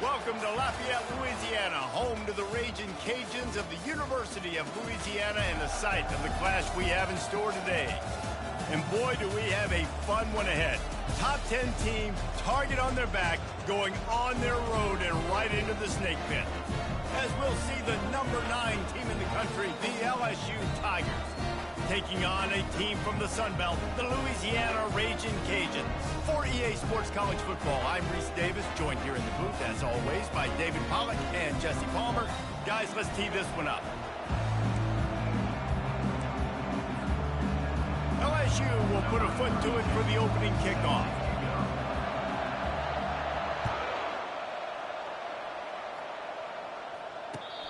Welcome to Lafayette, Louisiana, home to the Raging Cajuns of the University of Louisiana and the site of the clash we have in store today. And boy, do we have a fun one ahead. Top 10 team, target on their back, going on their road and right into the snake pit. As we'll see the number 9 team in the country, the LSU Tigers, taking on a team from the Sun Belt, the Louisiana Raging Cajuns. For EA Sports College Football, I'm Reese Davis, joined here in the booth, as always, by David Pollack and Jesse Palmer. Guys, let's tee this one up. LSU will put a foot to it for the opening kickoff.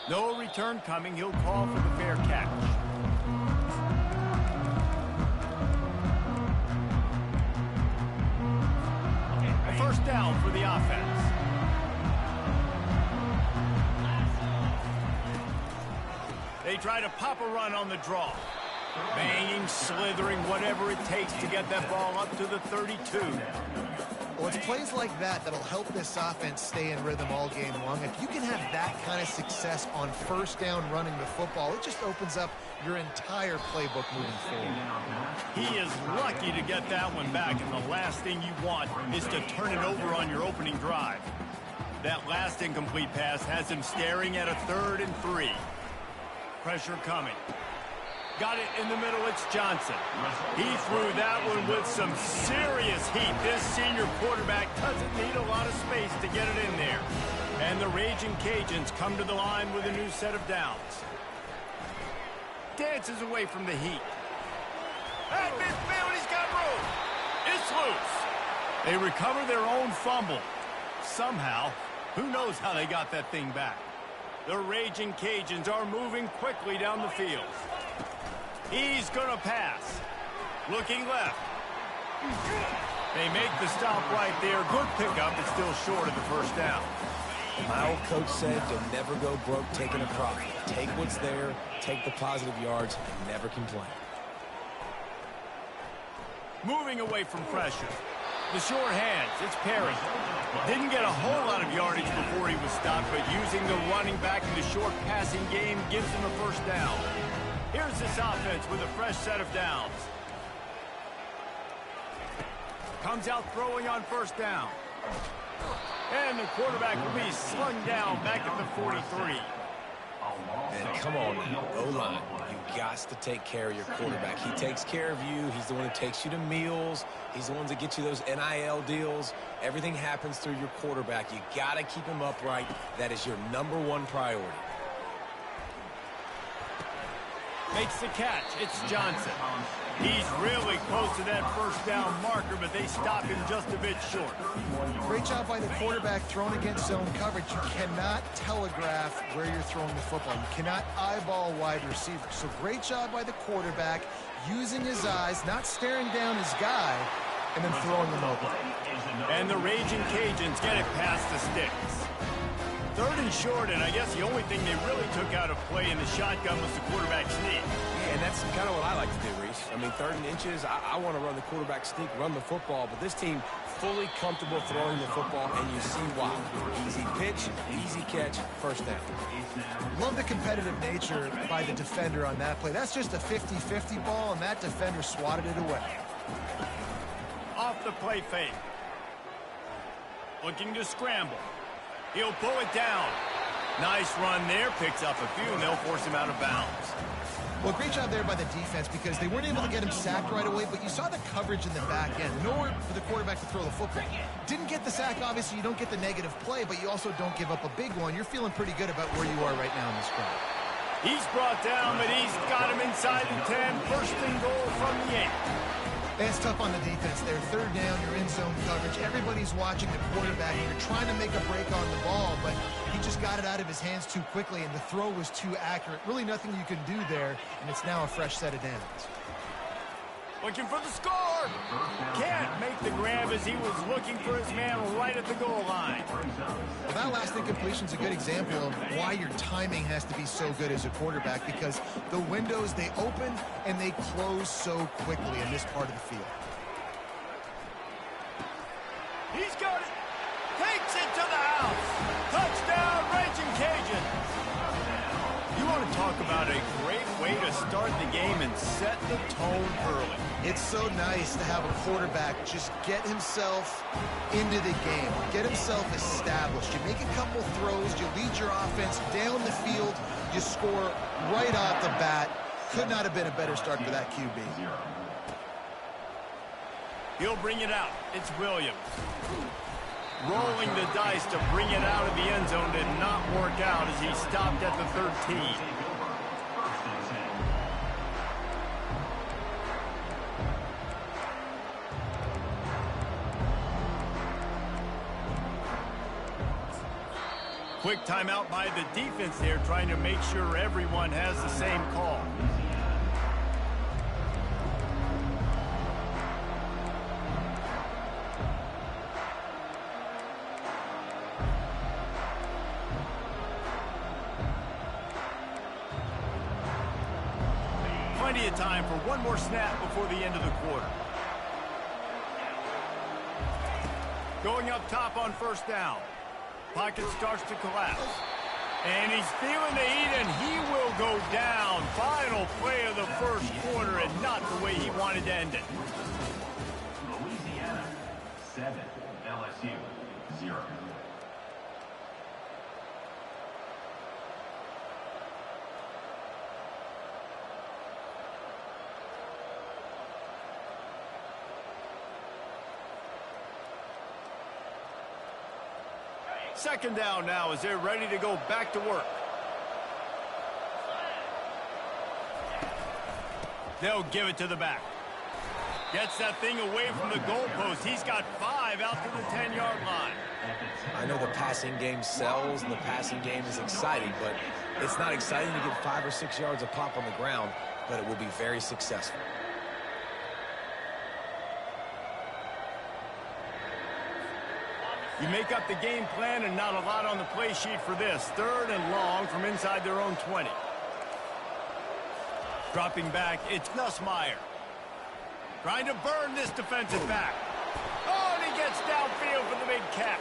No return coming. He'll call for the fair catch. First down for the offense. They try to pop a run on the draw. Banging, slithering, whatever it takes to get that ball up to the 32. Well, it's plays like that that'll help this offense stay in rhythm all game long. If you can have that kind of success on first down running the football, it just opens up your entire playbook moving forward. He is lucky to get that one back, and the last thing you want is to turn it over on your opening drive. That last incomplete pass has him staring at a 3rd and 3. Pressure coming. Got it in the middle, it's Johnson. He threw that one with some serious heat. This senior quarterback doesn't need a lot of space to get it in there. And the Raging Cajuns come to the line with a new set of downs. Dances away from the heat. At midfield, he's got room. It's loose. They recover their own fumble. Somehow, who knows how they got that thing back. The Raging Cajuns are moving quickly down the field. He's going to pass. Looking left. They make the stop right there. Good pickup, but still short of the first down. My old coach said you'll never go broke taking a profit. Take what's there, take the positive yards, and never complain. Moving away from pressure. The short hands, it's Perry. Didn't get a whole lot of yardage before he was stopped, but using the running back in the short passing game gives him a first down. Here's this offense with a fresh set of downs. Comes out throwing on first down. And the quarterback will be slung down back at the 43. And come on now, O-line. You got to take care of your quarterback. He takes care of you. He's the one that takes you to meals. He's the one that gets you those NIL deals. Everything happens through your quarterback. You got to keep him upright. That is your #1 priority. Makes the catch. It's Johnson. He's really close to that first down marker, but they stop him just a bit short. Great job by the quarterback thrown against zone coverage. You cannot telegraph where you're throwing the football. You cannot eyeball wide receivers. So great job by the quarterback using his eyes, not staring down his guy, and then throwing him open. And the Raging Cajuns get it past the sticks. 3rd and short, and I guess the only thing they really took out of play in the shotgun was the quarterback sneak. Yeah, and that's kind of what I like to do, Reese. I mean, 3rd and inches, I want to run the quarterback sneak, run the football, but this team fully comfortable throwing the football, and you see why. Easy pitch, easy catch, first down. Love the competitive nature by the defender on that play. That's just a 50-50 ball, and that defender swatted it away. Off the play fake. Looking to scramble. He'll pull it down. Nice run there. Picks up a few, and they'll force him out of bounds. Well, great job there by the defense because they weren't able to get him sacked right away, but you saw the coverage in the back end. Nowhere for the quarterback to throw the football. Didn't get the sack, obviously. You don't get the negative play, but you also don't give up a big one. You're feeling pretty good about where you are right now in this crowd. He's brought down, but he's got him inside the 10. First and goal from the 8. That's tough on the defense there. 3rd down, you're in zone coverage. Everybody's watching the quarterback, and you're trying to make a break on the ball, but he just got it out of his hands too quickly, and the throw was too accurate. Really nothing you can do there, and it's now a fresh set of downs. Looking for the score. Can't make the grab as he was looking for his man right at the goal line. Well, that last incompletion is a good example of why your timing has to be so good as a quarterback, because the windows, they open and they close so quickly in this part of the field. He's got it. Takes it to the house. talk about a great way to start the game and set the tone early. It's so nice to have a quarterback just get himself into the game, get himself established. You make a couple throws, you lead your offense down the field, you score right off the bat. Could not have been a better start for that QB. He'll bring it out. It's Williams. Rolling the dice to bring it out of the end zone did not work out as he stopped at the 13. Quick timeout by the defense there, trying to make sure everyone has the same call. Plenty of time for one more snap before the end of the quarter. Going up top on first down. Pocket starts to collapse. And he's feeling the heat, and he will go down. Final play of the first quarter, and not the way he wanted to end it. Louisiana 7, LSU 0. Second down now as they're ready to go back to work. They'll give it to the back. Gets that thing away from the goalpost. He's got 5 out to the 10-yard line. I know the passing game sells and the passing game is exciting, but it's not exciting to get 5 or 6 yards a pop on the ground, but it will be very successful. You make up the game plan and not a lot on the play sheet for this. Third and long from inside their own 20. Dropping back, it's Nussmeier. Trying to burn this defensive back. Oh, and he gets downfield for the big catch.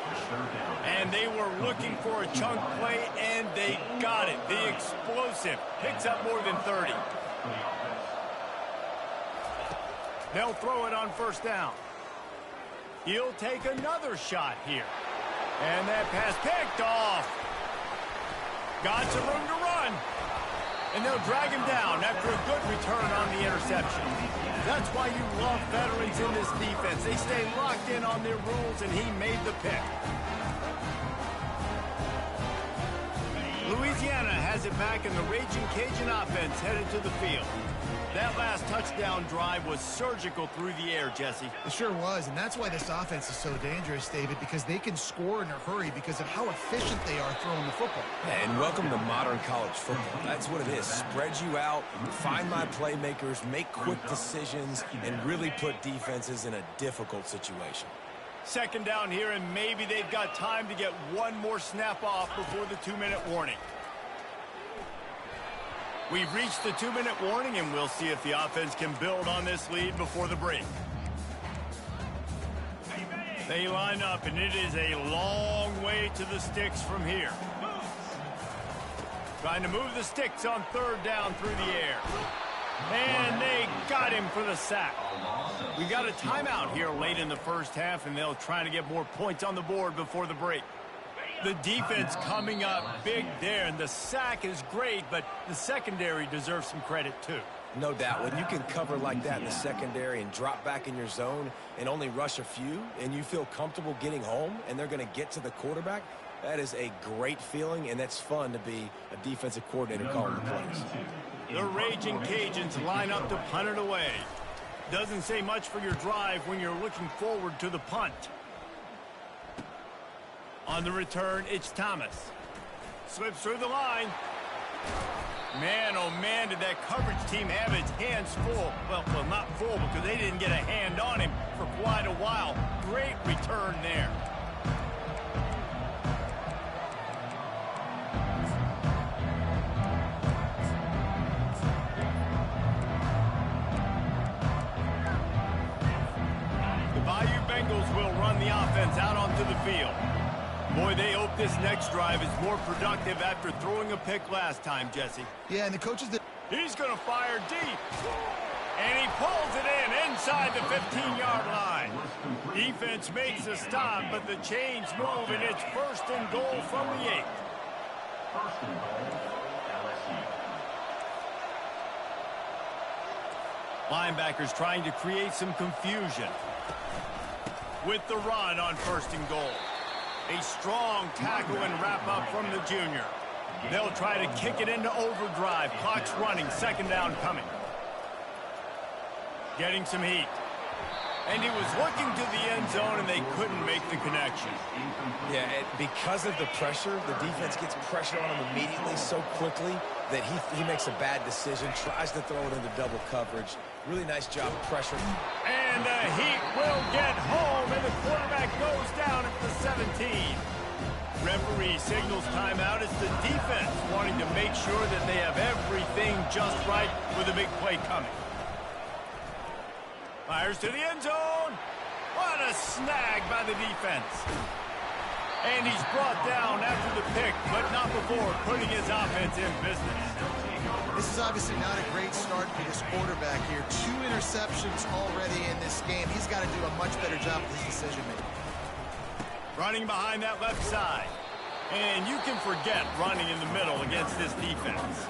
And they were looking for a chunk play, and they got it. The explosive picks up more than 30. They'll throw it on first down. He'll take another shot here. And that pass picked off. Got some room to run. And they'll drag him down after a good return on the interception. That's why you love veterans in this defense. They stay locked in on their rules, and he made the pick. Louisiana has it back, and the Raging Cajun offense headed to the field. That last touchdown drive was surgical through the air, Jesse. It sure was, and that's why this offense is so dangerous, David, because they can score in a hurry because of how efficient they are throwing the football. And welcome to modern college football. That's what it is. Spread you out, find my playmakers, make quick decisions, and really put defenses in a difficult situation. Second down here, and maybe they've got time to get one more snap off before the 2-minute warning. We've reached the 2-minute warning, and we'll see if the offense can build on this lead before the break. They line up, and it is a long way to the sticks from here. Trying to move the sticks on third down through the air. And they got him for the sack. We got a timeout here late in the first half, and they'll try to get more points on the board before the break. The defense coming up big there, and the sack is great, but the secondary deserves some credit too. No doubt. When you can cover like that in the secondary and drop back in your zone and only rush a few, and you feel comfortable getting home, and they're going to get to the quarterback, that is a great feeling, and that's fun to be a defensive coordinator calling the plays. The Raging Cajuns line up to punt it away. Doesn't say much for your drive when you're looking forward to the punt. On the return, it's Thomas. Slips through the line. Man, oh man, did that coverage team have its hands full. Well, not full because they didn't get a hand on him for quite a while. Great return there. The Bayou Bengals will run the offense out onto the field. Boy, they hope this next drive is more productive after throwing a pick last time, Jesse. Yeah, and the coaches that... He's going to fire deep. And he pulls it in inside the 15-yard line. Defense makes a stop, but the chains move, and it's 1st and goal from the 8. 1st and goal, LSU. Linebackers trying to create some confusion. With the run on 1st and goal. A strong tackle and wrap up from the junior. They'll try to kick it into overdrive. Clock's running, 2nd down coming. Getting some heat. And he was looking to the end zone, and they couldn't make the connection. Yeah, and because of the pressure, the defense gets pressure on him immediately so quickly that he makes a bad decision, tries to throw it into double coverage. Really nice job pressuring. And the heat will get home, and the quarterback goes down at the 17. Referee signals timeout. It's the defense wanting to make sure that they have everything just right with a big play coming. Fires to the end zone. What a snag by the defense. And he's brought down after the pick, but not before putting his offense in business. This is obviously not a great start for this quarterback here. 2 interceptions already in this game. He's got to do a much better job with his decision-making. Running behind that left side. And you can forget running in the middle against this defense.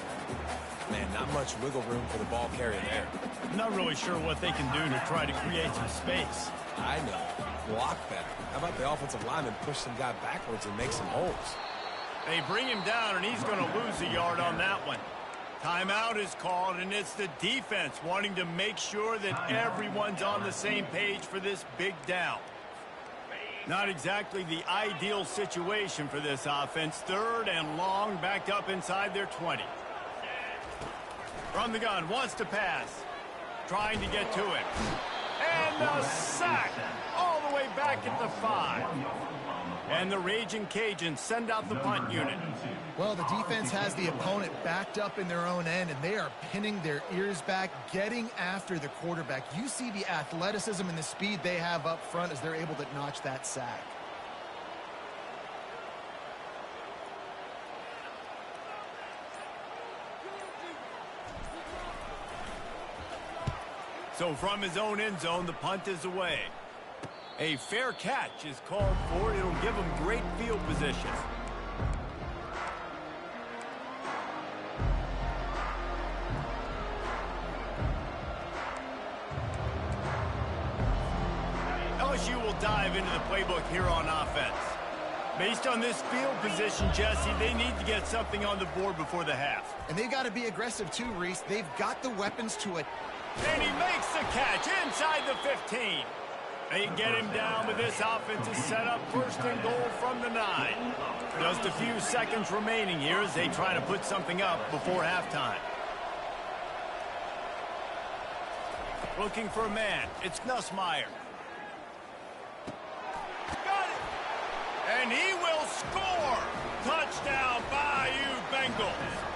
Man, not much wiggle room for the ball carrier there. Not really sure what they can do to try to create some space. I know. Block better. How about the offensive lineman push some guy backwards and make some holes? They bring him down, and he's going to lose a yard on that one. Timeout is called, and it's the defense wanting to make sure that everyone's on the same page for this big down. Not exactly the ideal situation for this offense. 3rd and long, backed up inside their 20. From the gun, wants to pass. Trying to get to it. And a sack all the way back at the 5. And the Raging Cajuns send out the punt unit. Well, the defense has the opponent backed up in their own end, and they are pinning their ears back, getting after the quarterback. You see the athleticism and the speed they have up front as they're able to notch that sack. So from his own end zone, the punt is away. A fair catch is called for. It'll give him great field position. LSU will dive into the playbook here on offense. Based on this field position, Jesse, they need to get something on the board before the half. And they've got to be aggressive too, Reese. They've got the weapons to it. And he makes the catch inside the 15. They get him down, but this offense is set up 1st and goal from the 9. Just a few seconds remaining here as they try to put something up before halftime. Looking for a man. It's Nussmeier. Got it! And he will score! Touchdown, Bayou Bengals!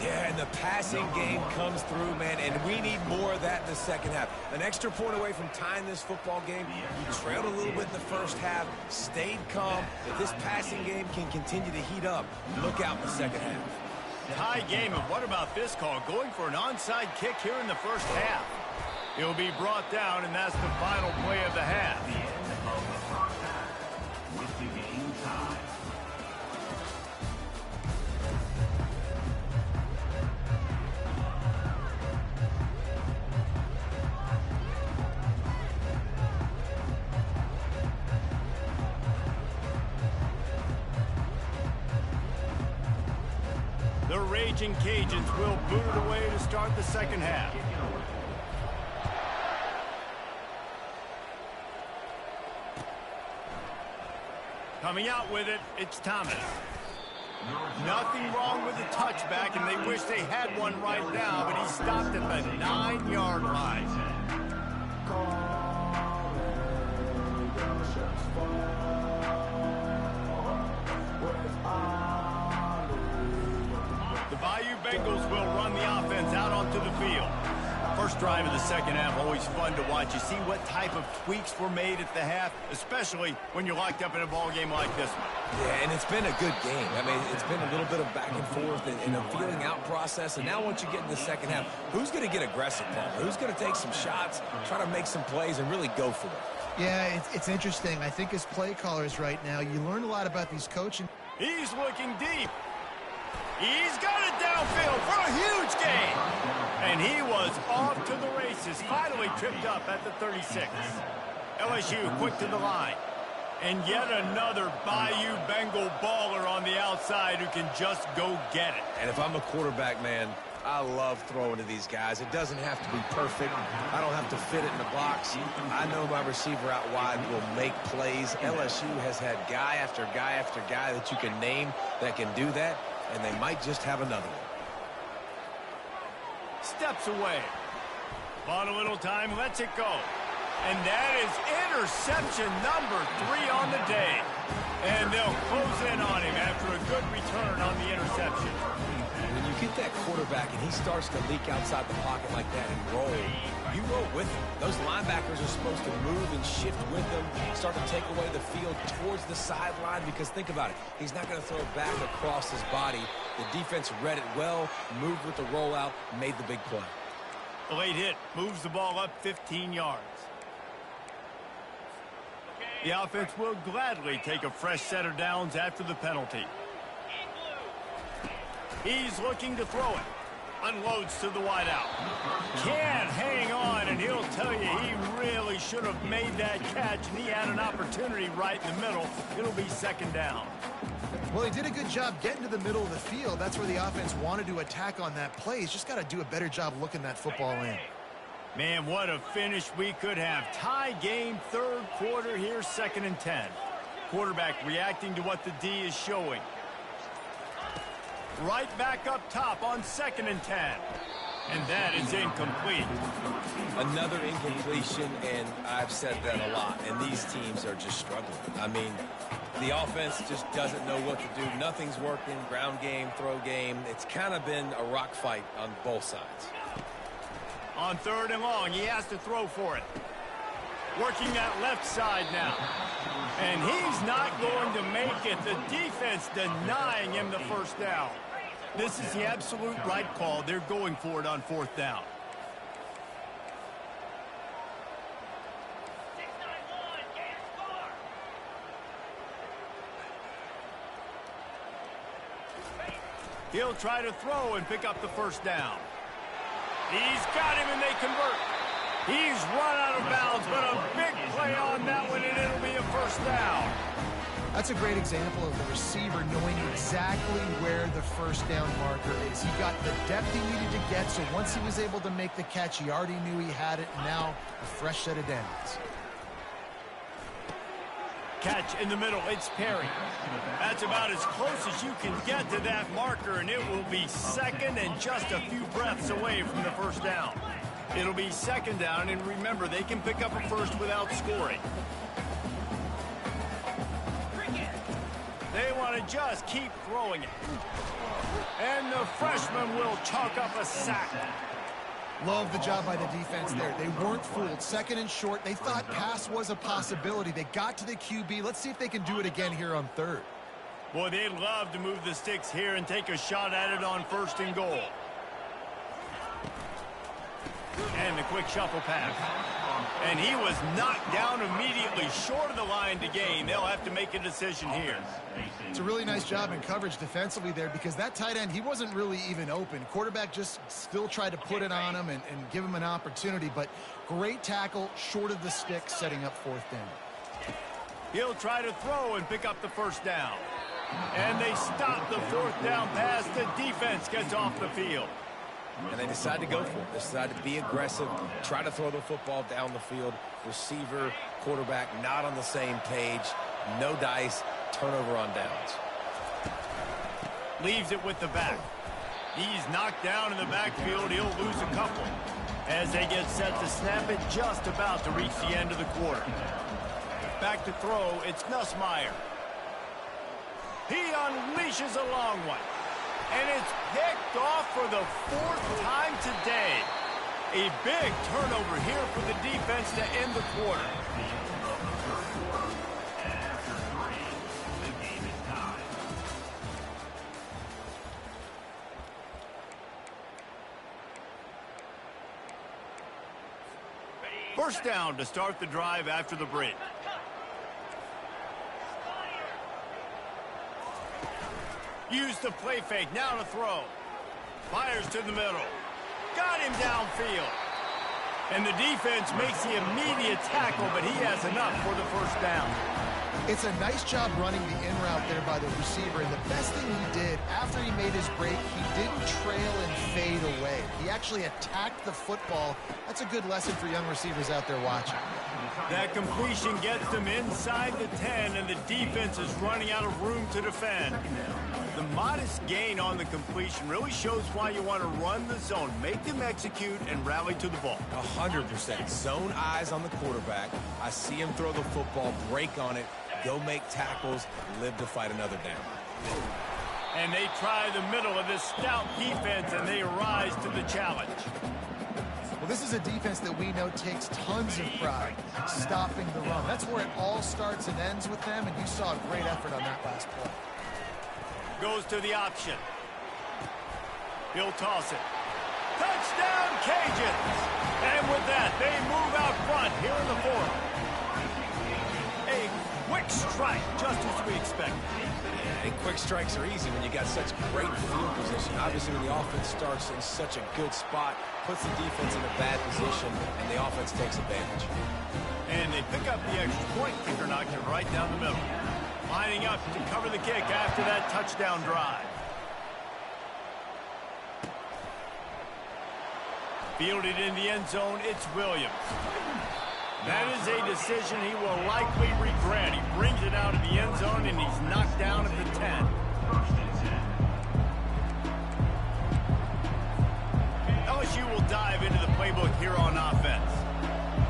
Yeah, and the passing game comes through, man, and we need more of that in the second half. An extra point away from tying this football game. You trailed a little bit in the first half, stayed calm. If this passing game can continue to heat up, look out in the second half. Tie game, and what about this call? Going for an onside kick here in the first half. He'll be brought down, and that's the final play of the half. The end of the first half with the game tied. The Raging Cajuns will boot it away to start the second half. Coming out with it, it's Thomas. Nothing wrong with the touchback, and they wish they had one right now, but he stopped at the 9-yard line. The Bayou Bengals will run the offense out onto the field. For first drive of the second half, always fun to watch. You see what type of tweaks were made at the half, especially when you're locked up in a ball game like this one. Yeah, and it's been a good game. I mean, it's been a little bit of back and forth and a feeling out process. And now once you get in the second half, who's going to get aggressive, Paul? Who's going to take some shots, try to make some plays, and really go for it? Yeah, it's interesting. I think as play callers right now, you learn a lot about these coaching. He's looking deep. He's got it downfield for a huge gain. And he was off to the races, finally tripped up at the 36. LSU quick to the line. And yet another Bayou Bengal baller on the outside who can just go get it. And if I'm a quarterback, man, I love throwing to these guys. It doesn't have to be perfect. I don't have to fit it in the box. I know my receiver out wide will make plays. LSU has had guy after guy after guy that you can name that can do that, and they might just have another one. Steps away. Bought a little time, lets it go. And that is interception number 3 on the day. And they'll close in on him after a good return on the interception. When you get that quarterback and he starts to leak outside the pocket like that and roll, you roll with him. Those linebackers are supposed to move and shift with them, start to take away the field towards the sideline, because think about it. He's not going to throw back across his body. The defense read it well, moved with the rollout, made the big play. A late hit moves the ball up 15 yards. The offense will gladly take a fresh set of downs after the penalty. He's looking to throw it. Unloads to the wideout. Can't hang on, and he'll tell you he really should have made that catch, and he had an opportunity right in the middle. It'll be second down. Well, he did a good job getting to the middle of the field. That's where the offense wanted to attack on that play. He's just got to do a better job looking that football in. Man, what a finish we could have. Tie game, third quarter here, 2nd and 10. Quarterback reacting to what the D is showing. Right back up top on 2nd and 10. And that is incomplete. Another incompletion, and I've said that a lot, and these teams are just struggling. I mean, the offense just doesn't know what to do. Nothing's working. Ground game, throw game. It's kind of been a rock fight on both sides. On 3rd and long, he has to throw for it. Working that left side now. And he's not going to make it. The defense denying him the first down. This is the absolute right call. They're going for it on 4th down. He'll try to throw and pick up the first down. He's got him, and they convert. He's run out of bounds, but a big play on that one, and it'll be a first down. That's a great example of the receiver knowing exactly where the first down marker is. He got the depth he needed to get, so once he was able to make the catch, he already knew he had it. Now, a fresh set of downs. Catch in the middle, it's Perry. That's about as close as you can get to that marker, and it will be second and just a few breaths away from the first down. It'll be second down, and remember, they can pick up a first without scoring. They want to just keep throwing it. And the freshman will chalk up a sack. Love the job by the defense there. They weren't fooled. 2nd and short. They thought pass was a possibility. They got to the QB. Let's see if they can do it again here on 3rd. Boy, they'd love to move the sticks here and take a shot at it on 1st and goal. And the quick shuffle pass. And he was knocked down immediately short of the line to gain. They'll have to make a decision here. It's a really nice job in coverage defensively there, because that tight end, he wasn't really even open. Quarterback just still tried to put it on him and give him an opportunity, but great tackle short of the stick, setting up 4th down. He'll try to throw and pick up the first down. And they stop the 4th down pass. The defense gets off the field. And they decide to go for it. They decide to be aggressive, try to throw the football down the field. Receiver, quarterback, not on the same page. No dice, turnover on downs. Leaves it with the back. He's knocked down in the backfield. He'll lose a couple. As they get set to snap it, just about to reach the end of the quarter. Back to throw, it's Nussmeier. He unleashes a long one. And it's picked off for the 4th time today. A big turnover here for the defense to end the quarter. First down to start the drive after the break. Use the play fake, now to throw. Fires to the middle. Got him downfield. And the defense makes the immediate tackle, but he has enough for the first down. It's a nice job running the in route there by the receiver, and the best thing he did after he made his break, he didn't trail and fade away. He actually attacked the football. That's a good lesson for young receivers out there watching. That completion gets them inside the 10, and the defense is running out of room to defend. The modest gain on the completion really shows why you want to run the zone, make them execute, and rally to the ball. 100%. Zone eyes on the quarterback. I see him throw the football, break on it, go make tackles, live to fight another down. And they try the middle of this stout defense, and they rise to the challenge. Well, this is a defense that we know takes tons of pride stopping the run. That's where it all starts and ends with them, and you saw a great effort on that last play. Goes to the option. He'll toss it. Touchdown, Cajuns! And with that, they move out front here in the fourth. A quick strike, just as we expected. And quick strikes are easy when you got such great field position. Obviously, when the offense starts in such a good spot, puts the defense in a bad position, and the offense takes advantage. And they pick up the extra point. Kicker knocked it right down the middle. Lining up to cover the kick after that touchdown drive. Fielded in the end zone, it's Williams. That is a decision he will likely regret. He brings it out of the end zone, and he's knocked down at the 10. LSU will dive into the playbook here on offense.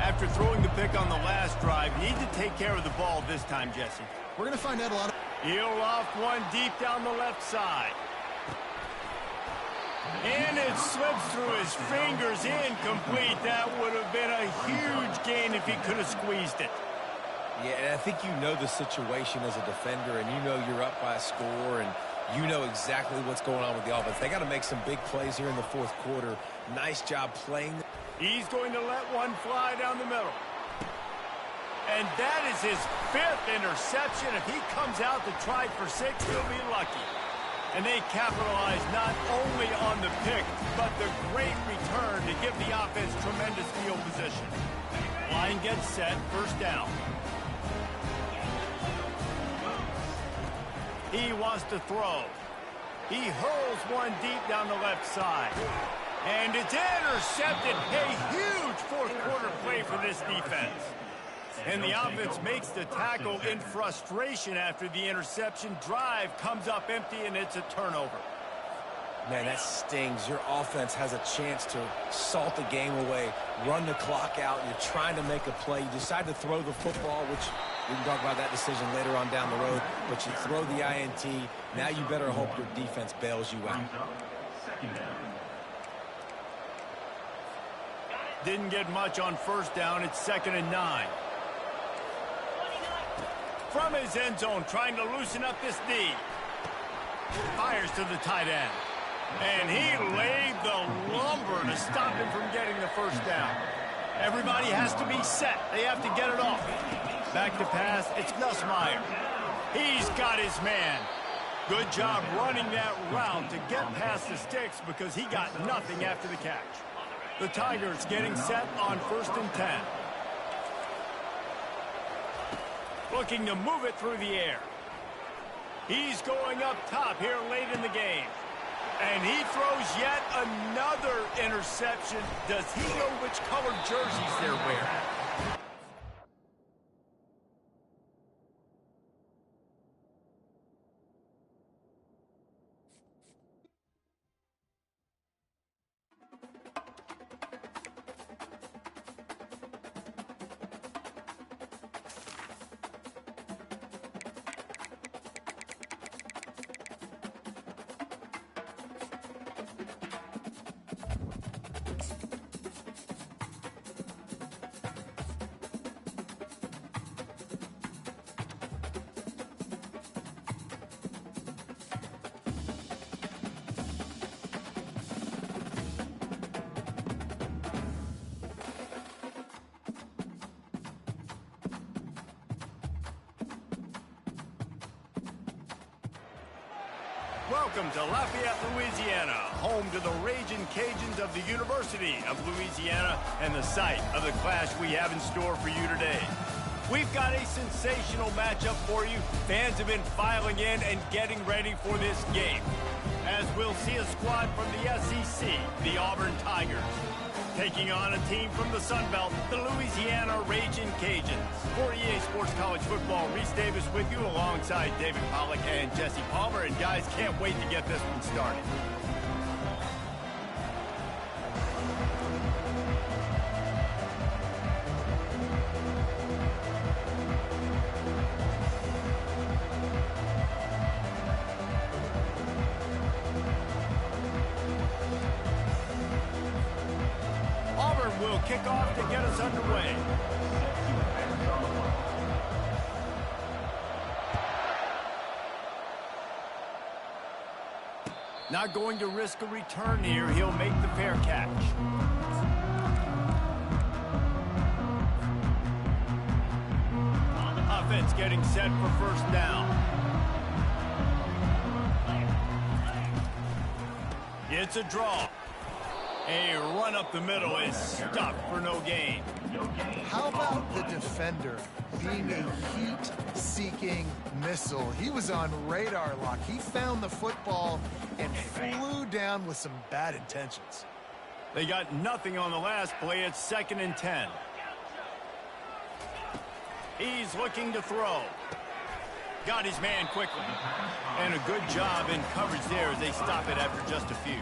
After throwing the pick on the last drive, you need to take care of the ball this time, Jesse. We're going to find out a lot of... He'll off one deep down the left side. And it slips through his fingers, incomplete. That would have been a huge gain if he could have squeezed it. Yeah, and I think you know the situation as a defender, and you know you're up by a score, and you know exactly what's going on with the offense. They got to make some big plays here in the fourth quarter. Nice job playing. He's going to let one fly down the middle. And that is his 5th interception. If he comes out to try for 6, he'll be lucky. And they capitalize not only on the pick, but the great return to give the offense tremendous field position. Line gets set, first down. He wants to throw. He hurls one deep down the left side. And it's intercepted. A huge fourth quarter play for this defense. And the offense makes the tackle in frustration after the interception. Drive comes up empty, and it's a turnover. Man, that stings. Your offense has a chance to salt the game away, run the clock out. You're trying to make a play. You decide to throw the football, which we can talk about that decision later on down the road. But you throw the INT. Now you better hope your defense bails you out. Didn't get much on first down. It's 2nd and 9. From his end zone, trying to loosen up this D. Fires to the tight end. And he laid the lumber to stop him from getting the first down. Everybody has to be set. They have to get it off. Back to pass, it's Nussmeier. He's got his man. Good job running that route to get past the sticks because he got nothing after the catch. The Tigers getting set on 1st and 10. Looking to move it through the air. He's going up top here late in the game. And he throws yet another interception. Does he know which colored jerseys they're wearing? Welcome to Lafayette, Louisiana, home to the Raging Cajuns of the University of Louisiana and the site of the clash we have in store for you today. We've got a sensational matchup for you. Fans have been filing in and getting ready for this game, as we'll see a squad from the SEC, the Auburn Tigers, taking on a team from the Sun Belt, the Louisiana Raging Cajuns. For EA Sports College Football, Reese Davis with you alongside David Pollack and Jesse Palmer. And guys, can't wait to get this one started. Will kick off to get us underway. Not going to risk a return here. He'll make the fair catch. Offense getting set for first down. It's a draw. A run up the middle is stuck for no gain. How about the defender being a heat-seeking missile? He was on radar lock. He found the football and flew down with some bad intentions. They got nothing on the last play. It's 2nd and 10. He's looking to throw. Got his man quickly. And a good job in coverage there as they stop it after just a few.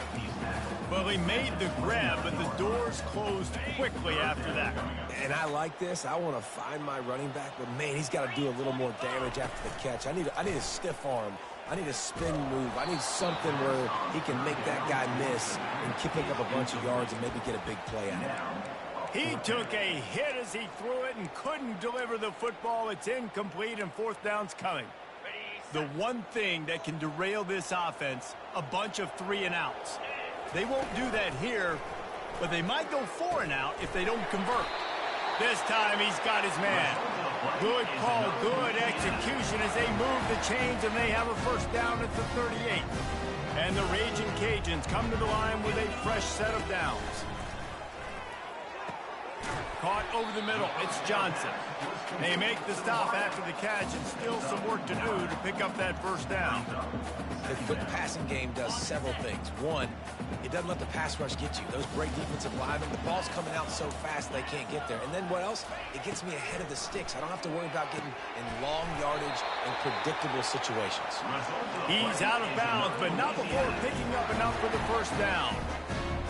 Well, he made the grab, but the doors closed quickly after that. And I like this. I want to find my running back, but, man, he's got to do a little more damage after the catch. I need a stiff arm. I need a spin move. I need something where he can make that guy miss and pick up a bunch of yards and maybe get a big play out of it. He took a hit as he threw it and couldn't deliver the football. It's incomplete and 4th down's coming. The one thing that can derail this offense, a bunch of 3-and-outs. They won't do that here, but they might go 4-and-out if they don't convert. This time he's got his man. Good call, good execution as they move the chains and they have a first down at the 38. And the Raging Cajuns come to the line with a fresh set of downs. Caught over the middle. It's Johnson. They make the stop after the catch and still some work to do to pick up that first down. The quick passing game does several things. One, it doesn't let the pass rush get you. Those great defensive linemen, the ball's coming out so fast they can't get there. And then what else? It gets me ahead of the sticks. I don't have to worry about getting in long yardage and predictable situations. He's out of bounds, but not before picking up enough for the first down.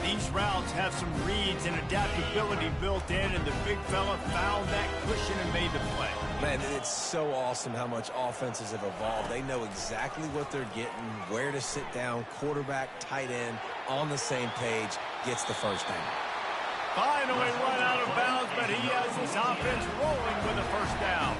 These routes have some reads and adaptability built in, and the big fella found that cushion and made the play. Man, it's so awesome how much offenses have evolved. They know exactly what they're getting, where to sit down, quarterback, tight end, on the same page, gets the first down. Finally run out of bounds, but he has his offense rolling with a first down.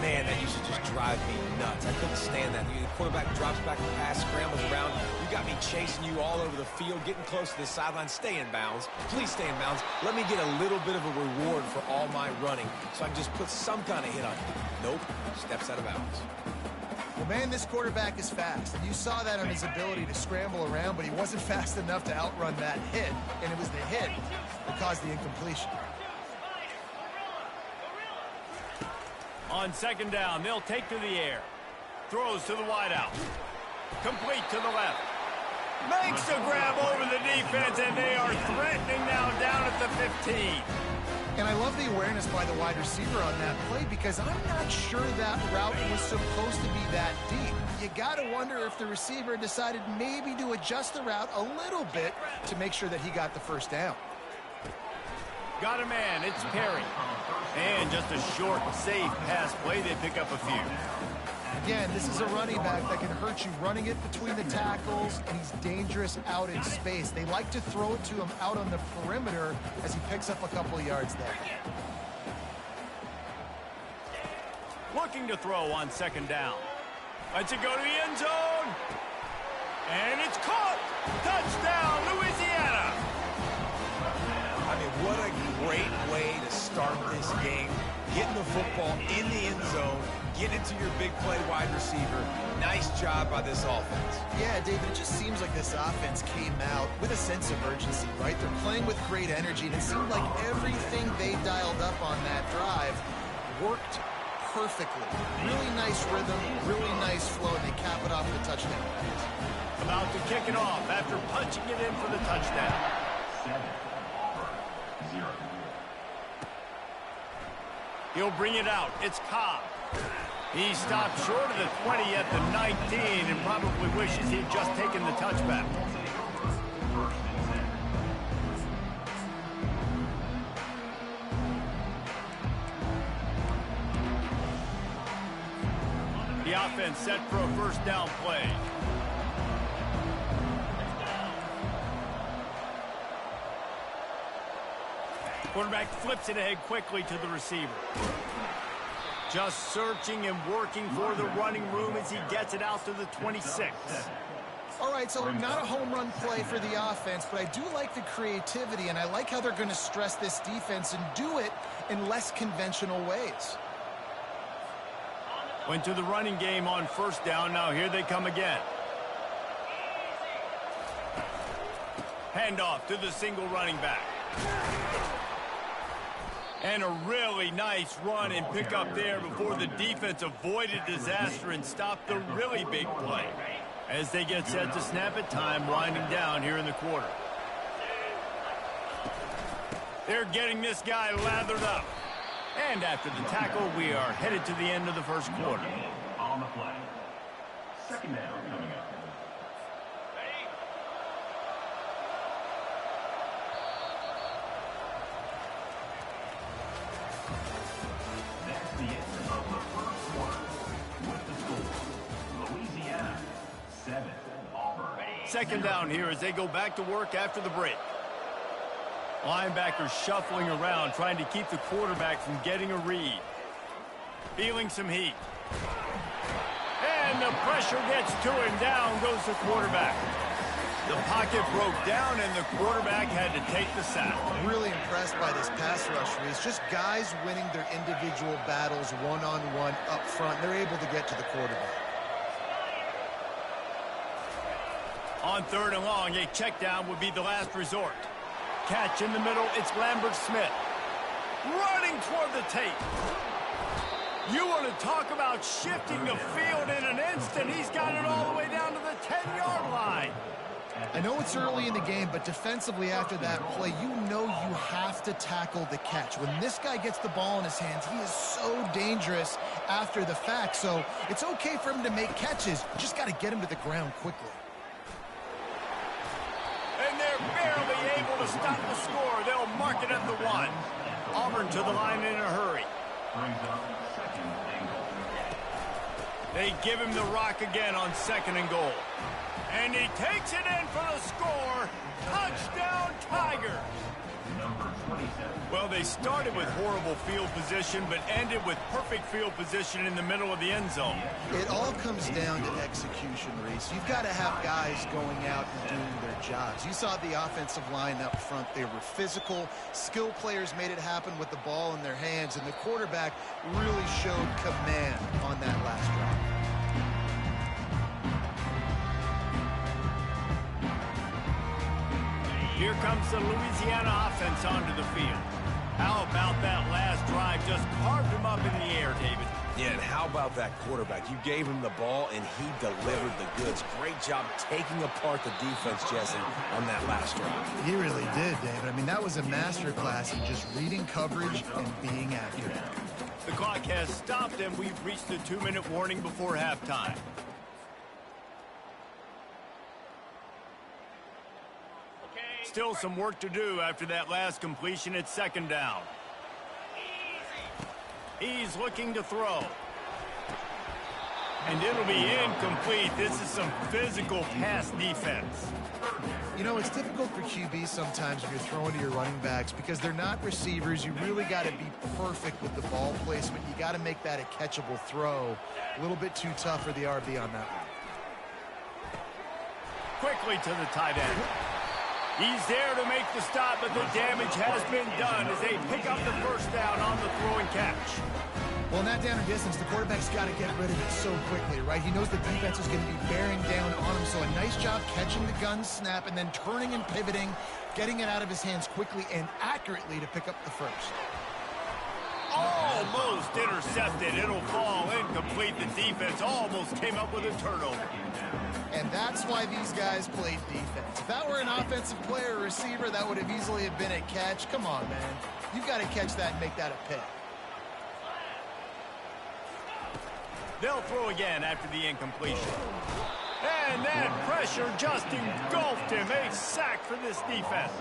Man, that used to just drive me nuts. I couldn't stand that. The quarterback drops back the pass, scrambles around. You got me chasing you all over the field, getting close to the sideline. Stay in bounds. Please stay in bounds. Let me get a little bit of a reward for all my running so I can just put some kind of hit on you. Nope. Steps out of bounds. Well, man, this quarterback is fast. You saw that on his ability to scramble around, but he wasn't fast enough to outrun that hit, and it was the hit that caused the incompletion. On 2nd down, they'll take to the air. Throws to the wideout. Complete to the left. Makes a grab over the defense, and they are threatening now down at the 15. And I love the awareness by the wide receiver on that play because I'm not sure that route was supposed to be that deep. You got to wonder if the receiver decided maybe to adjust the route a little bit to make sure that he got the first down. Got a man. It's Perry. And just a short, safe pass play. They pick up a few. Again, this is a running back that can hurt you running it between the tackles, and he's dangerous out in space. They like to throw it to him out on the perimeter as he picks up a couple of yards there. Looking to throw on 2nd down. Lets it go to the end zone. And it's caught. Touchdown, Louisiana. I mean, what a great way to start this game, getting the football in the end zone, getting into your big play wide receiver. Nice job by this offense. Yeah, David, it just seems like this offense came out with a sense of urgency, right? They're playing with great energy, and it seemed like everything they dialed up on that drive worked perfectly. Really nice rhythm, really nice flow, and they cap it off with a touchdown. About to kick it off after punching it in for the touchdown. 7-0. He'll bring it out. It's Cobb. He stopped short of the 20 at the 19 and probably wishes he'd just taken the touchback. The offense set for a first down play. Quarterback flips it ahead quickly to the receiver. Just searching and working for the running room as he gets it out to the 26. All right, so not a home run play for the offense, but I do like the creativity, and I like how they're going to stress this defense and do it in less conventional ways. Went to the running game on first down. Now here they come again. Handoff to the single running back. And a really nice run and pick up there before the defense avoided disaster and stopped the really big play. As they get set to snap it, time winding down here in the quarter. They're getting this guy lathered up. And after the tackle, we are headed to the end of the first quarter. On the play. Second down coming up. That's the end of the first quarter. With the score, Louisiana 7, Auburn. Second down here as they go back to work after the break. Linebackers shuffling around, trying to keep the quarterback from getting a read. Feeling some heat. And the pressure gets to him. Down goes the quarterback. The pocket broke down, and the quarterback had to take the sack. Really impressed by this pass rush, Reese. Just guys winning their individual battles one-on-one up front. They're able to get to the quarterback. On third and long, a check down would be the last resort. Catch in the middle, it's Lambert Smith. Running toward the tape. You want to talk about shifting the field in an instant. He's got it all the way down to the 10-yard line. I know it's early in the game, but defensively after that play, you know you have to tackle the catch. When this guy gets the ball in his hands, he is so dangerous after the fact. So it's okay for him to make catches. You just got to get him to the ground quickly. And they're barely able to stop the score. They'll mark it at the 1. Auburn to the line in a hurry. Brings up second and goal. They give him the rock again on second and goal. And he takes it in for the score. Touchdown, Tigers. Number 27. Well, they started with horrible field position, but ended with perfect field position in the middle of the end zone. It all comes down to execution, Reese. You've got to have guys going out and doing their jobs. You saw the offensive line up front. They were physical. Skill players made it happen with the ball in their hands, and the quarterback really showed command on that last drive. Here comes the Louisiana offense onto the field. How about that last drive? Just carved him up in the air, David. Yeah, and how about that quarterback? You gave him the ball, and he delivered the goods. Great job taking apart the defense, Jesse, on that last drive. He really did, David. I mean, that was a masterclass in just reading coverage and being accurate. The clock has stopped, and we've reached the 2-minute warning before halftime. Still some work to do after that last completion at second down. He's looking to throw. And it'll be incomplete. This is some physical pass defense. You know, it's difficult for QBs sometimes when you're throwing to your running backs because they're not receivers. You really got to be perfect with the ball placement. You got to make that a catchable throw. A little bit too tough for the RB on that one. Quickly to the tight end. He's there to make the stop, but the damage has been done as they pick up the first down. throw and catch. Well, in that down and distance, the quarterback's got to get rid of it so quickly, right? He knows the defense is going to be bearing down on him, so a nice job catching the gun snap and then turning and pivoting, getting it out of his hands quickly and accurately to pick up the first. Almost intercepted. It'll fall incomplete. The defense almost came up with a turnover. And that's why these guys played defense. If that were an offensive player or receiver, that would have easily have been a catch. Come on, man. You've got to catch that and make that a pick. They'll throw again after the incompletion. And that pressure just engulfed him. A sack for this defense.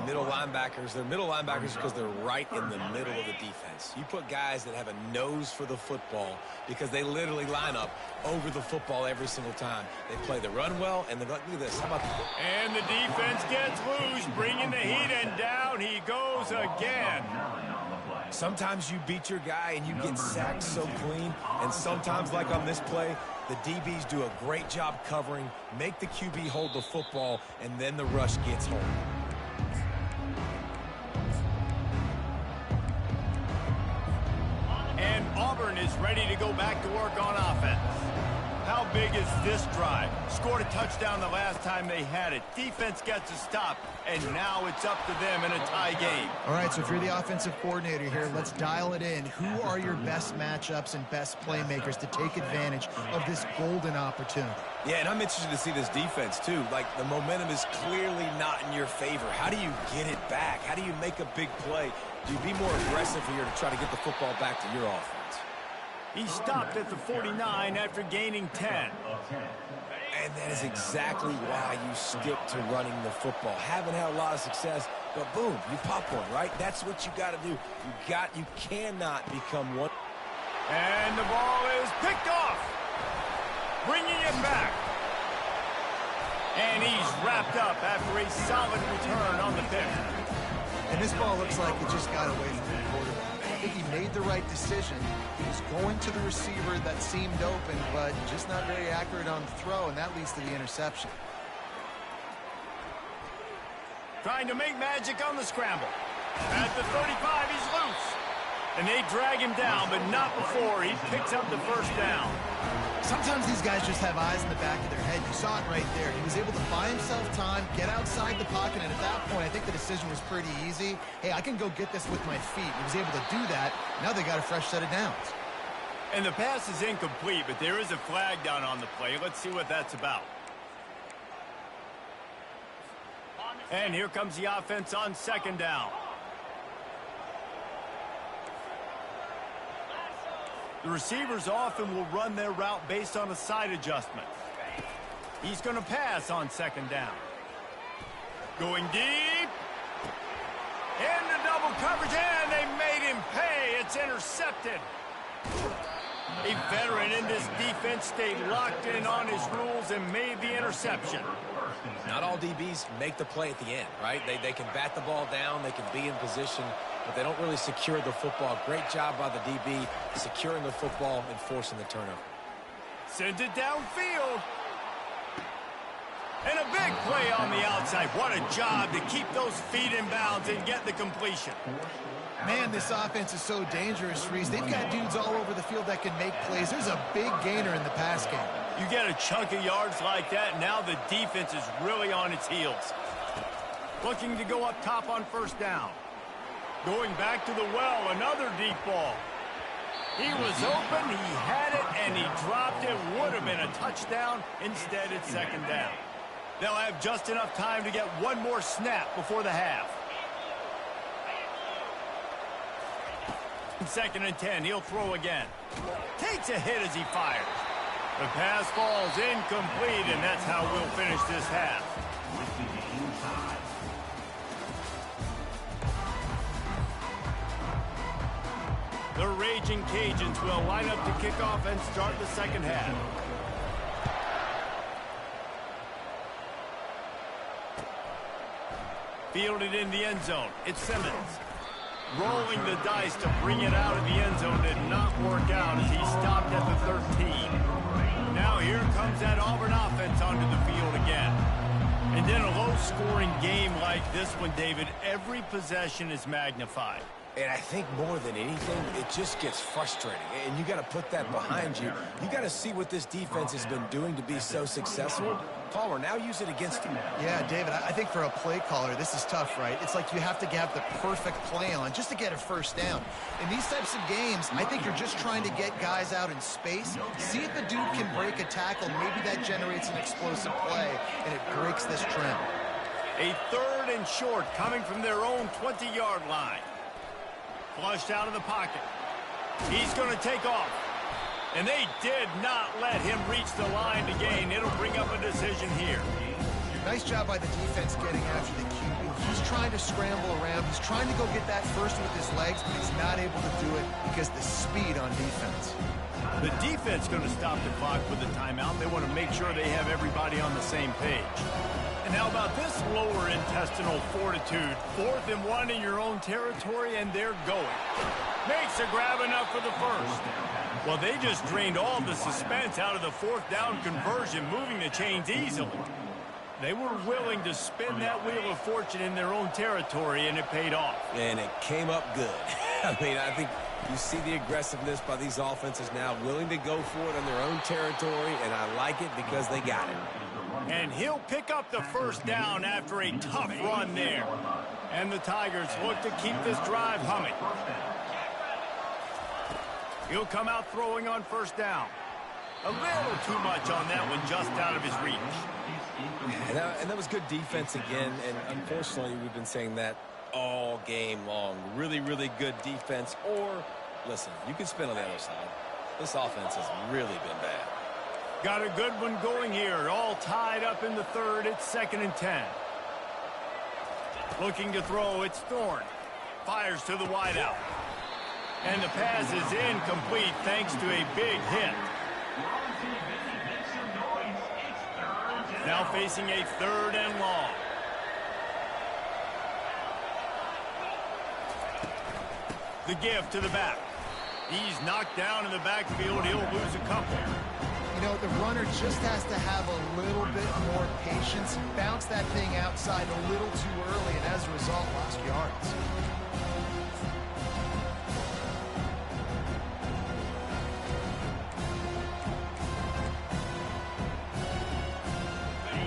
Middle linebackers, they're middle linebackers because they're right in the middle of the defense. You put guys that have a nose for the football because they literally line up over the football every single time. They play the run well, and look at this. How about that? And the defense gets loose, bringing the heat, and down he goes again. Sometimes you beat your guy and you get sacked so clean, and sometimes, like on this play, the DBs do a great job covering, make the QB hold the football, and then the rush gets home. And Auburn is ready to go back to work on offense. How big is this drive? Scored a touchdown the last time they had it. Defense gets a stop, and now it's up to them in a tie game. All right, so if you're the offensive coordinator here, let's dial it in. Who are your best matchups and best playmakers to take advantage of this golden opportunity? Yeah, and I'm interested to see this defense, too. Like, the momentum is clearly not in your favor. How do you get it back? How do you make a big play? Do you be more aggressive here to try to get the football back to your offense? He stopped at the 49 after gaining 10. And that is exactly why you stick to running the football. Haven't had a lot of success, but boom, you pop one, right? That's what you got to do. You cannot become one. And the ball is picked off, bringing it back. And he's wrapped up after a solid return on the pick. And this ball looks like it just got away from the quarterback. I think he made the right decision. He was going to the receiver that seemed open, but just not very accurate on the throw, and that leads to the interception. Trying to make magic on the scramble. At the 35, he's loose. And they drag him down, but not before he picks up the first down. Sometimes these guys just have eyes in the back of their head. You saw it right there. He was able to buy himself time, get outside the pocket, and at that point, I think the decision was pretty easy. Hey, I can go get this with my feet. He was able to do that. Now they got a fresh set of downs. And the pass is incomplete, but there is a flag down on the play. Let's see what that's about. And here comes the offense on second down. The receivers often will run their route based on a side adjustment. He's going to pass on second down. Going deep. Into double coverage, and they made him pay. It's intercepted. A veteran in this defense stayed locked in on his rules and made the interception. Not all DBs make the play at the end, right? They can bat the ball down, they can be in position, but they don't really secure the football. Great job by the DB securing the football and forcing the turnover. Sends it downfield. And a big play on the outside. What a job to keep those feet in bounds and get the completion. Man, this offense is so dangerous, Reese. They've got dudes all over the field that can make plays. There's a big gainer in the pass game. You get a chunk of yards like that, now the defense is really on its heels. Looking to go up top on first down. Going back to the well, another deep ball. He was open, he had it, and he dropped it. Would have been a touchdown. Instead, it's second down. They'll have just enough time to get one more snap before the half. Second and 10, he'll throw again. Takes a hit as he fires. The pass falls incomplete, and that's how we'll finish this half. The Raging Cajuns will line up to kick off and start the second half. Fielded in the end zone. It's Simmons. Rolling the dice to bring it out of the end zone did not work out as he stopped at the 13. Now here comes that Auburn offense onto the field again. And in a low-scoring game like this one, David, every possession is magnified. And I think more than anything, it just gets frustrating. And you got to put that behind you. You got to see what this defense has been doing to be so successful. Palmer, now use it against him. Yeah, David, I think for a play caller, this is tough, right? It's like you have to have the perfect play on just to get a first down. In these types of games, I think you're just trying to get guys out in space, see if the dude can break a tackle. Maybe that generates an explosive play, and it breaks this trend. A 3rd and short coming from their own 20-yard line. Flushed out of the pocket. He's going to take off. And they did not let him reach the line to gain. It'll bring up a decision here. Nice job by the defense getting after the QB. He's trying to scramble around. He's trying to go get that first with his legs, but he's not able to do it because the speed on defense. The defense going to stop the clock with the timeout. They want to make sure they have everybody on the same page. And how about this lower intestinal fortitude? 4th and 1 in your own territory, and they're going. Makes a grab enough for the first. Well, they just drained all the suspense out of the 4th down conversion, moving the chains easily. They were willing to spin that wheel of fortune in their own territory, and it paid off. And it came up good. I mean, I think you see the aggressiveness by these offenses now, willing to go for it in their own territory, and I like it because they got it. And he'll pick up the first down after a tough run there. And the Tigers look to keep this drive humming. He'll come out throwing on first down. A little too much on that one, just out of his reach. And that was good defense again, and unfortunately we've been saying that all game long. Really, really good defense. Or, listen, you can spin on the other side. This offense has really been bad. Got a good one going here. All tied up in the 3rd. It's 2nd and 10. Looking to throw. It's Thorne. Fires to the wideout. And the pass is incomplete thanks to a big hit. Now facing a 3rd and long. The give to the back. He's knocked down in the backfield. He'll lose a couple. You know, the runner just has to have a little bit more patience. Bounce that thing outside a little too early, and as a result, lost yards.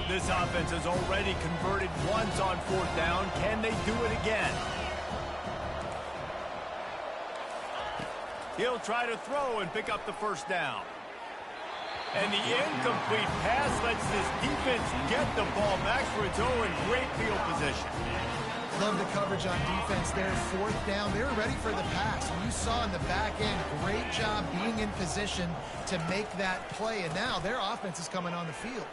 This offense has already converted once on 4th down. Can they do it again? He'll try to throw and pick up the first down. And the incomplete pass lets this defense get the ball back for its own in great field position. Love the coverage on defense there. 4th down. They were ready for the pass. And you saw in the back end, great job being in position to make that play. And now their offense is coming on the field.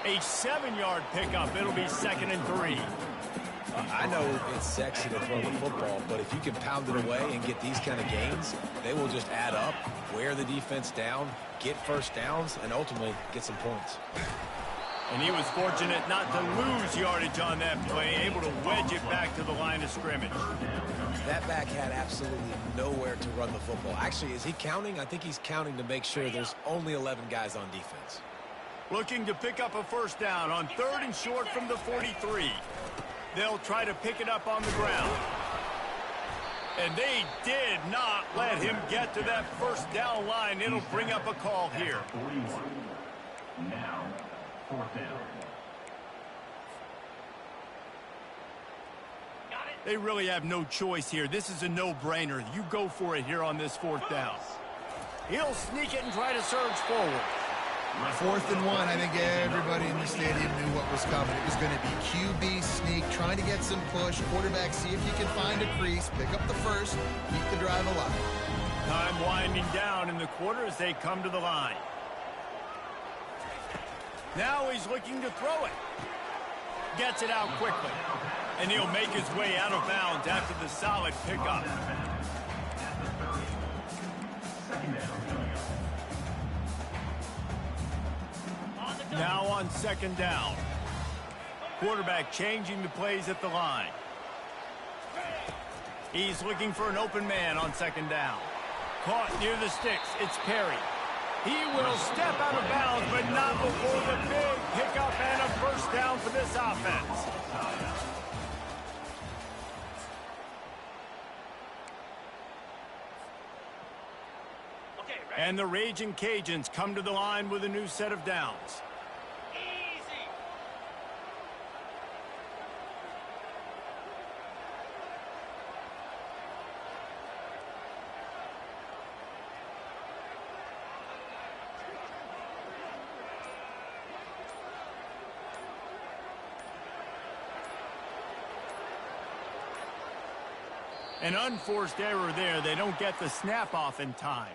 A 7-yard pickup. It'll be 2nd and 3. I know it's sexy to throw the football, but if you can pound it away and get these kind of gains, they will just add up, wear the defense down, get first downs, and ultimately get some points. And he was fortunate not to lose yardage on that play, able to wedge it back to the line of scrimmage. That back had absolutely nowhere to run the football. Actually, is he counting? I think he's counting to make sure there's only 11 guys on defense. Looking to pick up a first down on 3rd and short from the 43. They'll try to pick it up on the ground. And they did not let him get to that first down line. It'll bring up a call here. 41. Now, 4th down. They really have no choice here. This is a no-brainer. You go for it here on this 4th down. He'll sneak it and try to surge forward. 4th and 1. I think everybody in the stadium knew what was coming. It was going to be QB sneak, trying to get some push. Quarterback, see if you can find a crease, pick up the first, keep the drive alive. Time winding down in the quarter as they come to the line. Now he's looking to throw it. Gets it out quickly. And he'll make his way out of bounds after the solid pickup. Now on 2nd down. Quarterback changing the plays at the line. He's looking for an open man on 2nd down. Caught near the sticks. It's Perry. He will step out of bounds, but not before the big pickup and a first down for this offense. And the Raging Cajuns come to the line with a new set of downs. An unforced error there. They don't get the snap off in time.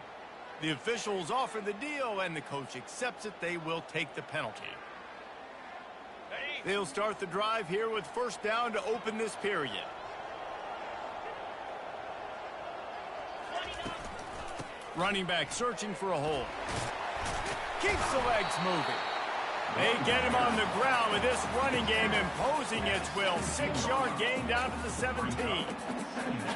The officials offer the deal, and the coach accepts it. They will take the penalty. They'll start the drive here with first down to open this period. Running back searching for a hole. Keeps the legs moving. They get him on the ground with this running game imposing its will. 6-yard gain down to the 17.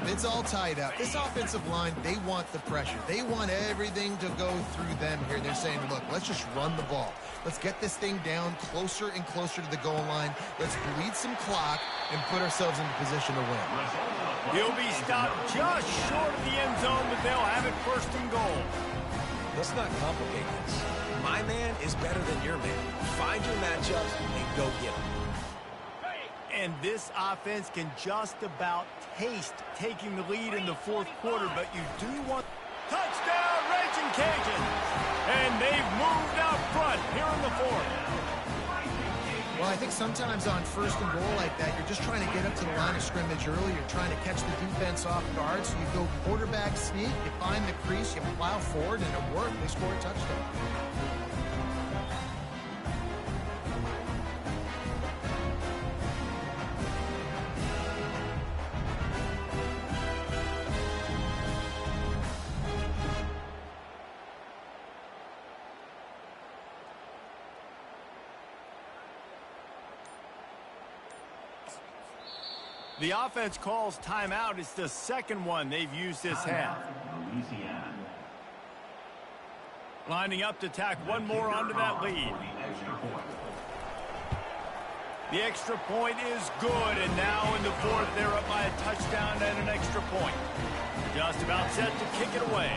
It's all tied up. This offensive line, they want the pressure. They want everything to go through them here. They're saying, look, let's just run the ball. Let's get this thing down closer and closer to the goal line. Let's bleed some clock and put ourselves in position to win. He'll be stopped just short of the end zone, but they'll have it first and goal. Let's not complicate this. My man is better than your man. Find your matchups and go get them. And this offense can just about taste taking the lead in the fourth quarter, but you do want... Touchdown, Raging Cajuns! And they've moved out front here in the fourth. Well, I think sometimes on first and goal like that, you're just trying to get up to the line of scrimmage early. You're trying to catch the defense off guard. So you go quarterback sneak, you find the crease, you plow forward, and it worked. They score a touchdown. The offense calls timeout. It's the second one they've used this half. Lining up to tack one more onto that lead. The extra point is good, and now in the fourth, they're up by a touchdown and an extra point. Just about set to kick it away.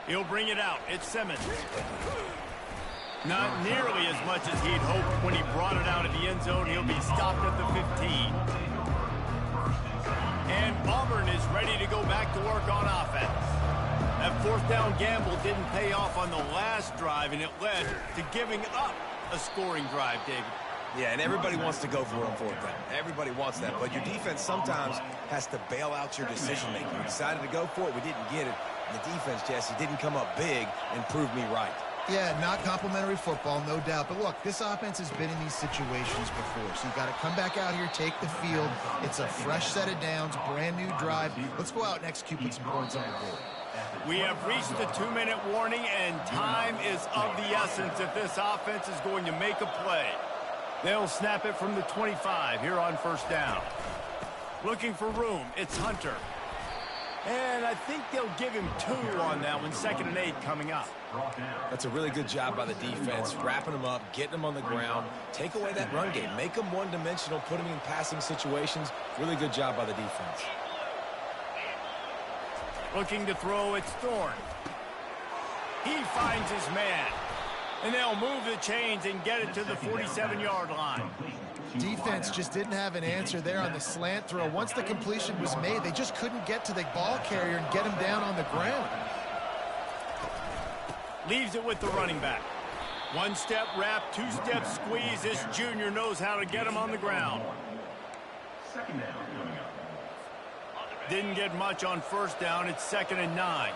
He'll bring it out. It's Simmons. Not nearly as much as he'd hoped when he brought it out of the end zone. He'll be stopped at the 15. And Auburn is ready to go back to work on offense. That fourth down gamble didn't pay off on the last drive, and it led to giving up a scoring drive, David. Yeah, and everybody wants to go for it on fourth down. Everybody wants that, but your defense sometimes has to bail out your decision-making. We decided to go for it. We didn't get it. The defense, Jesse, didn't come up big and prove me right. Yeah, not complimentary football, no doubt. But look, this offense has been in these situations before. So you got to come back out here, take the field. It's a fresh set of downs, brand new drive. Let's go out and execute with some points on the board. We have reached the 2-minute warning, and time is of the essence if this offense is going to make a play. They'll snap it from the 25 here on first down. Looking for room, it's Hunter. And I think they'll give him 2 on that one. 2nd and 8 coming up. That's a really good job by the defense, wrapping them up, getting them on the ground. Take away that run game. Make them one-dimensional, put them in passing situations. Really good job by the defense. Looking to throw, it's Thorne. He finds his man. And they'll move the chains and get it to the 47-yard line. Defense just didn't have an answer there on the slant throw. Once the completion was made, they just couldn't get to the ball carrier and get him down on the ground. Leaves it with the running back. 1-step wrap, 2-step squeeze. This junior knows how to get him on the ground. Didn't get much on first down. It's 2nd and 9.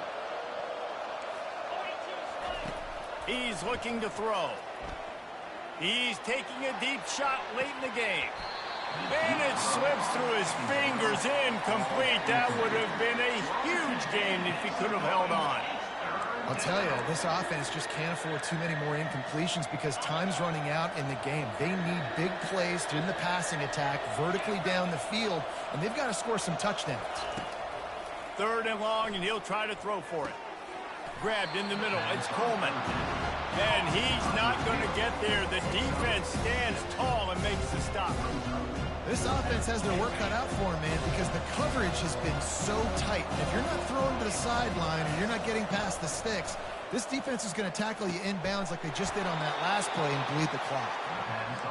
He's looking to throw. He's taking a deep shot late in the game. And it slips through his fingers, incomplete. That would have been a huge game if he could have held on. I'll tell you, this offense just can't afford too many more incompletions because time's running out in the game. They need big plays in the passing attack, vertically down the field, and they've got to score some touchdowns. 3rd and long, and he'll try to throw for it. Grabbed in the middle. It's Coleman. And he's not going to get there. The defense stands tall and makes the stop. This offense has their work cut out for them, man, because the coverage has been so tight. If you're not throwing to the sideline or you're not getting past the sticks, this defense is going to tackle you inbounds like they just did on that last play and bleed the clock.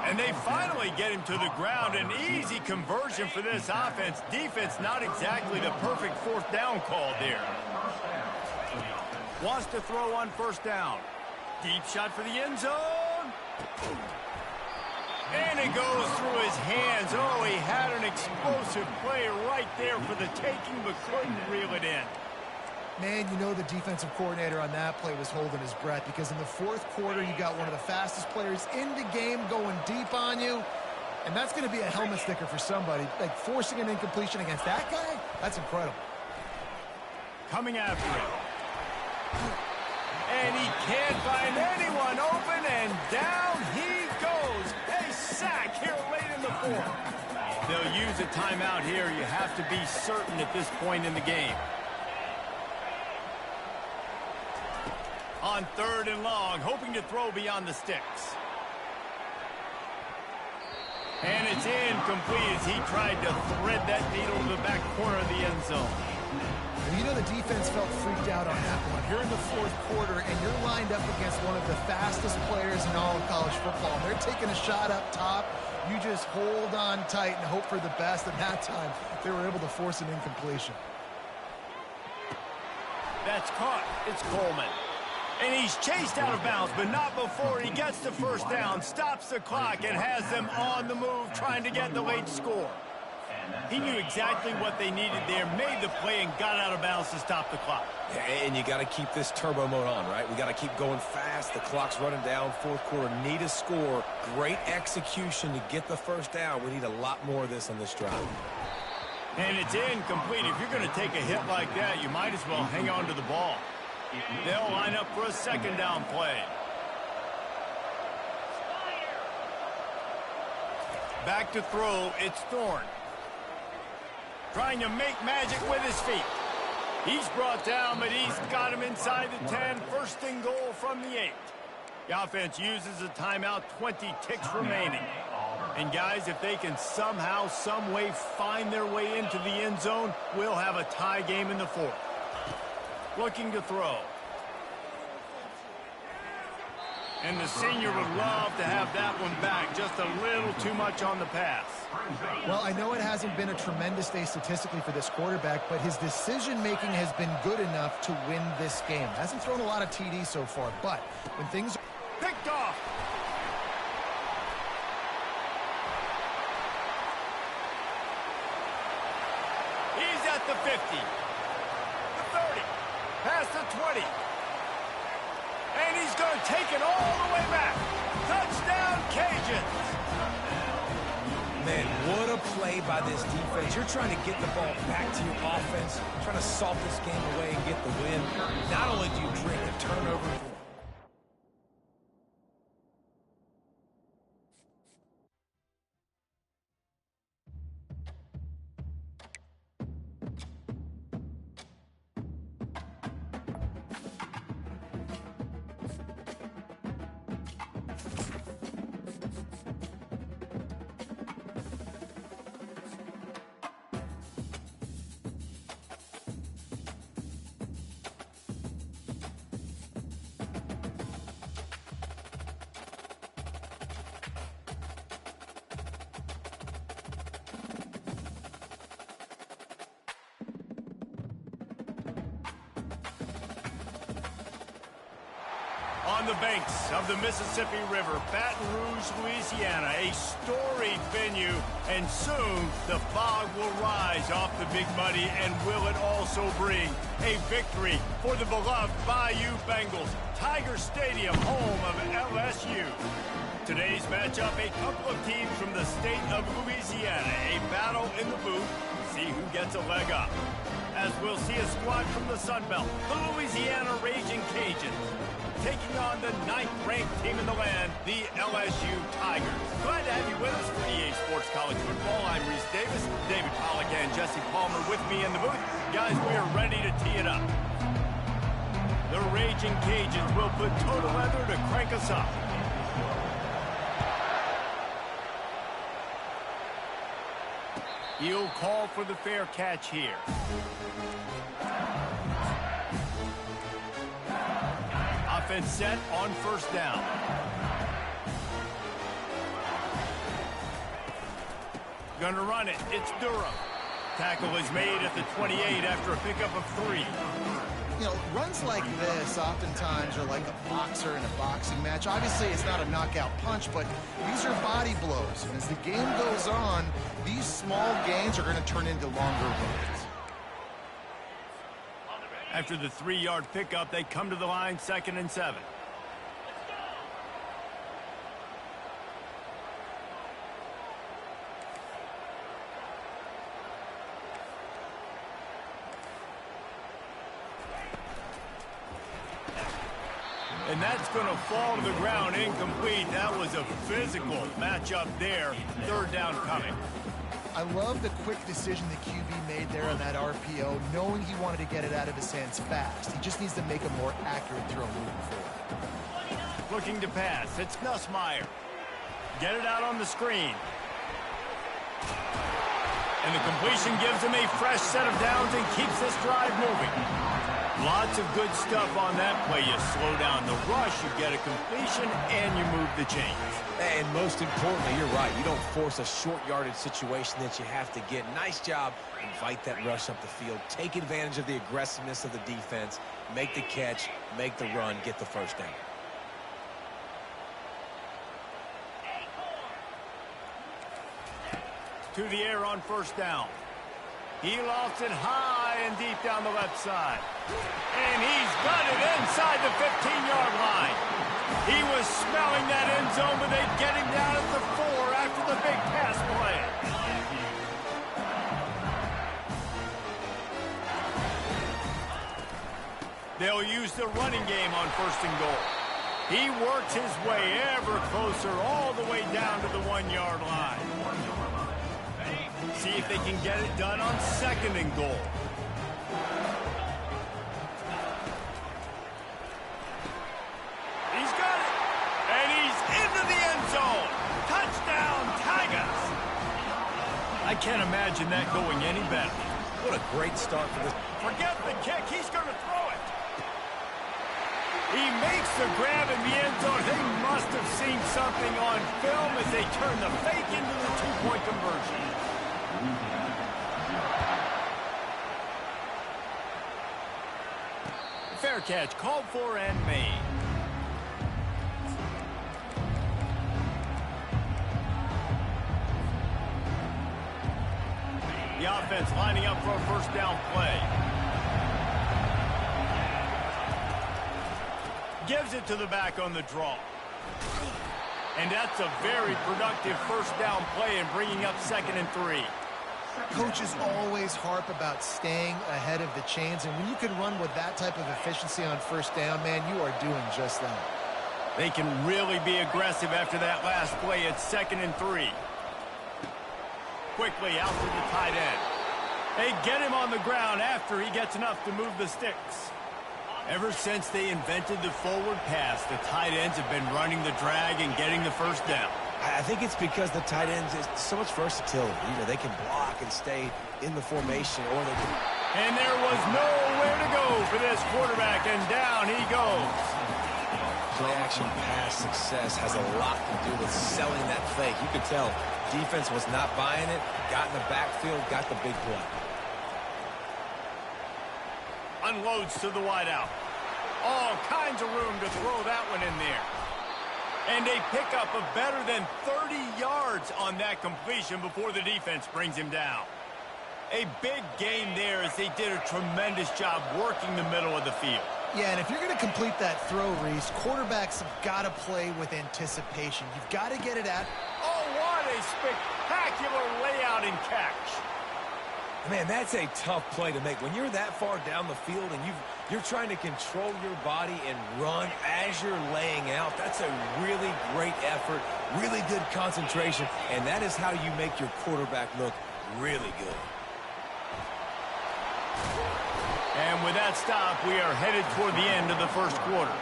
And they finally get him to the ground. An easy conversion for this offense. Defense not exactly the perfect fourth down call there. Wants to throw on first down. Deep shot for the end zone. And it goes through his hands. Oh, he had an explosive play right there for the taking, but couldn't reel it in. Man, you know the defensive coordinator on that play was holding his breath, because in the fourth quarter, you got one of the fastest players in the game going deep on you. And that's going to be a helmet sticker for somebody. Like, forcing an incompletion against that guy, that's incredible. Coming after him. And he can't find anyone open, and down he goes. A sack here late in the fourth. They'll use a timeout here. You have to be certain at this point in the game. On third and long, hoping to throw beyond the sticks. And it's incomplete as he tried to thread that needle to the back corner of the end zone. You know the defense felt freaked out on that one. You're in the fourth quarter, and you're lined up against one of the fastest players in all of college football. They're taking a shot up top. You just hold on tight and hope for the best. At that time, they were able to force an incompletion. That's caught. It's Coleman. And he's chased out of bounds, but not before he gets the first down, stops the clock, and has them on the move trying to get the late score. He knew exactly what they needed there, made the play, and got out of bounds to stop the clock. Yeah, and you got to keep this turbo mode on, right? We got to keep going fast. The clock's running down. Fourth quarter, need a score. Great execution to get the first down. We need a lot more of this on this drive. And it's incomplete. If you're going to take a hit like that, you might as well hang on to the ball. They'll line up for a second down play. Back to throw, it's Thorne. Trying to make magic with his feet. He's brought down, but he's got him inside the 10. First and goal from the 8. The offense uses a timeout, 20 ticks remaining. And guys, if they can somehow, some way find their way into the end zone, we'll have a tie game in the fourth. Looking to throw. And the senior would love to have that one back. Just a little too much on the pass. Well, I know it hasn't been a tremendous day statistically for this quarterback, but his decision-making has been good enough to win this game. Hasn't thrown a lot of TDs so far, but when things are picked off. He's at the 50. The 30. Past the 20. And he's going to take it all the way back. Touchdown, Cajuns. Man, what a play by this defense. You're trying to get the ball back to your offense, trying to salt this game away and get the win. Not only do you drink a turnover, on the banks of the Mississippi River, Baton Rouge, Louisiana, a storied venue, and soon the fog will rise off the Big Muddy, and will it also bring a victory for the beloved Bayou Bengals, Tiger Stadium, home of LSU. Today's matchup, a couple of teams from the state of Louisiana, a battle in the booth, see who gets a leg up. As we'll see a squad from the Sun Belt, the Louisiana Raging Cajuns, taking on the 9th-ranked team in the land, the LSU Tigers. Glad to have you with us for EA Sports College Football. I'm Reese Davis, David Pollack and Jesse Palmer with me in the booth. Guys, we are ready to tee it up. The Raging Cajuns will put total leather to crank us up. He'll call for the fair catch here. Offense set on first down. Gonna run it. It's Durham. Tackle is made at the 28 after a pickup of 3. You know, runs like this oftentimes are like a boxer in a boxing match. Obviously, it's not a knockout punch, but these are body blows. And as the game goes on, these small gains are going to turn into longer runs. After the 3-yard pickup, they come to the line, 2nd and 7. And that's going to fall to the ground incomplete. That was a physical matchup there. 3rd down coming. I love the quick decision the QB made there on that RPO, knowing he wanted to get it out of his hands fast. He just needs to make a more accurate throw moving forward. Looking to pass. It's Nussmeier. Get it out on the screen. And the completion gives him a fresh set of downs and keeps this drive moving. Lots of good stuff on that play. You slow down the rush, you get a completion, and you move the chains. And most importantly, you're right. You don't force a short yardage situation that you have to get. Nice job. Invite that rush up the field. Take advantage of the aggressiveness of the defense. Make the catch, make the run, get the first down. To the air on first down. He lofts it high and deep down the left side. And he's got it inside the 15-yard line. He was smelling that end zone, but they get him down at the 4 after the big pass play. They'll use the running game on 1st and goal. He works his way ever closer all the way down to the 1-yard line. See if they can get it done on 2nd and goal. He's got it. And he's into the end zone. Touchdown, Tigers. I can't imagine that going any better. What a great start for this. Forget the kick. He's going to throw it. He makes the grab in the end zone. They must have seen something on film as they turn the fake into the 2-point conversion. Fair catch called for and made. The offense lining up for a first down play. Gives it to the back on the draw. And that's a very productive first down play and bringing up 2nd and 3. Coaches always harp about staying ahead of the chains, and when you can run with that type of efficiency on first down, man, you are doing just that. They can really be aggressive after that last play. It's 2nd and 3. Quickly out to the tight end. They get him on the ground after he gets enough to move the sticks. Ever since they invented the forward pass, the tight ends have been running the drag and getting the first down. I think it's because the tight ends is so much versatility. You know, they can block and stay in the formation, or they can... And there was nowhere to go for this quarterback, and down he goes. Play-action pass success has a lot to do with selling that fake. You could tell defense was not buying it, got in the backfield, got the big play. Unloads to the wideout. All kinds of room to throw that one in there. And a pickup of better than 30 yards on that completion before the defense brings him down. A big gain there as they did a tremendous job working the middle of the field. Yeah, and if you're going to complete that throw, Reese, quarterbacks have got to play with anticipation. You've got to get it at... Oh, what a spectacular layout and catch. Man, that's a tough play to make. When you're that far down the field and you're trying to control your body and run as you're laying out, that's a really great effort, really good concentration, and that is how you make your quarterback look really good. And with that stop, we are headed toward the end of the first quarter.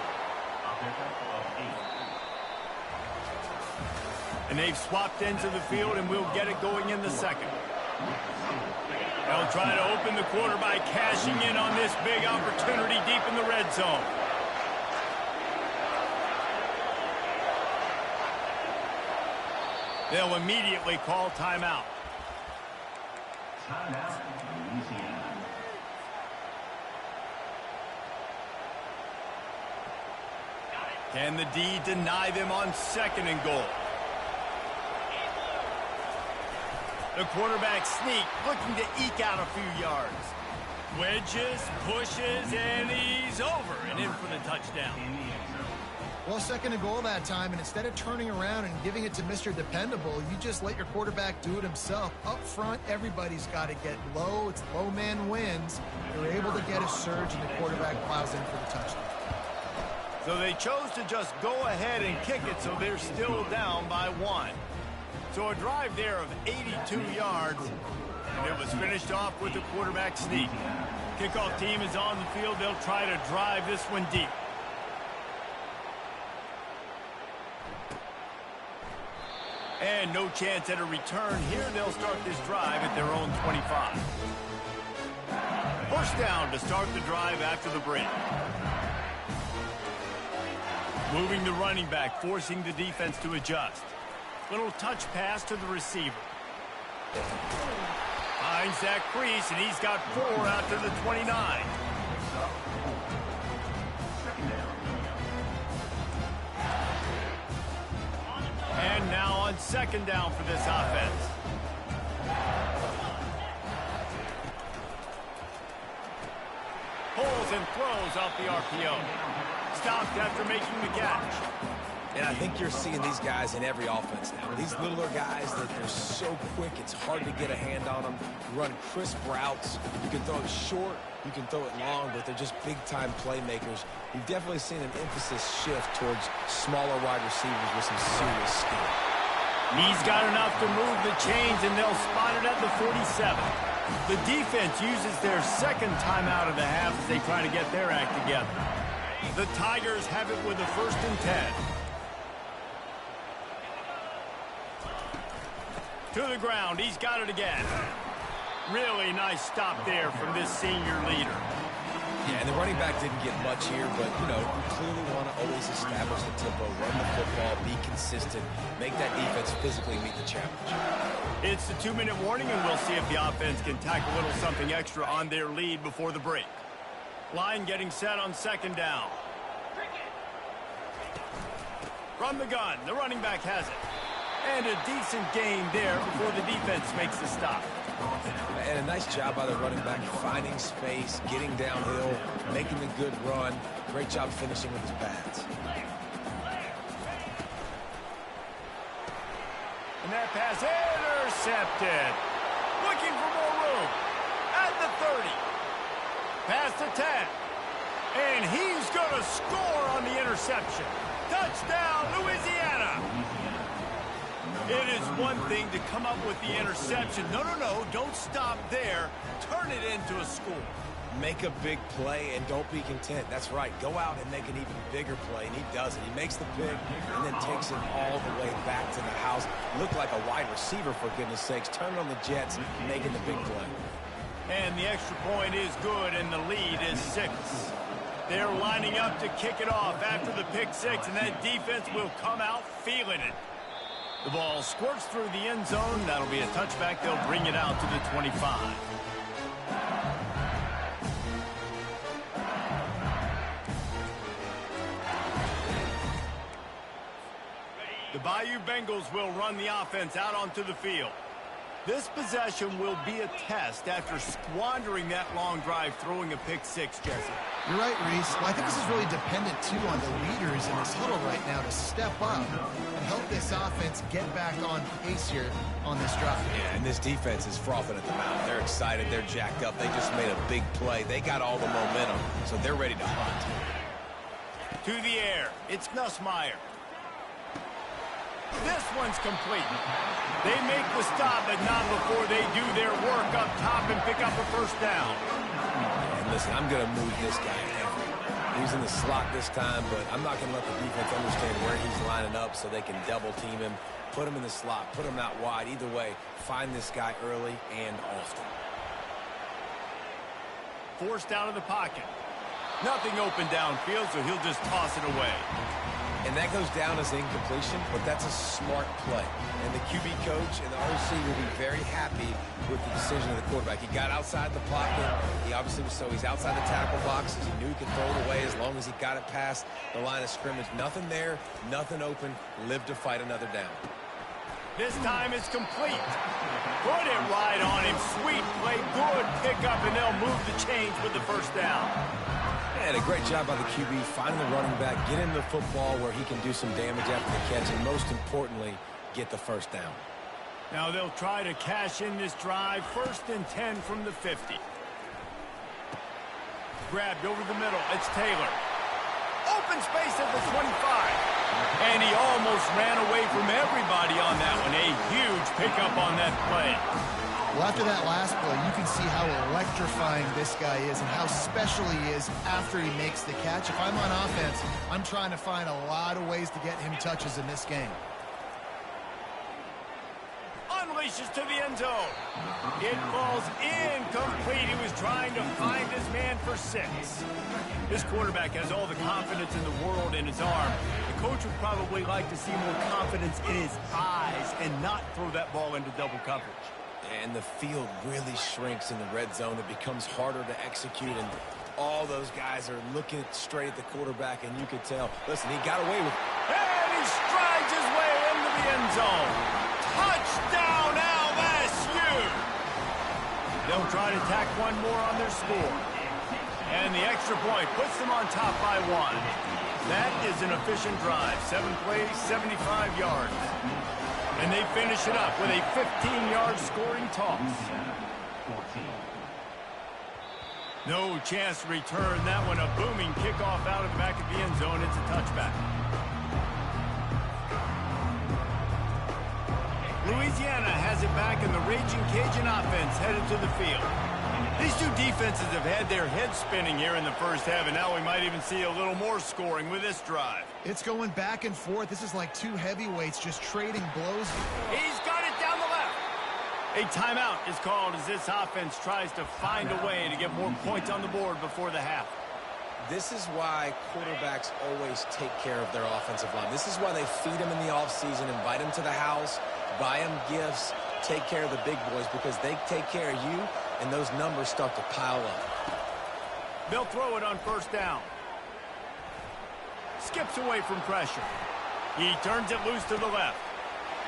And they've swapped ends of the field, and we'll get it going in the second. They'll try to open the quarter by cashing in on this big opportunity deep in the red zone. They'll immediately call timeout. Timeout, Louisiana. Can the D deny them on second and goal? The quarterback sneak, looking to eke out a few yards. Wedges, pushes, and he's over and in for the touchdown. Well, second and goal that time, and instead of turning around and giving it to Mr. Dependable, you just let your quarterback do it himself. Up front, everybody's got to get low. It's low man wins. They're able to get a surge, and the quarterback plows in for the touchdown. So they chose to just go ahead and kick it, so they're still down by 1. So a drive there of 82 yards, and it was finished off with the quarterback sneak. Kickoff team is on the field. They'll try to drive this one deep. And no chance at a return here. They'll start this drive at their own 25. First down to start the drive after the break. Moving the running back, forcing the defense to adjust. Little touch pass to the receiver. Finds that crease, and he's got 4 out to the 29. And now on second down for this offense. Pulls and throws off the RPO. Stopped after making the catch. And I think you're seeing these guys in every offense now. These littler guys, they're so quick, it's hard to get a hand on them. Run crisp routes. You can throw it short, you can throw it long, but they're just big-time playmakers. You've definitely seen an emphasis shift towards smaller wide receivers with some serious skill. He's got enough to move the chains, and they'll spot it at the 47. The defense uses their second timeout of the half as they try to get their act together. The Tigers have it with a 1st and 10. To the ground, he's got it again. Really nice stop there from this senior leader. Yeah, and the running back didn't get much here, but, you know, you clearly want to always establish the tempo, run the football, be consistent, make that defense physically meet the challenge. It's the 2-minute warning, and we'll see if the offense can tack a little something extra on their lead before the break. Line getting set on second down. From the gun, the running back has it. And a decent gain there before the defense makes the stop. And a nice job by the running back, finding space, getting downhill, making a good run. Great job finishing with his pads. And that pass intercepted. Looking for more room. At the 30. Past the 10. And he's going to score on the interception. Touchdown, Louisiana. It is one thing to come up with the interception. No, don't stop there. Turn it into a score. Make a big play and don't be content. That's right. Go out and make an even bigger play, and he does it. He makes the pick and then takes it all the way back to the house. Looked like a wide receiver, for goodness sakes. Turning on the Jets, making the big play. And the extra point is good, and the lead is 6. They're lining up to kick it off after the pick 6, and that defense will come out feeling it. The ball squirts through the end zone. That'll be a touchback. They'll bring it out to the 25. The Bayou Bengals will run the offense out onto the field. This possession will be a test after squandering that long drive, throwing a pick 6, Jesse. You're right, Reese. Well, I think this is really dependent, too, on the leaders in this huddle right now to step up and help this offense get back on pace here on this drive. Yeah, and this defense is frothing at the mouth. They're excited. They're jacked up. They just made a big play. They got all the momentum, so they're ready to hunt. To the air. It's Nussmeier. This one's complete. They make the stop, but not before they do their work up top and pick up a first down. And Listen, I'm going to move this guy everywhere. He's in the slot this time, but I'm not going to let the defense understand where he's lining up so they can double team him, put him in the slot, put him out wide. Either way, find this guy early and often. Forced out of the pocket. Nothing open downfield, so he'll just toss it away. And that goes down as incompletion, but that's a smart play. And the QB coach and the OC will be very happy with the decision of the quarterback. He got outside the pocket. He obviously was he's outside the tackle boxes. He knew he could throw it away as long as he got it past the line of scrimmage. Nothing there, nothing open. Live to fight another down. This time it's complete. Put it right on him. Sweet play, good pickup, and they'll move the chains with the first down. And a great job by the QB, finding the running back, get him the football where he can do some damage after the catch, and most importantly, get the first down. Now they'll try to cash in this drive. 1st and 10 from the 50. Grabbed over the middle. It's Taylor. Open space at the 25. And he almost ran away from everybody on that one. A huge pickup on that play. Well, after that last play, you can see how electrifying this guy is and how special he is after he makes the catch. If I'm on offense, I'm trying to find a lot of ways to get him touches in this game. Unleashes to the end zone. It falls incomplete. He was trying to find his man for 6. This quarterback has all the confidence in the world in his arm. The coach would probably like to see more confidence in his eyes and not throw that ball into double coverage. And the field really shrinks in the red zone. It becomes harder to execute, and all those guys are looking straight at the quarterback, and you could tell. Listen, he got away with it. And he strides his way into the end zone. Touchdown, LSU! They'll try to tack one more on their score. And the extra point puts them on top by 1. That is an efficient drive. 7 plays, 75 yards. And they finish it up with a 15-yard scoring toss. No chance to return that one. A booming kickoff out of the back of the end zone. It's a touchback. Louisiana has it back, and the Raging Cajun offense headed to the field. These two defenses have had their heads spinning here in the first half, and now we might even see a little more scoring with this drive. It's going back and forth. This is like two heavyweights just trading blows. He's got it down the left. A timeout is called as this offense tries to find a way to get more points on the board before the half. This is why quarterbacks always take care of their offensive line. This is why they feed them in the offseason, invite them to the house, buy them gifts, take care of the big boys, because they take care of you, and those numbers start to pile up. They'll throw it on 1st down. Skips away from pressure. He turns it loose to the left.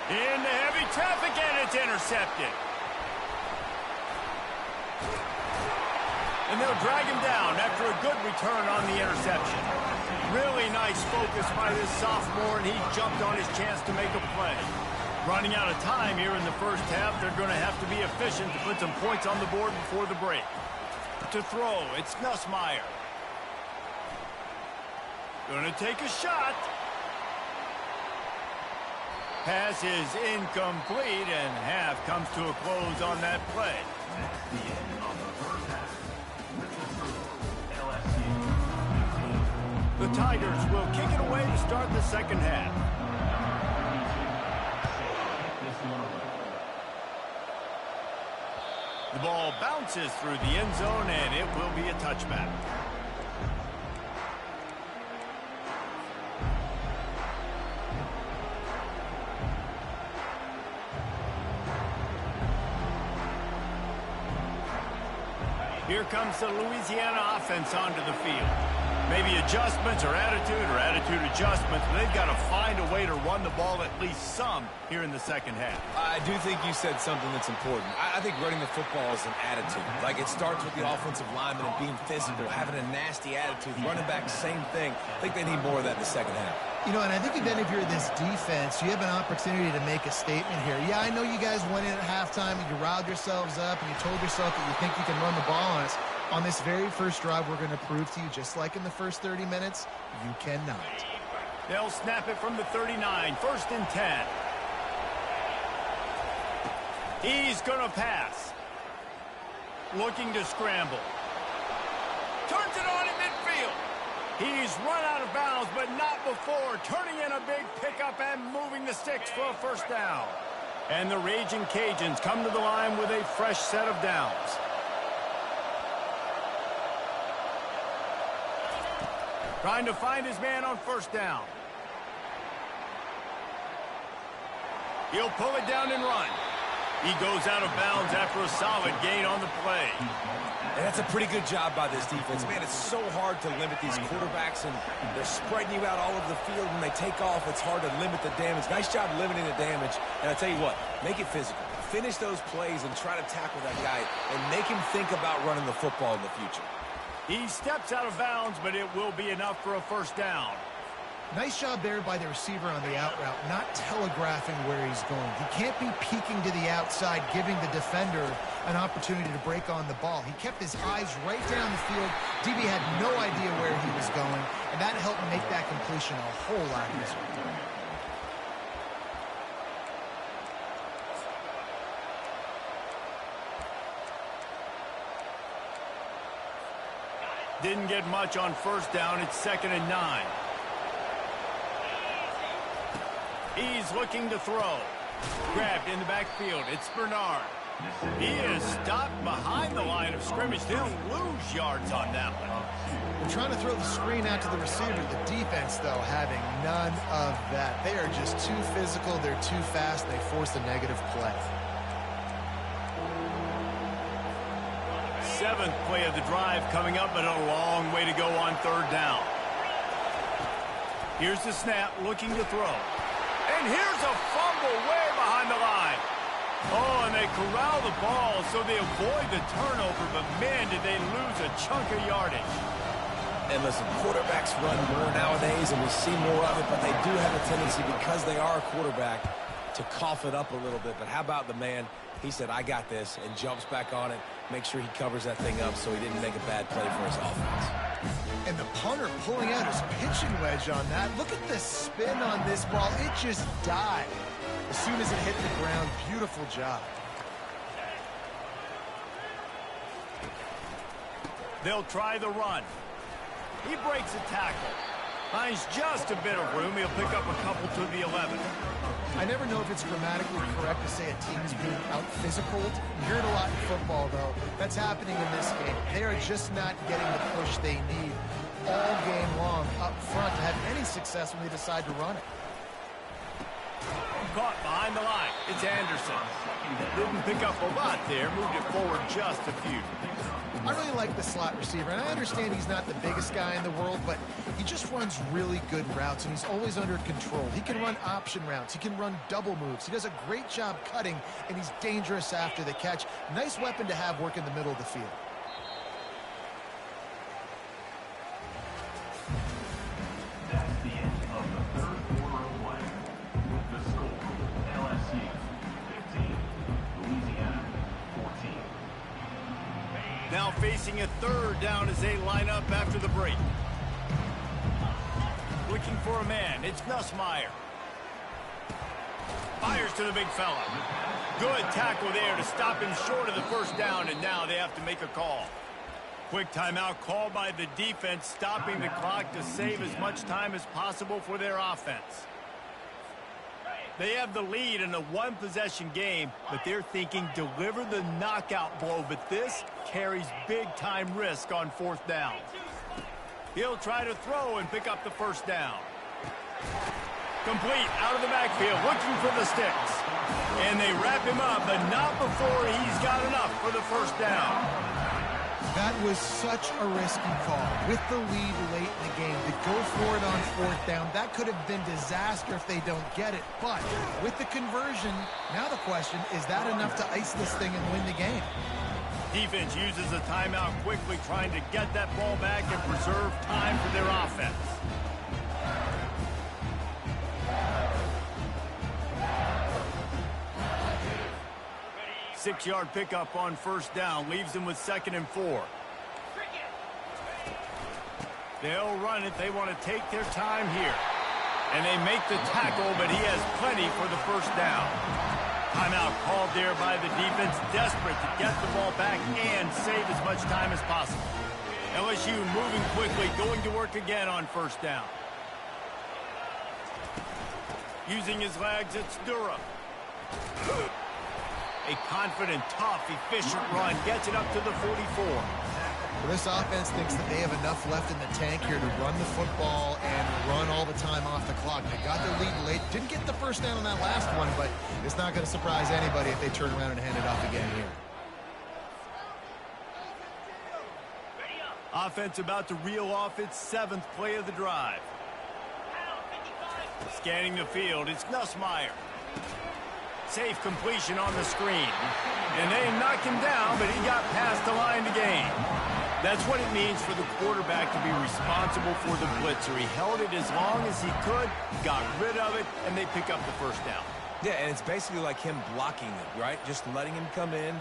Into heavy traffic, and it's intercepted. And they'll drag him down after a good return on the interception. Really nice focus by this sophomore, and he jumped on his chance to make a play. Running out of time here in the first half, they're going to have to be efficient to put some points on the board before the break. To throw, it's Nussmeier. Going to take a shot. Pass is incomplete, and half comes to a close on that play. That's the end of the first half. With the score, LSU. The Tigers will kick it away to start the second half. The ball bounces through the end zone, and it will be a touchback. Here comes the Louisiana offense onto the field. Maybe adjustments or attitude adjustments, but they've got to find a way to run the ball at least some here in the second half. I do think you said something that's important. I think running the football is an attitude. Like, it starts with the offensive lineman and being physical, having a nasty attitude. Running back, same thing. I think they need more of that in the second half. You know, and I think then if you're this defense, you have an opportunity to make a statement here. Yeah, I know you guys went in at halftime and you riled yourselves up and you told yourself that you think you can run the ball on us. On this very first drive, we're going to prove to you, just like in the first 30 minutes, you cannot. They'll snap it from the 39, 1st and 10. He's going to pass. Looking to scramble. Turns it on in midfield. He's run out of bounds, but not before turning in a big pickup and moving the sticks for a first down. And the Raging Cajuns come to the line with a fresh set of downs. Trying to find his man on first down. He'll pull it down and run. He goes out of bounds after a solid gain on the play. And that's a pretty good job by this defense. Man, it's so hard to limit these quarterbacks, and they're spreading you out all over the field. When they take off, it's hard to limit the damage. Nice job limiting the damage. And I tell you what, make it physical. Finish those plays and try to tackle that guy and make him think about running the football in the future. He steps out of bounds, but it will be enough for a first down. Nice job there by the receiver on the out route, not telegraphing where he's going. He can't be peeking to the outside, giving the defender an opportunity to break on the ball. He kept his eyes right down the field. DB had no idea where he was going, and that helped make that completion a whole lot easier. Didn't get much on first down. It's 2nd and 9. He's looking to throw. Grabbed in the backfield. It's Bernard. He is stopped behind the line of scrimmage. They'll lose yards on that one. They're trying to throw the screen out to the receiver. The defense, though, having none of that. They are just too physical. They're too fast. They force a negative play. 7th play of the drive coming up, but a long way to go on 3rd down. Here's the snap, looking to throw. And here's a fumble way behind the line. Oh, and they corral the ball so they avoid the turnover, but man, did they lose a chunk of yardage. And listen, quarterbacks run more nowadays, and we see more of it, but they do have a tendency, because they are a quarterback, to cough it up a little bit. But how about the man? He said, I got this, and jumps back on it, make sure he covers that thing up so he didn't make a bad play for his offense. And the punter pulling out his pitching wedge on that. Look at the spin on this ball. It just died as soon as it hit the ground. Beautiful job. They'll try the run. He breaks a tackle. Finds just a bit of room. He'll pick up a couple to the 11. I never know if it's grammatically correct to say a team's being out-physicaled. You hear it a lot in football, though. That's happening in this game. They are just not getting the push they need all game long up front to have any success when they decide to run it. Caught behind the line. It's Anderson. Didn't pick up a lot there. Moved it forward just a few. I really like the slot receiver, and I understand he's not the biggest guy in the world, but he just runs really good routes, and he's always under control. He can run option routes. He can run double moves. He does a great job cutting, and he's dangerous after the catch. Nice weapon to have work in the middle of the field. That's the end of the 3rd quarter of play. With the score, LSU 15, Louisiana 14. Now facing a 3rd down as they line up after the break. Looking for a man. It's Nussmeier. Fires to the big fella. Good tackle there to stop him short of the first down, and now they have to make a call. Quick timeout called by the defense, stopping the clock to save as much time as possible for their offense. They have the lead in a one-possession game, but they're thinking deliver the knockout blow, but this carries big-time risk on 4th down. He'll try to throw and pick up the first down. Complete out of the backfield, looking for the sticks. And they wrap him up, but not before he's got enough for the first down. That was such a risky call. With the lead late in the game, to go for it on 4th down, that could have been disaster if they don't get it. But with the conversion, now the question, is that enough to ice this thing and win the game? Defense uses a timeout quickly, trying to get that ball back and preserve time for their offense. Six-yard pickup on first down leaves them with 2nd and 4. They'll run it. They want to take their time here. And they make the tackle, but he has plenty for the first down. Timeout called there by the defense, desperate to get the ball back and save as much time as possible. LSU moving quickly, going to work again on first down. Using his legs, it's Durham. A confident, tough, efficient run gets it up to the 44. Well, this offense thinks that they have enough left in the tank here to run the football and run all the time off the clock. They got the lead late. Didn't get the first down on that last one, but it's not going to surprise anybody if they turn around and hand it off again here. Offense about to reel off its 7th play of the drive. Scanning the field, it's Nussmeier. Safe completion on the screen. And they knocked him down, but he got past the line to gain. That's what it means for the quarterback to be responsible for the blitzer. He held it as long as he could, got rid of it, and they pick up the first down. Yeah, and it's basically like him blocking it, right? Just letting him come in.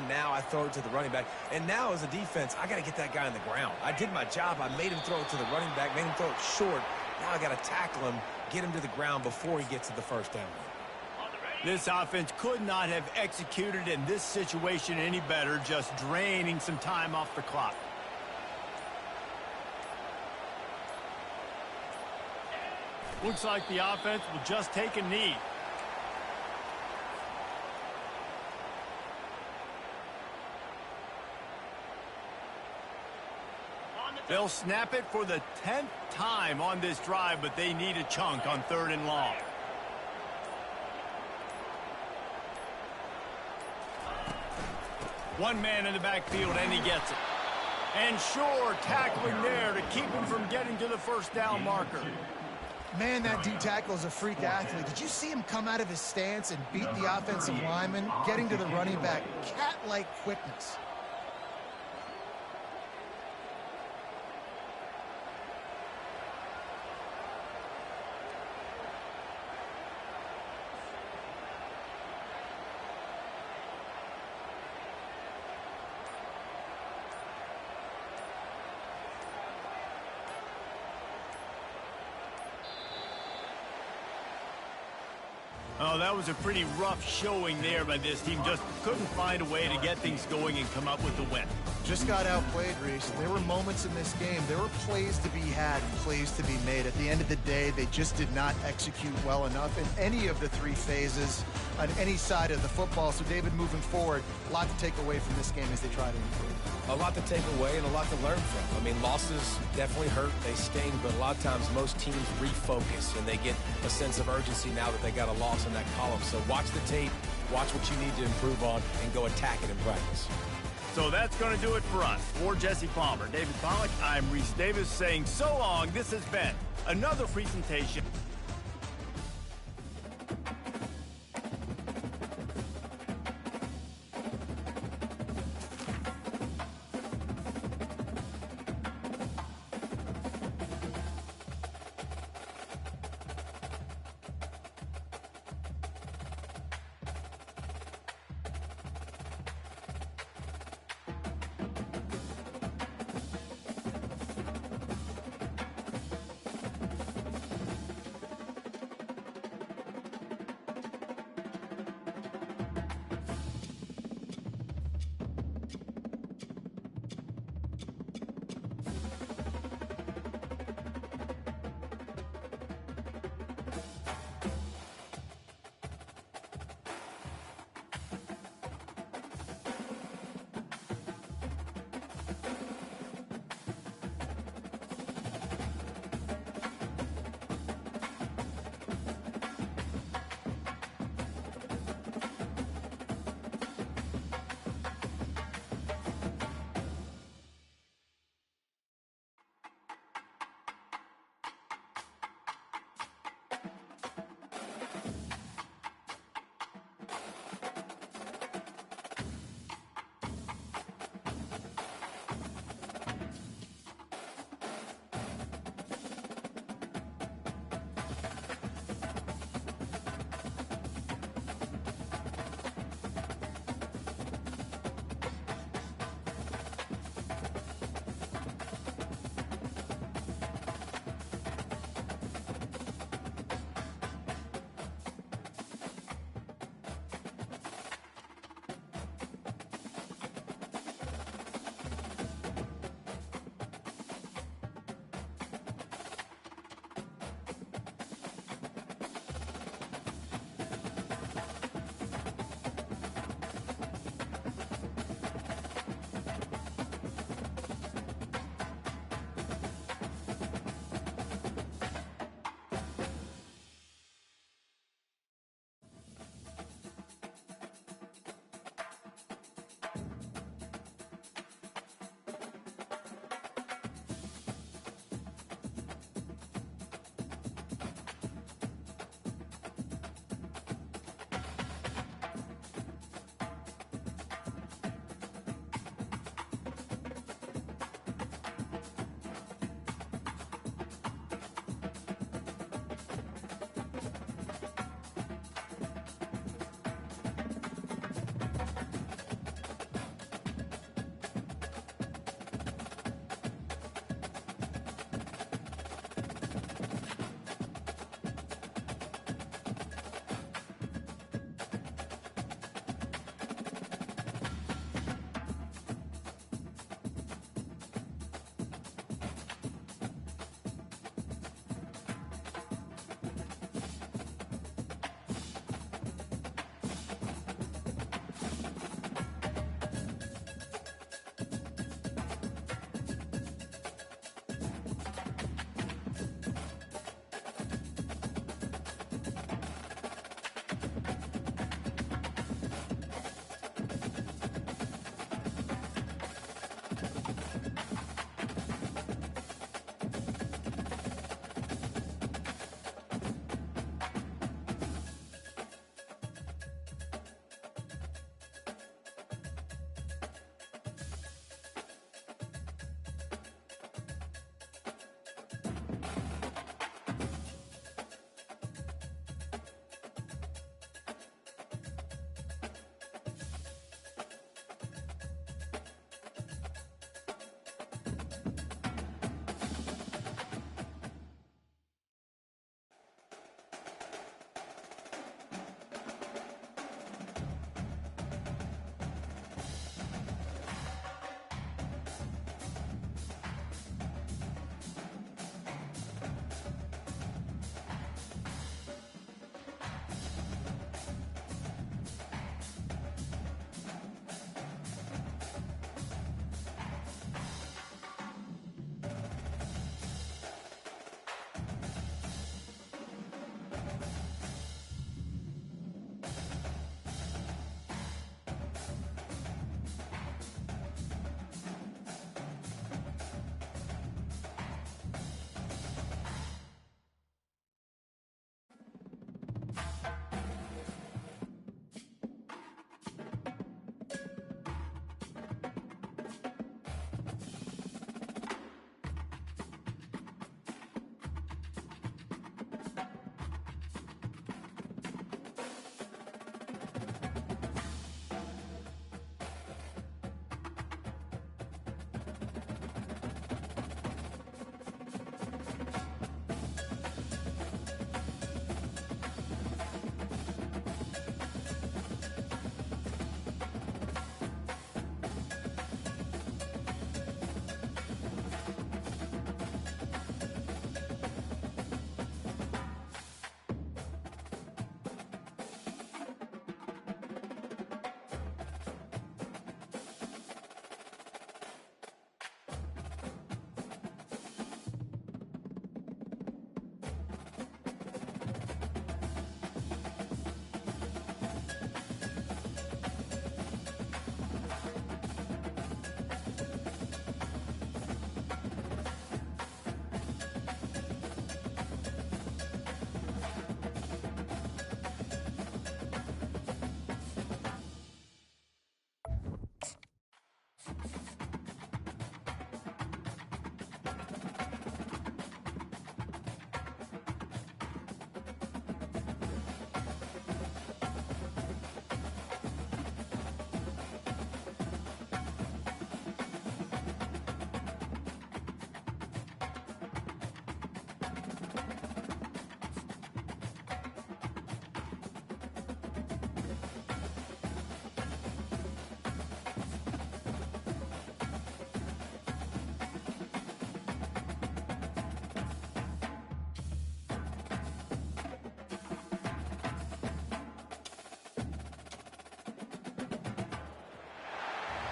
Now I throw it to the running back. And now as a defense, I got to get that guy on the ground. I did my job. I made him throw it to the running back, made him throw it short. Now I got to tackle him, get him to the ground before he gets to the first down. This offense could not have executed in this situation any better, just draining some time off the clock. Looks like the offense will just take a knee. They'll snap it for the 10th time on this drive, but they need a chunk on 3rd and long. One man in the backfield, and he gets it. And sure, tackling there to keep him from getting to the first down marker. Man, that D tackle is a freak athlete. Did you see him come out of his stance and beat the offensive lineman, getting to the running back? Cat-like quickness. Oh, that was a pretty rough showing there by this team. Just couldn't find a way to get things going and come up with the win. Just got outplayed, Reese. There were moments in this game. There were plays to be had, plays to be made. At the end of the day, they just did not execute well enough in any of the 3 phases on any side of the football. So, David, moving forward, a lot to take away from this game as they try to improve. A lot to take away and a lot to learn from. I mean, losses definitely hurt. They sting, but a lot of times most teams refocus and they get a sense of urgency now that they got a loss in that column. So watch the tape, watch what you need to improve on, and go attack it in practice. So that's going to do it for us. For Jesse Palmer, David Pollack, I'm Reese Davis saying so long. This has been another presentation.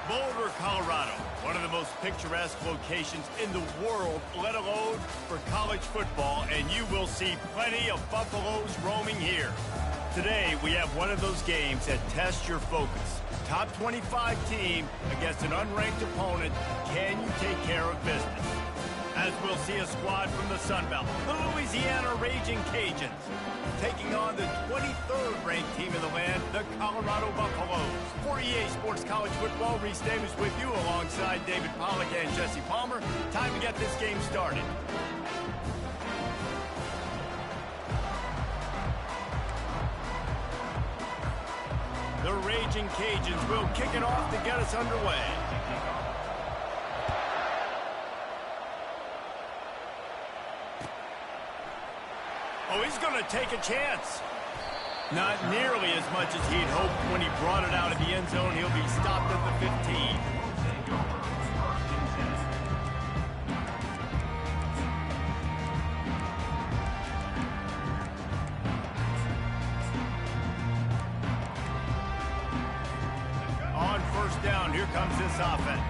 Boulder, Colorado, one of the most picturesque locations in the world, let alone for college football, and you will see plenty of Buffaloes roaming here. Today, we have one of those games that tests your focus. Top 25 team against an unranked opponent. Can you take care of business? As we'll see a squad from the Sun Belt, the Louisiana Raging Cajuns, taking on the 23rd ranked team in the land, the Colorado Buffaloes. For EA Sports College Football, Reese Davis with you alongside David Pollack and Jesse Palmer. Time to get this game started. The Raging Cajuns will kick it off to get us underway. Oh, he's going to take a chance. Not nearly as much as he'd hoped when he brought it out of the end zone. He'll be stopped at the 15. On first down, here comes this offense.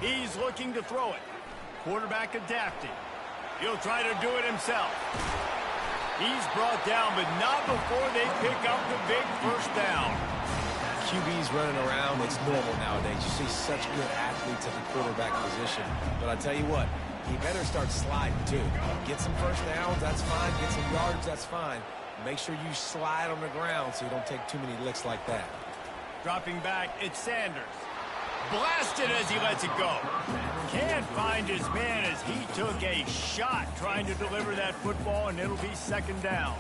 He's looking to throw it. Quarterback adapting. He'll try to do it himself. He's brought down, but not before they pick up the big first down. QB's running around. It's normal nowadays. You see such good athletes at the quarterback position. But I tell you what, he better start sliding too. Get some first downs, that's fine. Get some yards, that's fine. Make sure you slide on the ground so you don't take too many licks like that. Dropping back, it's Sanders. Blasted as he lets it go. Can't find his man as he took a shot trying to deliver that football, and it'll be second down.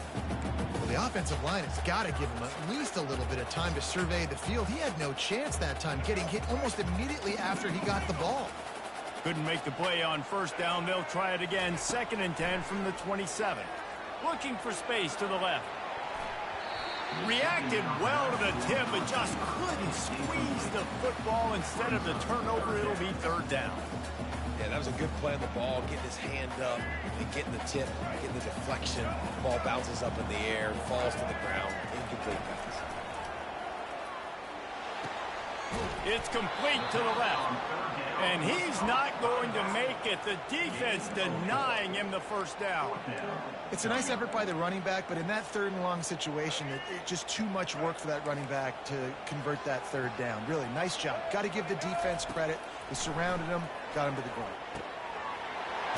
Well, the offensive line has got to give him at least a little bit of time to survey the field. He had no chance that time, getting hit almost immediately after he got the ball. Couldn't make the play on first down. They'll try it again, 2nd and 10 from the 27. Looking for space to the left. Reacted well to the tip, but just couldn't squeeze the football. Instead of the turnover, it'll be 3rd down. Yeah, that was a good play on the ball, getting his hand up and getting the tip, getting the deflection. Ball bounces up in the air, falls to the ground, incomplete pass. It's complete to the left. And he's not going to make it. The defense denying him the first down. It's a nice effort by the running back, but in that 3rd and long situation, it's just too much work for that running back to convert that 3rd down. Really, nice job. Got to give the defense credit. They surrounded him, got him to the ground.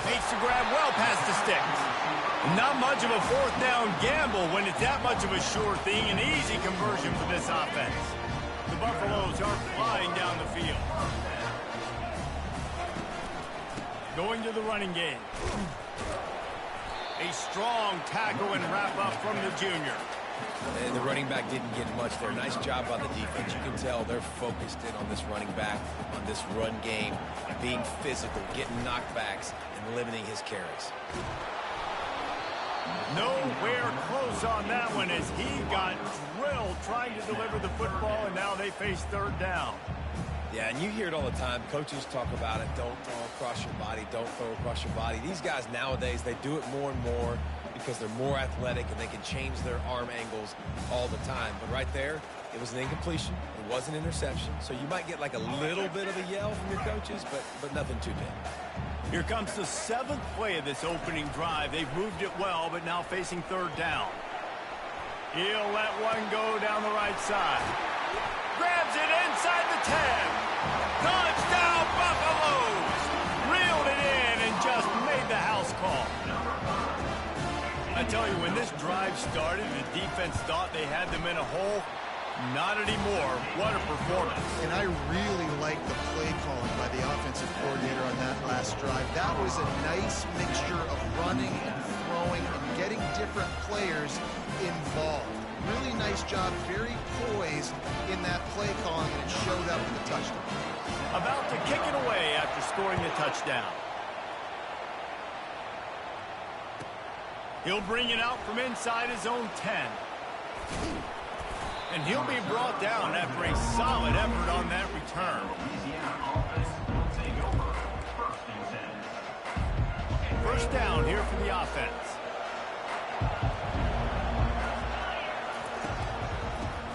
Makes the grab well past the sticks. Not much of a fourth down gamble when it's that much of a sure thing. An easy conversion for this offense. The Buffaloes are flying down the field. Going to the running game. A strong tackle and wrap up from the junior. And the running back didn't get much there. Nice job by the defense. You can tell they're focused in on this running back, on this run game, being physical, getting knockbacks, and limiting his carries. Nowhere close on that one as he got drilled trying to deliver the football, and now they face third down. Yeah, and you hear it all the time. Coaches talk about it. Don't throw across your body. Don't throw across your body. These guys nowadays, they do it more and more because they're more athletic and they can change their arm angles all the time. But right there, it was an incompletion. It was an interception. So you might get like a little bit of a yell from your coaches, but nothing too big. Here comes the 7th play of this opening drive. They've moved it well, but now facing third down. He'll let one go down the right side. Grabs it inside the 10. Touchdown, Buffaloes! Reeled it in and just made the house call. I tell you, when this drive started, the defense thought they had them in a hole. Not anymore. What a performance. And I really like the play calling by the offensive coordinator on that last drive. That was a nice mixture of running and throwing and getting different players involved. Really nice job, very poised in that play calling, and it showed up in the touchdown. About to kick it away after scoring the touchdown. He'll bring it out from inside his own 10. And he'll be brought down after a solid effort on that return. First down here for the offense.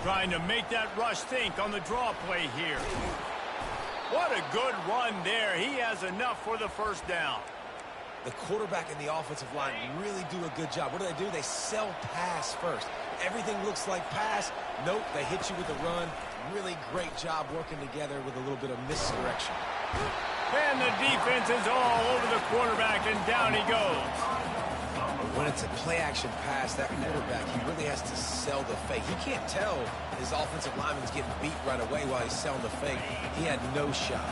Trying to make that rush think on the draw play here. What a good run there. He has enough for the first down. The quarterback and the offensive line really do a good job. What do? They sell pass first. Everything looks like pass. Nope, they hit you with a run. Really great job working together with a little bit of misdirection. And the defense is all over the quarterback, and down he goes. When it's a play-action pass, that quarterback, he really has to sell the fake. He can't tell his offensive lineman's getting beat right away while he's selling the fake. He had no shot.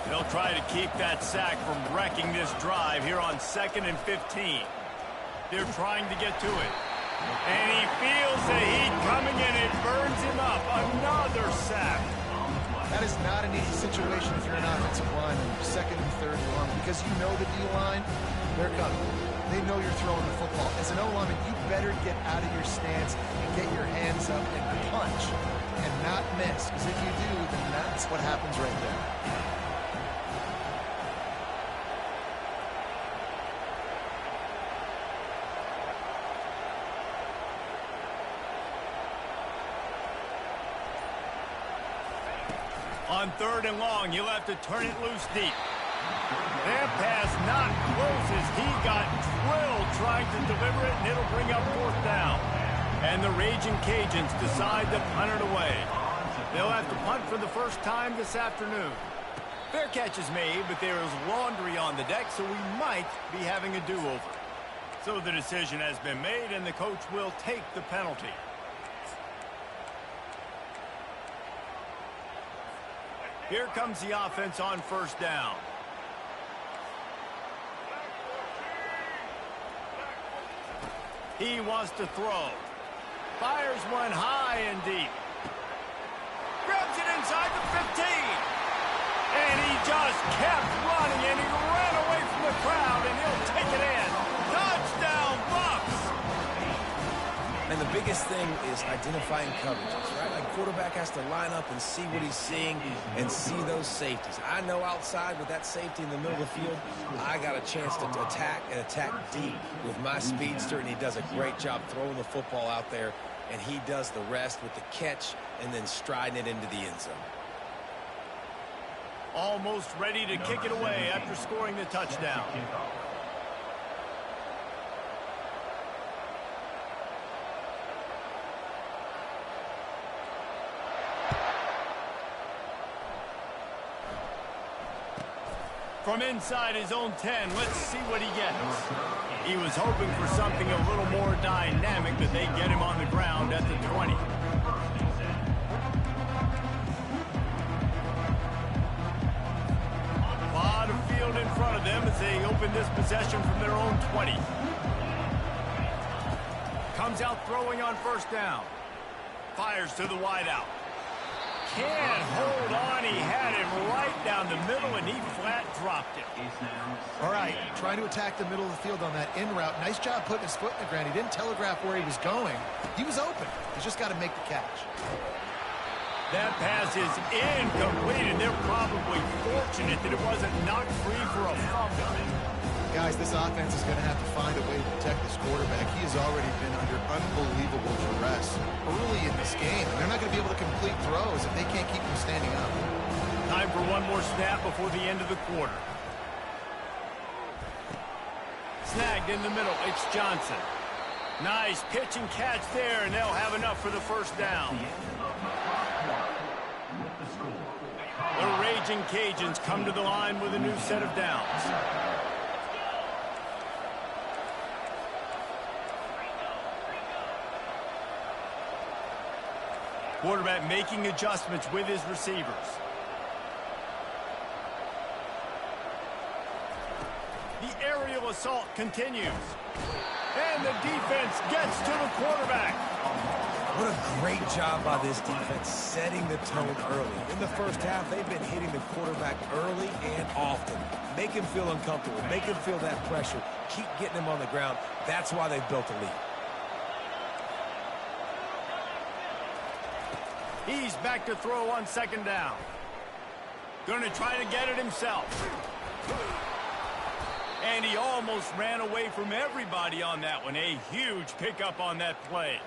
They'll try to keep that sack from wrecking this drive here on 2nd and 15. They're trying to get to it. And he feels the heat coming in. It burns him up. Another sack. That is not an easy situation if you're an offensive lineman, 2nd and 3rd and 1, because you know the D-line, they're coming. They know you're throwing the football. As an O-lineman, you better get out of your stance and get your hands up and punch and not miss, because if you do, then that's what happens right there. On 3rd and long, you'll have to turn it loose deep. That pass not close as he got drilled trying to deliver it, and it'll bring up 4th down. And the Raging Cajuns decide to punt it away. They'll have to punt for the first time this afternoon. Fair catch is made, but there is laundry on the deck, so we might be having a do-over. So the decision has been made, and the coach will take the penalty. Here comes the offense on 1st down. He wants to throw. Fires one high and deep. Grabs it inside the 15. And he just kept running, and he ran away from the crowd, and he'll take it in. Touchdown, Bucks! And the biggest thing is identifying coverages, right? Like quarterback has to line up and see what he's seeing and see those safeties. I know outside with that safety in the middle of the field, I got a chance to attack and attack deep with my speedster, and he does a great job throwing the football out there, and he does the rest with the catch and then striding it into the end zone. Almost ready to kick it away after scoring the touchdown. From inside his own 10, let's see what he gets. He was hoping for something a little more dynamic, but they get him on the ground at the 20. A lot of field in front of them as they open this possession from their own 20. Comes out throwing on first down. Fires to the wideout. Can't hold on. He had him right down the middle, and he flat dropped it. All right, trying to attack the middle of the field on that in route. Nice job putting his foot in the ground. He didn't telegraph where he was going. He was open. He's just got to make the catch. That pass is incomplete, and they're probably fortunate that it wasn't knocked free for a fumble. Guys, this offense is going to have to find a way to protect this quarterback. He has already been under unbelievable duress early in this game. And they're not going to be able to complete throws if they can't keep him standing up. Time for one more snap before the end of the quarter. Snagged in the middle. It's Johnson. Nice pitch and catch there, and they'll have enough for the first down. The Raging Cajuns come to the line with a new set of downs. Quarterback making adjustments with his receivers. The aerial assault continues. And the defense gets to the quarterback. What a great job by this defense setting the tone early. In the first half, they've been hitting the quarterback early and often. Make him feel uncomfortable. Make him feel that pressure. Keep getting him on the ground. That's why they've built a lead. He's back to throw on second down. Going to try to get it himself. And he almost ran away from everybody on that one. A huge pickup on that play.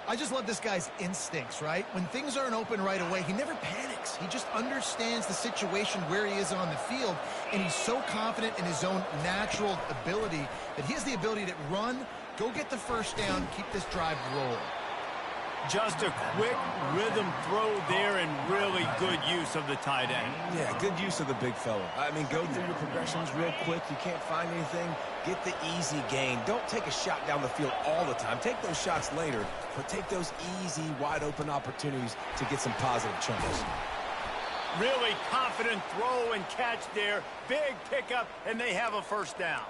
I just love this guy's instincts, right? When things aren't open right away, he never panics. He just understands the situation where he is on the field, and he's so confident in his own natural ability that he has the ability to run, go get the first down, keep this drive rolling. Just a quick rhythm throw there and really good use of the tight end. Yeah, good use of the big fella. I mean, go through your progressions real quick. You can't find anything. Get the easy gain. Don't take a shot down the field all the time. Take those shots later, but take those easy, wide-open opportunities to get some positive chunks. Really confident throw and catch there. Big pickup, and they have a first down.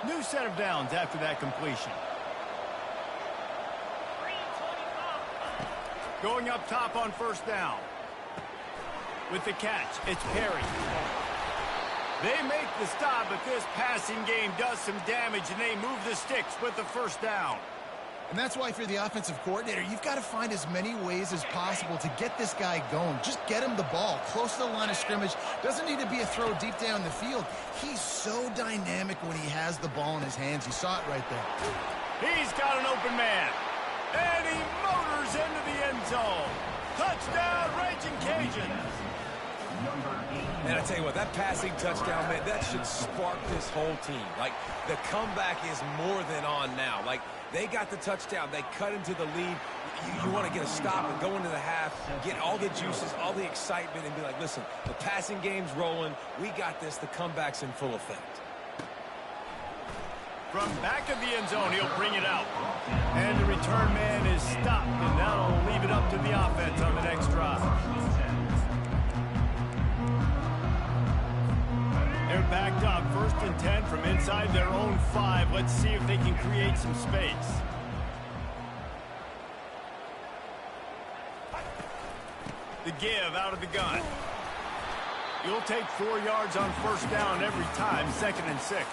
New set of downs after that completion. Going up top on first down. With the catch, it's Perry. They make the stop, but this passing game does some damage, and they move the sticks with the first down. And that's why, if you're the offensive coordinator, you've got to find as many ways as possible to get this guy going. Just get him the ball close to the line of scrimmage. Doesn't need to be a throw deep down the field. He's so dynamic when he has the ball in his hands. You saw it right there. He's got an open man. And he motors into the end zone. Touchdown, Raging Cajuns. And I tell you what, that passing touchdown, man, that should spark this whole team. Like, the comeback is more than on now. Like, they got the touchdown. They cut into the lead. You want to get a stop and go into the half, get all the juices, all the excitement, and be like, listen, the passing game's rolling. We got this. The comeback's in full effect. From back of the end zone, he'll bring it out. And the return man is stopped, and that'll leave it up to the offense on the next drive. They're backed up, 1st and 10 from inside their own 5. Let's see if they can create some space. The give out of the gun. You'll take 4 yards on first down every time, 2nd and 6.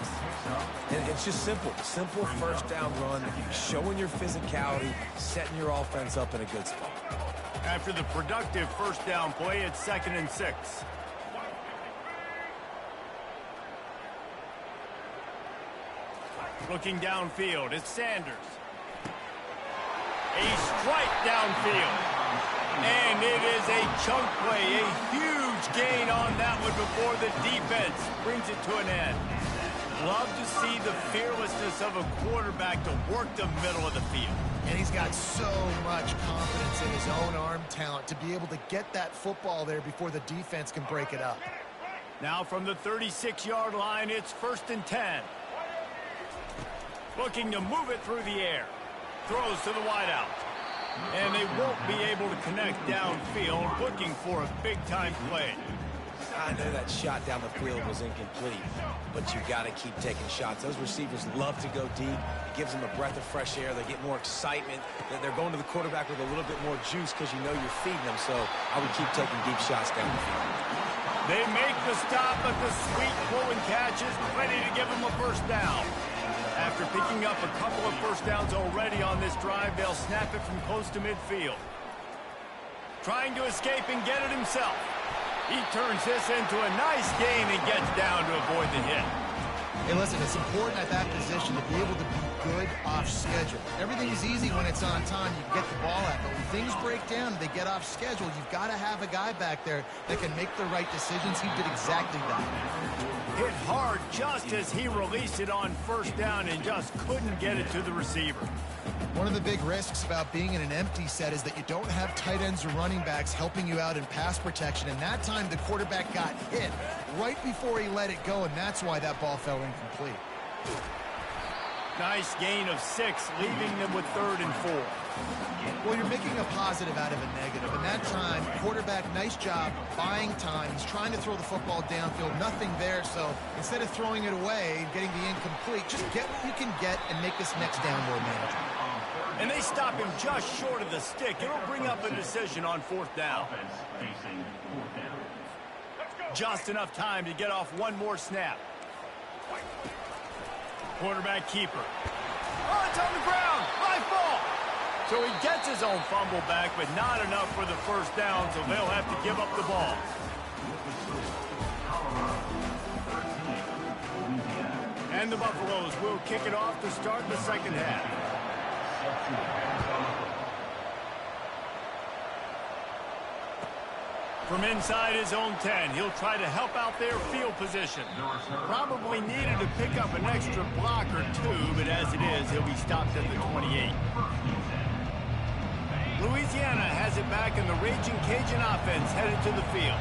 And it's just simple. Simple first down run, showing your physicality, setting your offense up in a good spot. After the productive first down play, it's 2nd and 6. Looking downfield, it's Sanders. A strike downfield. And it is a chunk play, a huge gain on that one before the defense brings it to an end. Love to see the fearlessness of a quarterback to work the middle of the field. And he's got so much confidence in his own arm talent to be able to get that football there before the defense can break it up. Now from the 36-yard line, it's 1st and 10. Looking to move it through the air. Throws to the wideout. And they won't be able to connect downfield, looking for a big-time play. I know that shot down the field was incomplete, but you got to keep taking shots. Those receivers love to go deep. It gives them a breath of fresh air. They get more excitement. They're going to the quarterback with a little bit more juice because you know you're feeding them. So I would keep taking deep shots down the field. They make the stop, but the sweet pulling catch is ready to give them a first down. After picking up a couple of first downs already on this drive, they'll snap it from close to midfield. Trying to escape and get it himself. He turns this into a nice gain and gets down to avoid the hit. Hey, listen, it's important at that position to be able to be good off schedule. Everything is easy when it's on time. You can get the ball out. But when things break down and they get off schedule, you've got to have a guy back there that can make the right decisions. He did exactly that. Hit hard just as he released it on first down and just couldn't get it to the receiver. One of the big risks about being in an empty set is that you don't have tight ends or running backs helping you out in pass protection. And that time the quarterback got hit right before he let it go, and that's why that ball fell incomplete. Nice gain of 6, leaving them with 3rd and 4. Well, you're making a positive out of a negative. And that time, quarterback, nice job buying time. He's trying to throw the football downfield. Nothing there. So instead of throwing it away and getting the incomplete, just get what you can get and make this next down more manageable. And they stop him just short of the stick. It'll bring up a decision on 4th down. Just enough time to get off one more snap. Quarterback keeper. Oh, it's on the ground. High ball. So he gets his own fumble back, but not enough for the first down, so they'll have to give up the ball. And the Buffaloes will kick it off to start the second half. From inside his own 10, he'll try to help out their field position. Probably needed to pick up an extra block or 2, but as it is, he'll be stopped at the 28. Louisiana has it back, and the Raging Cajun offense headed to the field.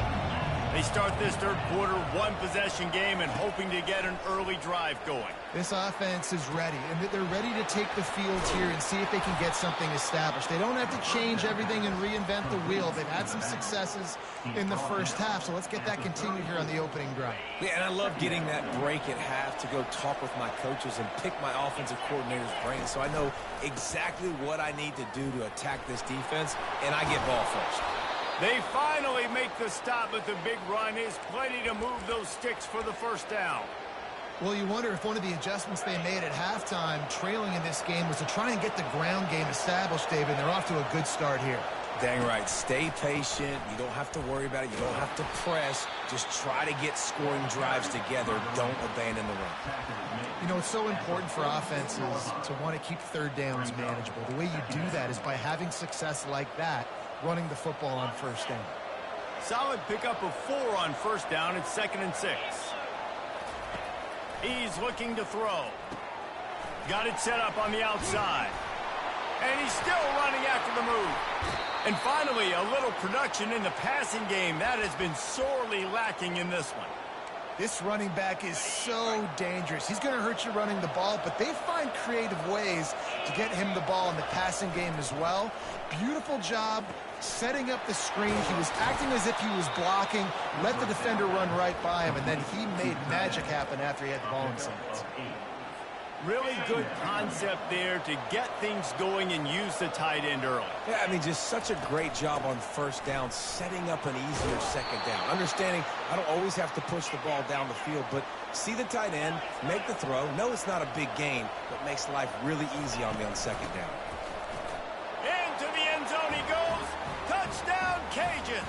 They start this third quarter one-possession game and hoping to get an early drive going. This offense is ready, and they're ready to take the field here and see if they can get something established. They don't have to change everything and reinvent the wheel. They've had some successes in the first half, so let's get that continued here on the opening drive. Yeah, and I love getting that break at half to go talk with my coaches and pick my offensive coordinator's brain so I know exactly what I need to do to attack this defense, and I get ball first. They finally make the stop, but the big run is plenty to move those sticks for the first down. Well, you wonder if one of the adjustments they made at halftime, trailing in this game, was to try and get the ground game established, David. They're off to a good start here. Dang right. Stay patient. You don't have to worry about it. You don't have to press. Just try to get scoring drives together. Don't abandon the run. You know, it's so important for offenses to want to keep third downs manageable. The way you do that is by having success like that, running the football on first down. Solid pickup of 4 on first down. It's 2nd and 6. He's looking to throw. Got it set up on the outside. And he's still running after the move. And finally, a little production in the passing game. That has been sorely lacking in this one. This running back is so dangerous. He's going to hurt you running the ball, but they find creative ways to get him the ball in the passing game as well. Beautiful job setting up the screen. He was acting as if he was blocking, let the defender run right by him, and then he made magic happen after he had the ball in his hands. Really good concept there to get things going and use the tight end early. Yeah, I mean, just such a great job on first down, setting up an easier second down. Understanding I don't always have to push the ball down the field, but see the tight end, make the throw. No, it's not a big gain, but makes life really easy on me on second down. Into the end zone he goes. Touchdown, Cajuns.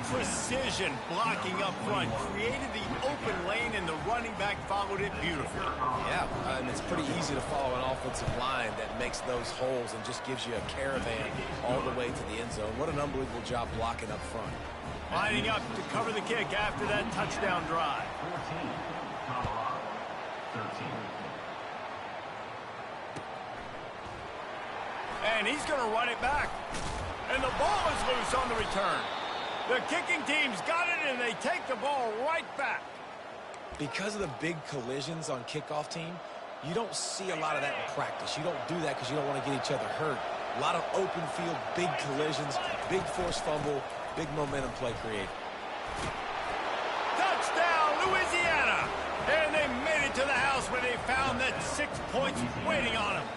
Precision blocking up front created the open lane, and the running back followed it beautifully. Yeah, and it's pretty easy to follow an offensive line that makes those holes and just gives you a caravan all the way to the end zone. What an unbelievable job blocking up front. Lining up to cover the kick after that touchdown drive. Colorado, 13. And he's going to run it back. And the ball is loose on the return. The kicking team's got it, and they take the ball right back. Because of the big collisions on kickoff team, you don't see a lot of that in practice. You don't do that because you don't want to get each other hurt. A lot of open field, big collisions, big forced fumble, big momentum play created. Touchdown, Louisiana! And they made it to the house where they found that 6 points waiting on them.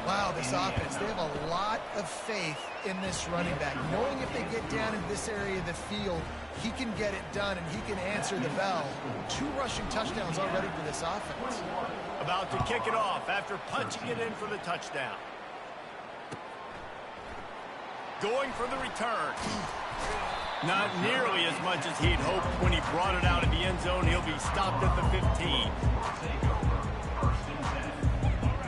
Wow, this offense, they have a lot of faith in this running back, knowing if they get down in this area of the field, he can get it done and he can answer the bell. 2 rushing touchdowns already for this offense. About to kick it off after punching it in for the touchdown. Going for the return. Not nearly as much as he'd hoped when he brought it out of the end zone. He'll be stopped at the 15.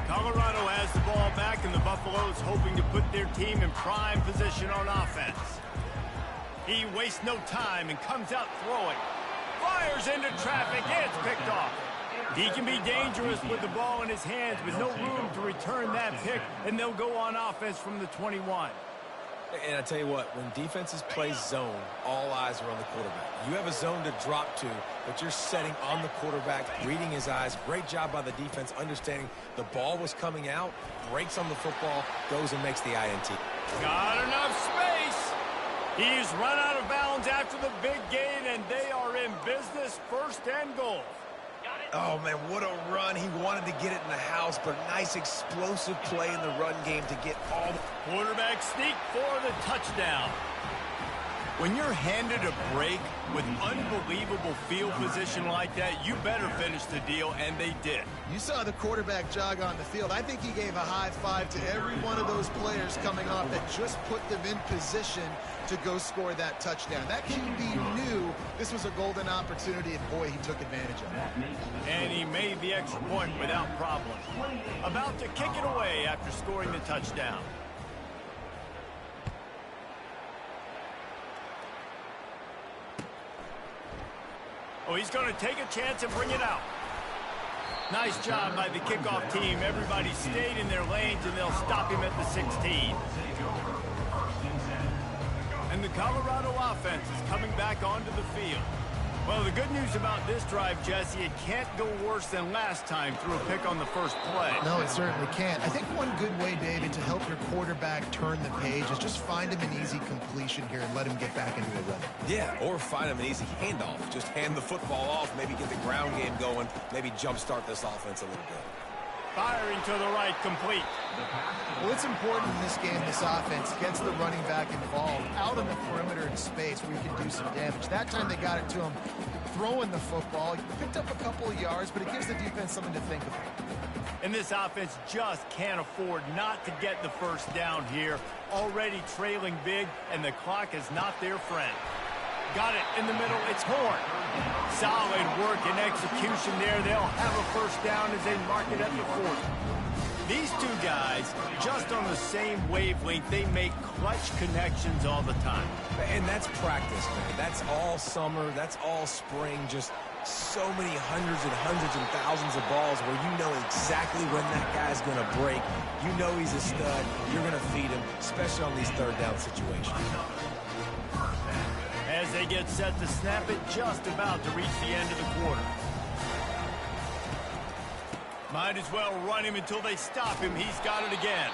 Colorado has the ball back, and the Buffaloes hoping to put their team in prime position on offense. He wastes no time and comes out throwing. Fires into traffic. It's picked off. He can be dangerous with the ball in his hands with no room to return that pick, and they'll go on offense from the 21. And I tell you what, when defenses play zone, all eyes are on the quarterback. You have a zone to drop to, but you're setting on the quarterback, reading his eyes. Great job by the defense, understanding the ball was coming out, breaks on the football, goes and makes the INT. Got enough space. He's run out of bounds after the big gain, and they are in business, first and goal. Oh, man, what a run. He wanted to get it in the house, but nice explosive play in the run game to get all the... Quarterback sneak for the touchdown. When you're handed a break with unbelievable field position like that, you better finish the deal, and they did. You saw the quarterback jog on the field. I think he gave a high five to every one of those players coming off that just put them in position to go score that touchdown. That QB knew this was a golden opportunity, and boy, he took advantage of it. And he made the extra point without problem. About to kick it away after scoring the touchdown. Oh, he's going to take a chance and bring it out. Nice job by the kickoff team. Everybody stayed in their lanes, and they'll stop him at the 16. And the Colorado offense is coming back onto the field. Well, the good news about this drive, Jesse, it can't go worse than last time through a pick on the first play. No, it certainly can't. I think one good way, David, to help your quarterback turn the page is just find him an easy completion here and let him get back into a rhythm. Yeah, or find him an easy handoff. Just hand the football off, maybe get the ground game going, maybe jumpstart this offense a little bit. Firing to the right, complete. Well, it's important in this game, this offense gets the running back involved out on the perimeter in space where you can do some damage. That time they got it to him throwing the football. He picked up a couple of yards, but it gives the defense something to think about. And this offense just can't afford not to get the first down here. Already trailing big, and the clock is not their friend. Got it in the middle. It's Horn. Solid work and execution there. They'll have a first down as they mark it at the 40. These two guys, just on the same wavelength, they make clutch connections all the time. And that's practice, man. That's all summer. That's all spring. Just so many hundreds and thousands of balls where you know exactly when that guy's going to break. You know he's a stud. You're going to feed him, especially on these third down situations. As they get set to snap it, just about to reach the end of the quarter. Might as well run him until they stop him. He's got it again.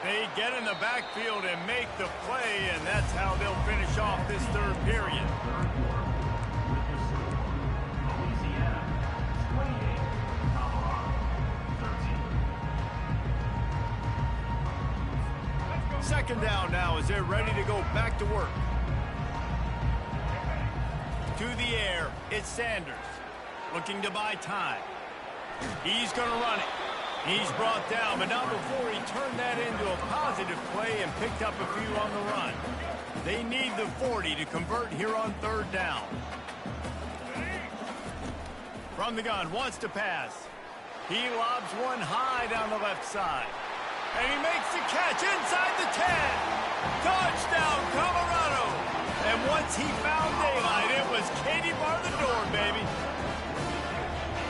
They get in the backfield and make the play, and that's how they'll finish off this third period. Second down now as they're ready to go back to work. To the air, it's Sanders, looking to buy time. He's going to run it. He's brought down, but not before he turned that into a positive play and picked up a few on the run. They need the 40 to convert here on third down. From the gun, wants to pass. He lobs one high down the left side. And he makes the catch inside the 10. Touchdown, Colorado. And once he found daylight, it was Katie bar the door, baby.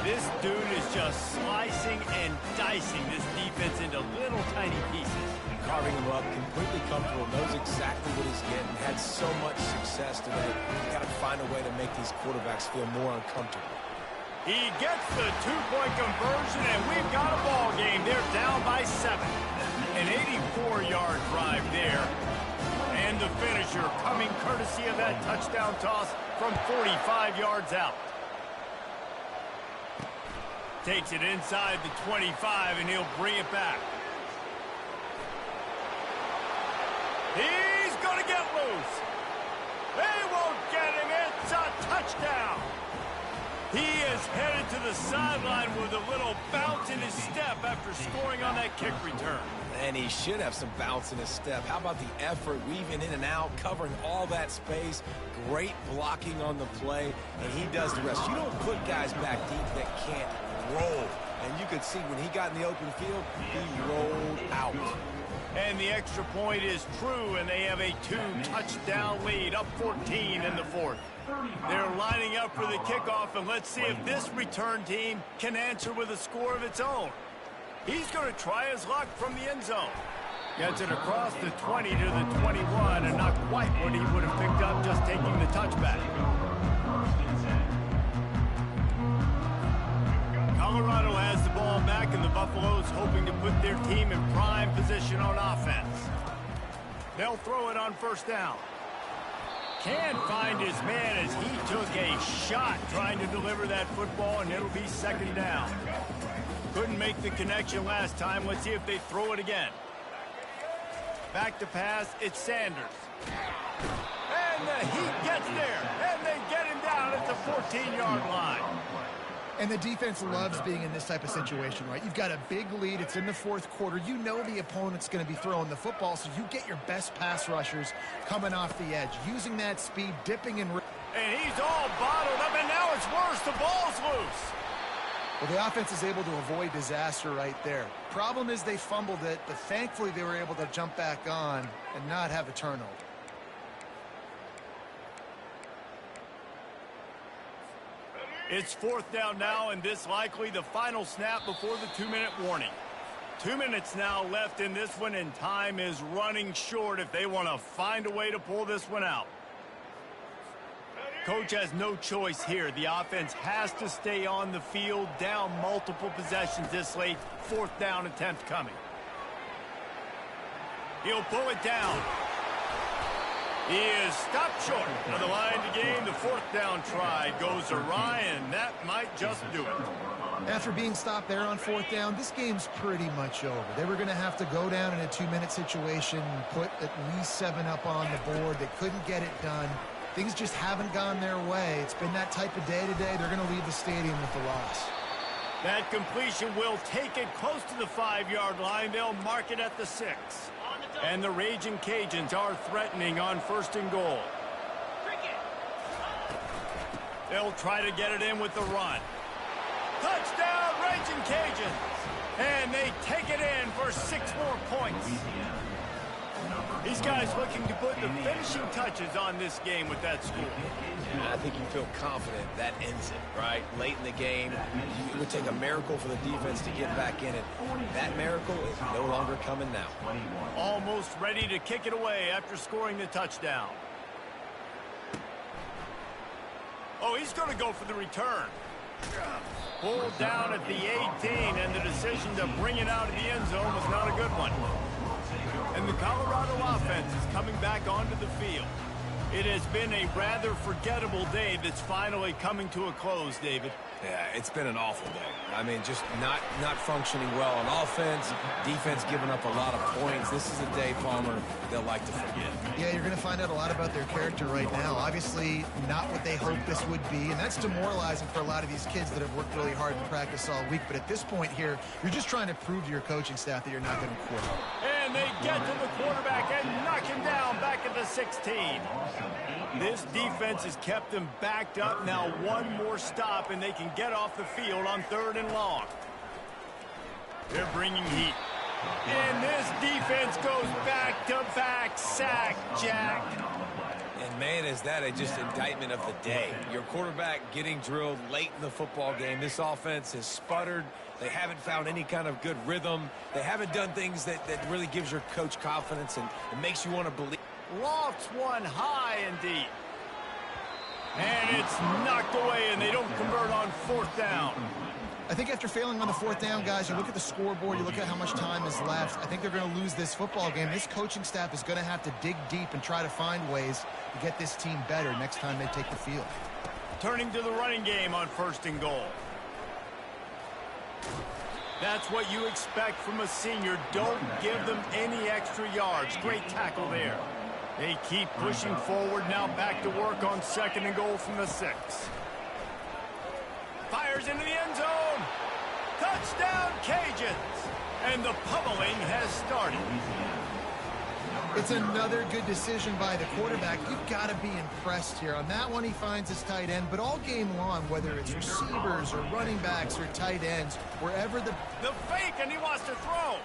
This dude is just slicing and dicing this defense into little tiny pieces. Carving him up, completely comfortable, knows exactly what he's getting, had so much success today. You got to find a way to make these quarterbacks feel more uncomfortable. He gets the two-point conversion, and we've got a ball game. They're down by 7. An 84-yard drive there. And the finisher coming courtesy of that touchdown toss from 45 yards out. Takes it inside the 25, and he'll bring it back. He's going to get loose. They won't get him. It's a touchdown. He is headed to the sideline with a little bounce in his step after scoring on that kick return. And he should have some bounce in his step. How about the effort, weaving in and out, covering all that space, great blocking on the play, and he does the rest. You don't put guys back deep that can't roll. And you could see when he got in the open field, he rolled out. And the extra point is true, and they have a 2-touchdown lead, up 14 in the 4th. They're lining up for the kickoff, and let's see if this return team can answer with a score of its own. He's going to try his luck from the end zone. Gets it across the 20 to the 21, and not quite what he would have picked up just taking the touchback. Colorado has the ball back, and the Buffaloes hoping to put their team in prime position on offense. They'll throw it on first down. Can't find his man as he took a shot trying to deliver that football, and it'll be second down. Couldn't make the connection last time. Let's see if they throw it again. Back to pass, it's Sanders. And the Heat gets there, and they get him down at the 14-yard line. And the defense loves being in this type of situation, right? You've got a big lead. It's in the 4th quarter. You know the opponent's going to be throwing the football, so you get your best pass rushers coming off the edge, using that speed, dipping and... And he's all bottled up, and now it's worse. The ball's loose. Well, the offense is able to avoid disaster right there. Problem is they fumbled it, but thankfully they were able to jump back on and not have a turnover. It's 4th down now, and this likely the final snap before the 2-minute warning. 2 minutes now left in this one, and time is running short if they want to find a way to pull this one out. Coach has no choice here. The offense has to stay on the field, down multiple possessions this late. 4th down attempt coming. He'll pull it down. He is stopped short of the line to gain. The 4th down try goes awry, and that might just do it. After being stopped there on 4th down, this game's pretty much over. They were going to have to go down in a 2-minute situation and put at least 7 up on the board. They couldn't get it done. Things just haven't gone their way. It's been that type of day today. They're going to leave the stadium with the loss. That completion will take it close to the 5-yard line. They'll mark it at the 6. And the Raging Cajuns are threatening on 1st and goal. They'll try to get it in with the run. Touchdown, Raging Cajuns! And they take it in for 6 more points. These guys looking to put the finishing touches on this game with that score. I think you feel confident that ends it, right? Late in the game, it would take a miracle for the defense to get back in it. That miracle is no longer coming now. Almost ready to kick it away after scoring the touchdown. Oh, he's going to go for the return. Pulled down at the 18, and the decision to bring it out of the end zone was not a good one. And the Colorado offense is coming back onto the field. It has been a rather forgettable day that's finally coming to a close, David. Yeah, it's been an awful day. I mean, just not functioning well on offense, defense giving up a lot of points. This is a day, Palmer, they'll like to forget. Yeah, you're going to find out a lot about their character right now. Obviously, not what they hoped this would be, and that's demoralizing for a lot of these kids that have worked really hard in practice all week. But at this point here, you're just trying to prove to your coaching staff that you're not going to quit. And they get to the quarterback and knock him down back at the 16. This defense has kept them backed up. Now one more stop, and they can get off the field on 3rd and long. They're bringing heat. And this defense goes back-to-back sack, Jack. And Man, is that just indictment of the day. Your quarterback getting drilled late in the football game. This offense has sputtered. They haven't found any kind of good rhythm. They haven't done things that really gives your coach confidence and makes you want to believe. Lofts one high and deep. And it's knocked away, and they don't convert on 4th down. I think after failing on the 4th down, guys, you look at the scoreboard, you look at how much time is left. I think they're going to lose this football game. This coaching staff is going to have to dig deep and try to find ways to get this team better next time they take the field. Turning to the running game on 1st and goal. That's what you expect from a senior. Don't give them any extra yards. Great tackle there. They keep pushing forward. Now back to work on 2nd and goal from the 6. Fires into the end zone. Touchdown, Cajuns. And the pummeling has started. It's another good decision by the quarterback. You've got to be impressed here. On that one, he finds his tight end. But all game long, whether it's receivers or running backs or tight ends, wherever the fake, and he wants to throw.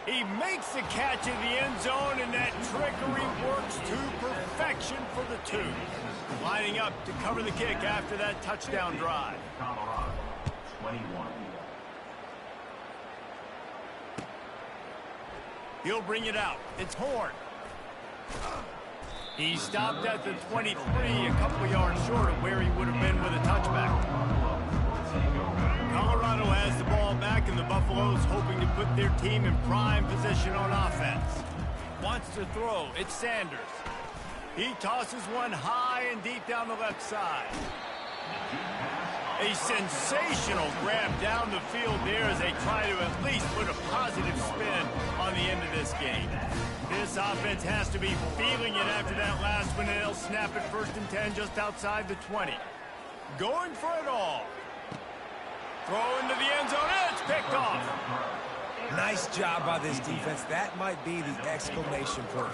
He makes the catch in the end zone, and that trickery works to perfection for the 2. Lining up to cover the kick after that touchdown drive. Colorado, 21. He'll bring it out. It's Horn. He stopped at the 23, a couple yards short of where he would have been with a touchback. Colorado has the ball back, and the Buffaloes hoping to put their team in prime position on offense. Wants to throw. It's Sanders. He tosses one high and deep down the left side. A sensational grab down the field there as they try to at least put a positive spin on the end of this game. This offense has to be feeling it after that last one, and they'll snap it 1st and 10 just outside the 20. Going for it all. Throw into the end zone, and it's picked off. Nice job by this defense. That might be the exclamation point.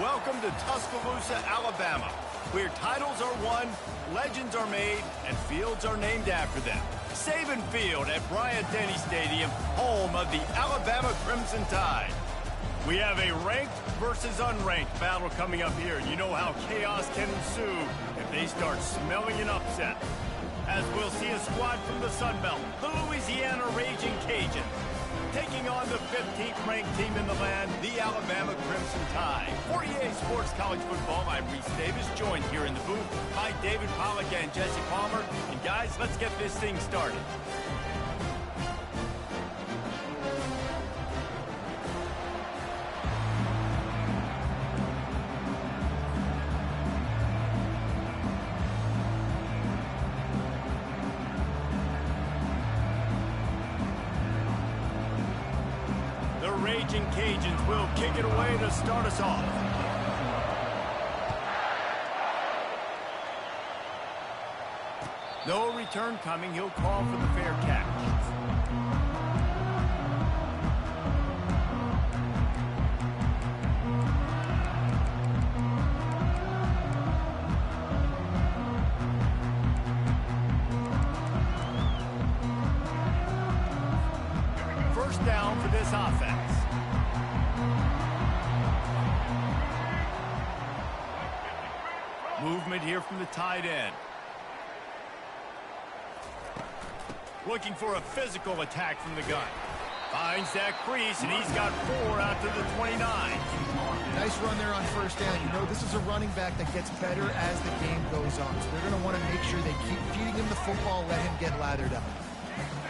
Welcome to Tuscaloosa, Alabama, where titles are won, legends are made, and fields are named after them. Saban Field at Bryant-Denny Stadium, home of the Alabama Crimson Tide. We have a ranked versus unranked battle coming up here, and you know how chaos can ensue if they start smelling an upset. As we'll see a squad from the Sun Belt, the Louisiana Raging Cajuns, taking on the 15th ranked team in the land, the Alabama Crimson Tide. For EA Sports College Football, I'm Reese Davis, joined here in the booth by David Pollack and Jesse Palmer. And guys, let's get this thing started. Raging Cajuns will kick it away to start us off. No return coming. He'll call for the fair catch. First down for this offense. Movement here from the tight end. Looking for a physical attack from the gun. Finds that crease, and he's got 4 out to the 29. Nice run there on first down. You know, this is a running back that gets better as the game goes on. So they're going to want to make sure they keep feeding him the football, let him get lathered up.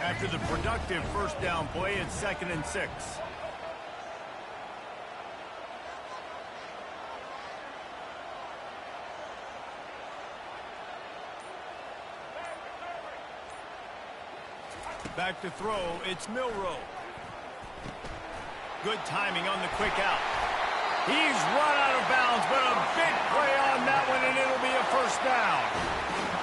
After the productive first down play, it's 2nd and 6. Back to throw, it's Milroe. Good timing on the quick out. He's run out of bounds, but a big play on that one, and it'll be a first down.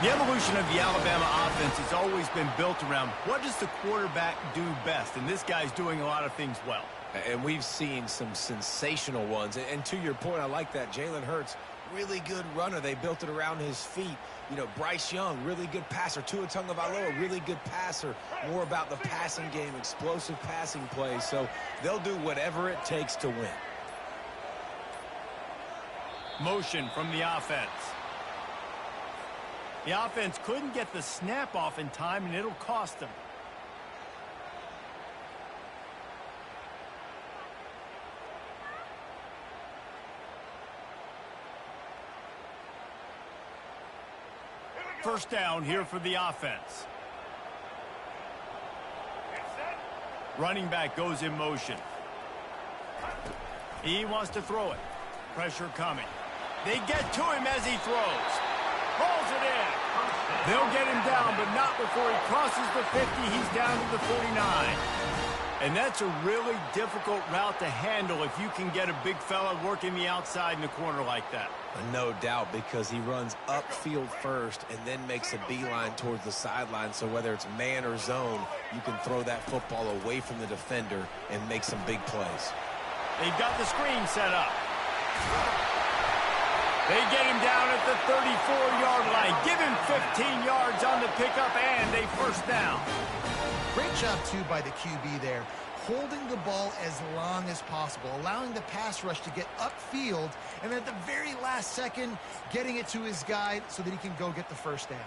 The evolution of the Alabama offense has always been built around what does the quarterback do best, and this guy's doing a lot of things well. And we've seen some sensational ones. And to your point, I like that. Jalen Hurts, really good runner. They built it around his feet. You know, Bryce Young, really good passer. Tua Tagovailoa, really good passer. More about the passing game, explosive passing plays. So they'll do whatever it takes to win. Motion from the offense. The offense couldn't get the snap off in time, and it'll cost them. First down here for the offense. Running back goes in motion. He wants to throw it. Pressure coming. They get to him as he throws. Hauls it in. They'll get him down, but not before he crosses the 50. He's down to the 49. And that's a really difficult route to handle if you can get a big fella working the outside in the corner like that. No doubt, because he runs upfield first and then makes a beeline towards the sideline. So whether it's man or zone, you can throw that football away from the defender and make some big plays. They've got the screen set up. They get him down at the 34-yard line. Give him 15 yards on the pickup and a first down. Great job, too, by the QB there. Holding the ball as long as possible, allowing the pass rush to get upfield, and at the very last second, getting it to his guy so that he can go get the first down.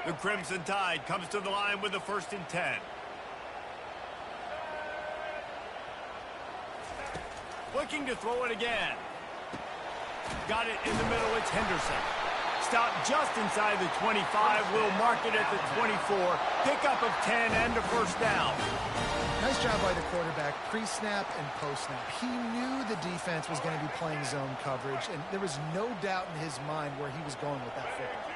The Crimson Tide comes to the line with a 1st and 10. Looking to throw it again. Got it in the middle, it's Henderson. Stopped just inside the 25, will mark it at the 24. Pickup of 10 and a first down. Nice job by the quarterback, pre-snap and post-snap. He knew the defense was going to be playing zone coverage, and there was no doubt in his mind where he was going with that football.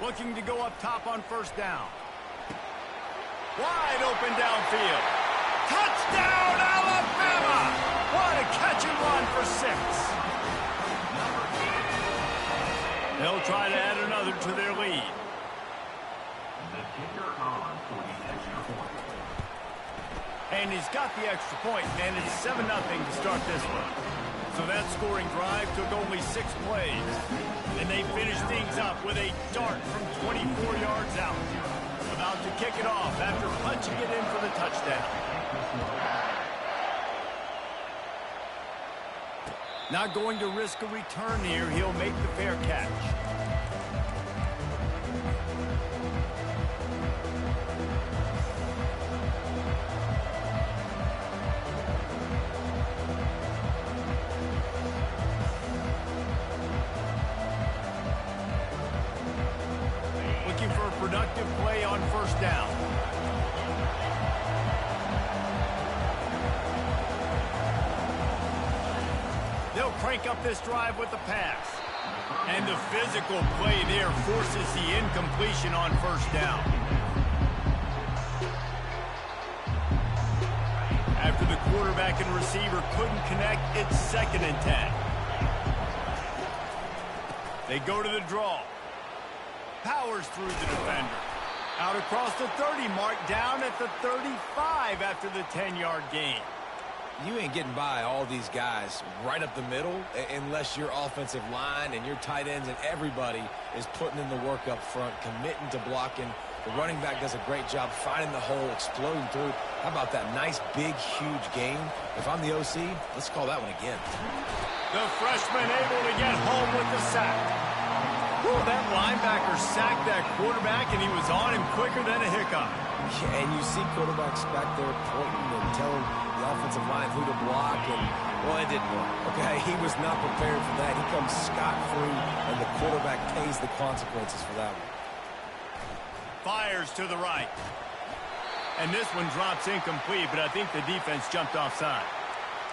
Looking to go up top on first down. Wide open downfield. Touchdown, Alabama! What a catch and run for 6. They'll try to add another to their lead. Kicker on for the extra point. And he's got the extra point, and it's 7-0 to start this one. So that scoring drive took only 6 plays. And they finished things up with a dart from 24 yards out. About to kick it off after punching it in for the touchdown. Not going to risk a return here. He'll make the fair catch. Looking for a productive play on first down. They'll crank up this drive with the pass. And the physical play there forces the incompletion on first down. After the quarterback and receiver couldn't connect, it's 2nd and 10. They go to the draw. Powers through the defender. Out across the 30 mark, down at the 35 after the 10-yard gain. You ain't getting by all these guys right up the middle unless your offensive line and your tight ends and everybody is putting in the work up front, committing to blocking. The running back does a great job finding the hole, exploding through. How about that nice, big, huge gain? If I'm the OC, let's call that one again. The freshman able to get home with the sack. Whew, that linebacker sacked that quarterback, and he was on him quicker than a hiccup. Yeah, and you see quarterbacks back there pointing and telling the offensive line who to block, and, well, it didn't work, okay? He was not prepared for that. He comes scot-free, and the quarterback pays the consequences for that one. Fires to the right. And this one drops incomplete, but I think the defense jumped offside.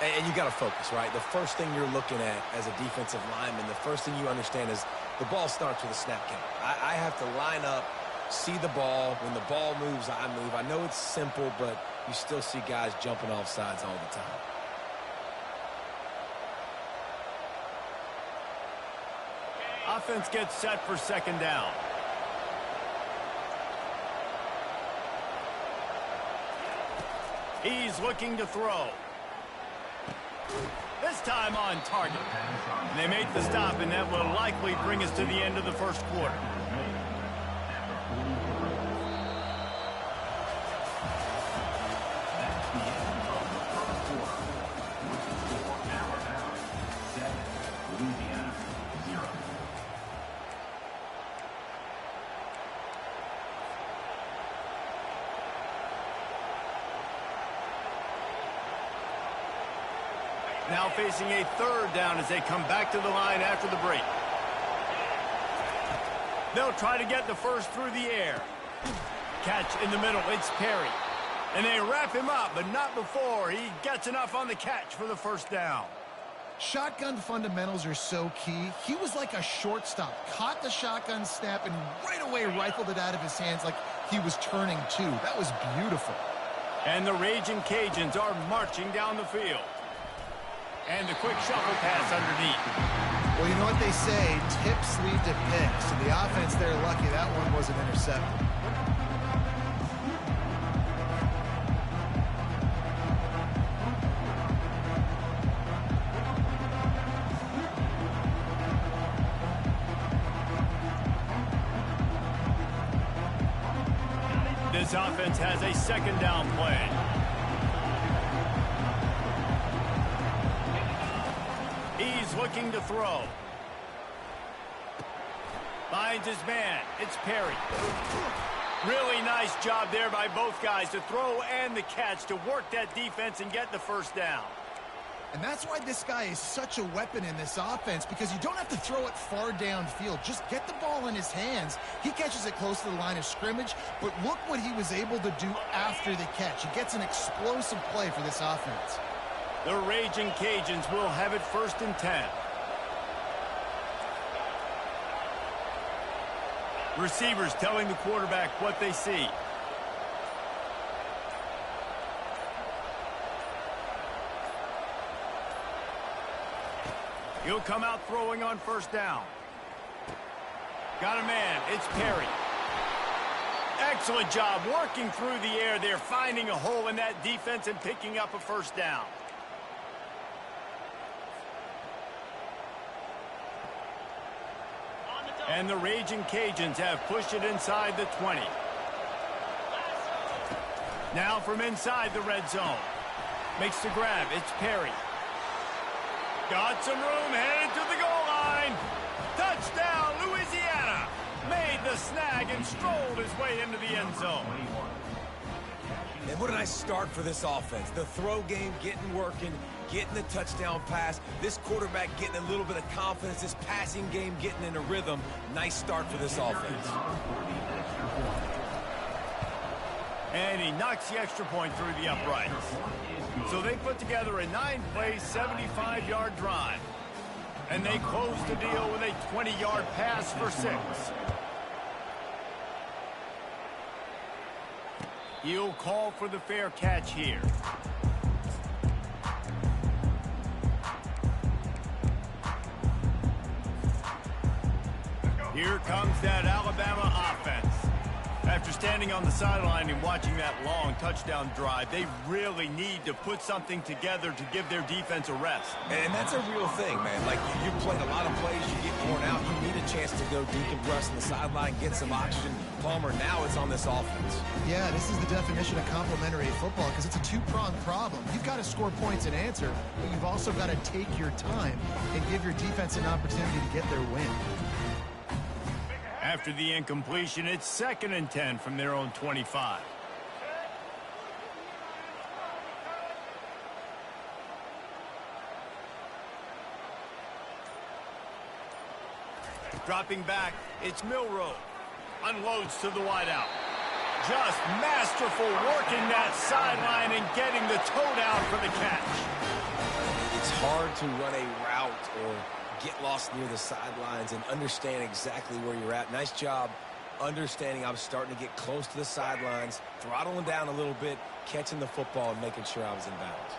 And you got to focus, right? The first thing you're looking at as a defensive lineman, the first thing you understand is the ball starts with a snap count. I have to line up, see the ball. When the ball moves, I move. I know it's simple, but you still see guys jumping off sides all the time. Offense gets set for 2nd down. He's looking to throw. This time on target. And they make the stop, and that will likely bring us to the end of the first quarter. Now facing a 3rd down as they come back to the line after the break. They'll try to get the first through the air. Catch in the middle, it's Perry. And they wrap him up, but not before he gets enough on the catch for the first down. Shotgun fundamentals are so key. He was like a shortstop. Caught the shotgun snap and right away rifled it out of his hands like he was turning two. That was beautiful. And the Raging Cajuns are marching down the field. And the quick shuffle pass underneath. Well, you know what they say, tips lead to picks. And the offense, they're lucky that one wasn't intercepted. This offense has a 2nd down play. He's looking to throw. Finds his man. It's Perry. Really nice job there by both guys to throw and the catch to work that defense and get the first down. And that's why this guy is such a weapon in this offense, because you don't have to throw it far downfield. Just get the ball in his hands. He catches it close to the line of scrimmage, but look what he was able to do after the catch. He gets an explosive play for this offense. The Raging Cajuns will have it 1st and 10. Receivers telling the quarterback what they see. He'll come out throwing on first down. Got a man. It's Perry. Excellent job working through the air there, finding a hole in that defense and picking up a first down. And the Raging Cajuns have pushed it inside the 20. Now from inside the red zone. Makes the grab. It's Perry. Got some room, headed to the goal line. Touchdown, Louisiana. Made the snag and strolled his way into the end zone. And what a nice start for this offense. The throw game getting working, getting the touchdown pass. This quarterback getting a little bit of confidence. This passing game getting in a rhythm. Nice start for this offense. And he knocks the extra point through the uprights. So they put together a 9-play, 75-yard drive. And they close the deal with a 20-yard pass for 6. He'll call for the fair catch here. Here comes that Alabama offense. After standing on the sideline and watching that long touchdown drive, they really need to put something together to give their defense a rest. And that's a real thing, man. Like, you played a lot of plays, you get worn out, you need a chance to go decompress on the sideline, get some oxygen. Palmer, now it's on this offense. Yeah, this is the definition of complementary football because it's a two-pronged problem. You've got to score points and answer, but you've also got to take your time and give your defense an opportunity to get their win. After the incompletion, it's 2nd and 10 from their own 25. Dropping back, it's Milroe. Unloads to the wideout. Just masterful working that sideline and getting the toe down for the catch. It's hard to run a route or get lost near the sidelines and understand exactly where you're at. Nice job understanding I was starting to get close to the sidelines, throttling down a little bit, catching the football and making sure I was in bounds.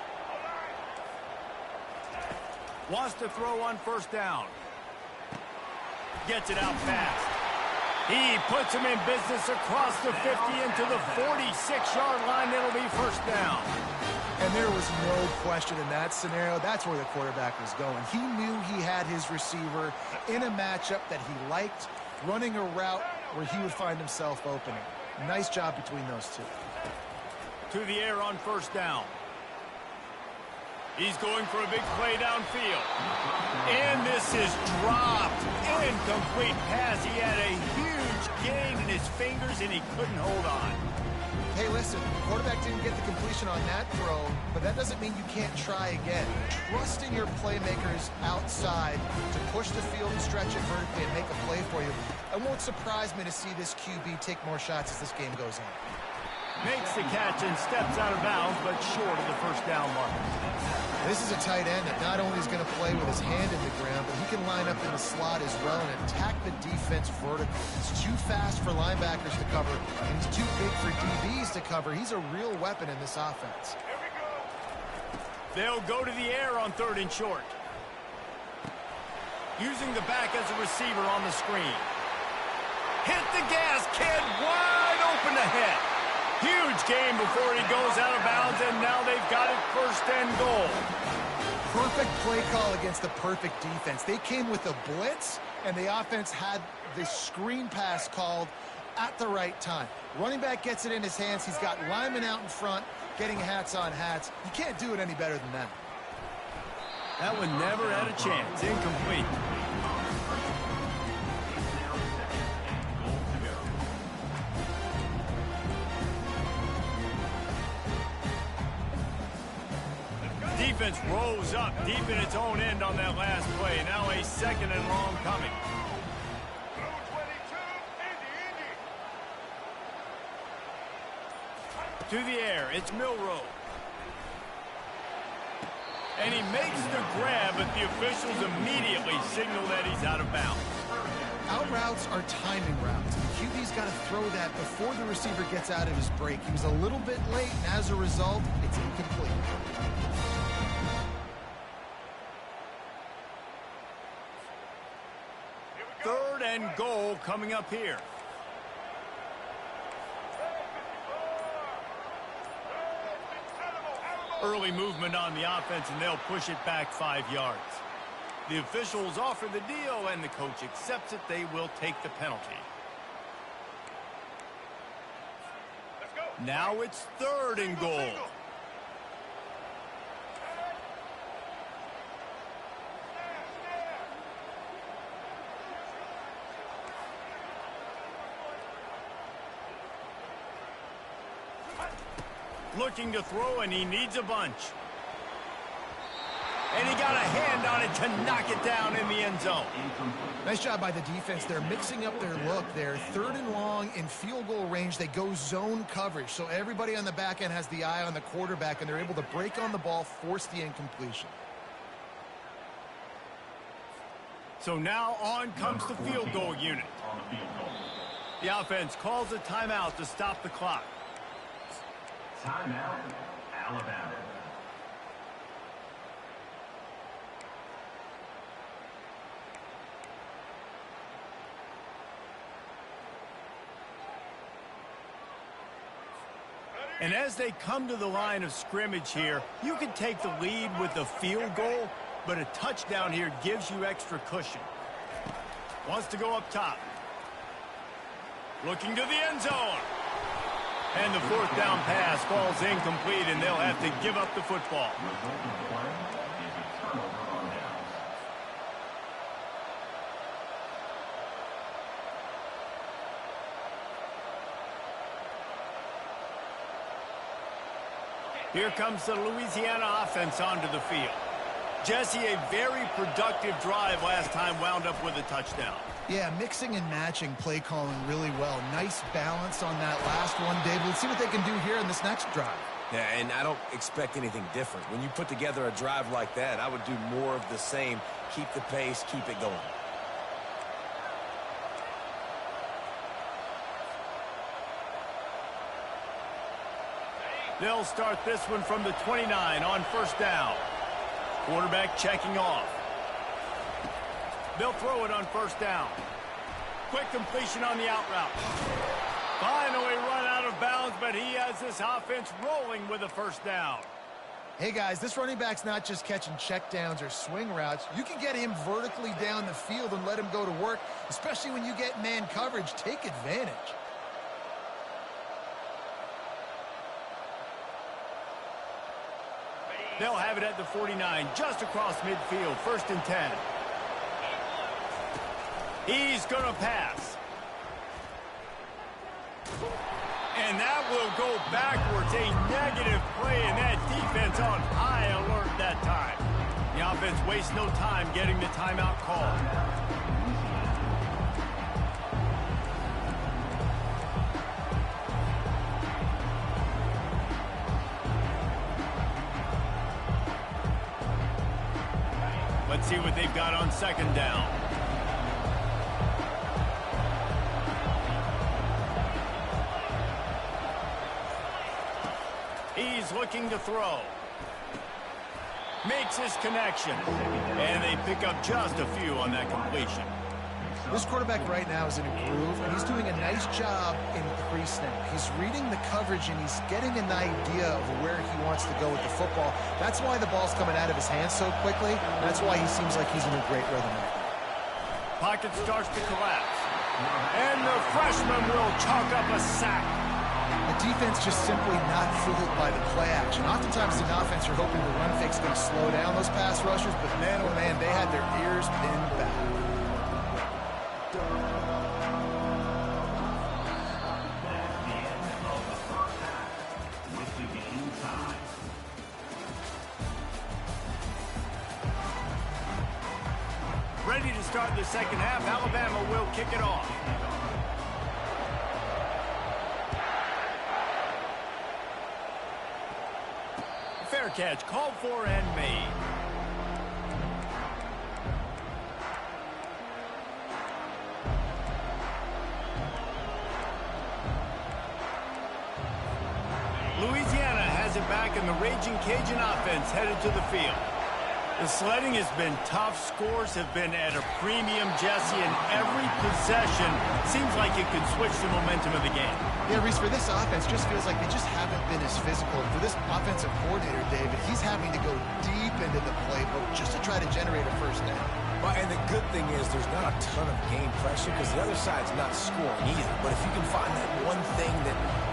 Wants to throw on first down. Gets it out fast. He puts him in business across the 50 into the 46-yard line. It'll be first down. And there was no question in that scenario. That's where the quarterback was going. He knew he had his receiver in a matchup that he liked, running a route where he would find himself opening. Nice job between those two. To the air on first down. He's going for a big play downfield. And this is dropped. Incomplete pass. He had a huge gain in his fingers, and he couldn't hold on. Hey, listen, the quarterback didn't get the completion on that throw, but that doesn't mean you can't try again. Trust in your playmakers outside to push the field and stretch it vertically and make a play for you. It won't surprise me to see this QB take more shots as this game goes on. Makes the catch and steps out of bounds, but short of the first down mark. This is a tight end that not only is going to play with his hand in the ground, but he can line up in the slot as well and attack the defense vertically. He's too fast for linebackers to cover, and he's too big for DBs to cover. He's a real weapon in this offense. They'll go to the air on 3rd and short. Using the back as a receiver on the screen. Hit the gas, kid, wide open ahead. Huge game before he goes out of bounds, and now they've got it 1st and goal. Perfect play call against the perfect defense. They came with a blitz, and the offense had the screen pass called at the right time. Running back gets it in his hands. He's got linemen out in front, getting hats on hats. You can't do it any better than that. That one never had a chance. Incomplete. Defense rose up deep in its own end on that last play. Now a 2nd and long coming. To the air, it's Milroe. And he makes the grab, but the officials immediately signal that he's out of bounds. Out routes are timing routes. The QB's got to throw that before the receiver gets out of his break. He was a little bit late, and as a result, it's incomplete. 3rd and goal coming up here. Early movement on the offense, and they'll push it back 5 yards. The officials offer the deal, and the coach accepts it. They will take the penalty. Now it's 3rd and goal. Looking to throw, and he needs a bunch. And he got a hand on it to knock it down in the end zone. Nice job by the defense. They're mixing up their look. They're 3rd and long in field goal range. They go zone coverage. So everybody on the back end has the eye on the quarterback, and they're able to break on the ball, force the incompletion. So now on comes the field goal unit. The offense calls a timeout to stop the clock. Timeout, Alabama. And as they come to the line of scrimmage here, you can take the lead with the field goal, but a touchdown here gives you extra cushion. Wants to go up top. Looking to the end zone. And the 4th down pass falls incomplete, and they'll have to give up the football. Resulting play is a turnover on downs. Here comes the Louisiana offense onto the field. Jesse, a very productive drive last time, wound up with a touchdown. Yeah, mixing and matching play calling really well. Nice balance on that last one, David. Let's see what they can do here in this next drive. Yeah, and I don't expect anything different. When you put together a drive like that, I would do more of the same. Keep the pace, keep it going. They'll start this one from the 29 on 1st down. Quarterback checking off. They'll throw it on 1st down. Quick completion on the out route. Finally run out of bounds, but he has this offense rolling with a 1st down. Hey, guys, this running back's not just catching checkdowns or swing routes. You can get him vertically down the field and let him go to work, especially when you get man coverage. Take advantage. They'll have it at the 49, just across midfield, 1st and 10. He's going to pass. And that will go backwards. A negative play, and that defense on high alert that time. The offense wastes no time getting the timeout call. Let's see what they've got on 2nd down. He's looking to throw. Makes his connection. And they pick up just a few on that completion. This quarterback right now is in a groove, and he's doing a nice job in pre-snap. He's reading the coverage, and he's getting an idea of where he wants to go with the football. That's why the ball's coming out of his hands so quickly. That's why he seems like he's in a great rhythm right now. Pocket starts to collapse. And the freshman will chalk up a sack. The defense just simply not fooled by the play action. Oftentimes, the offense are hoping the run fake's going to slow down those pass rushers, but man, oh man, they had their ears pinned back. Ready to start the 2nd half. Alabama will kick it off. Fair catch called for and made. Louisiana has it back, and the Raging Cajun offense headed to the field. The sledding has been tough. Scores have been at a premium, Jesse, and every possession seems like it could switch the momentum of the game. Yeah, Reese, for this offense, just feels like they just haven't been as physical. For this offensive coordinator, David, he's having to go deep into the playbook just to try to generate a first down. Well, and the good thing is there's not a ton of game pressure because the other side's not scoring either. But if you can find that one thing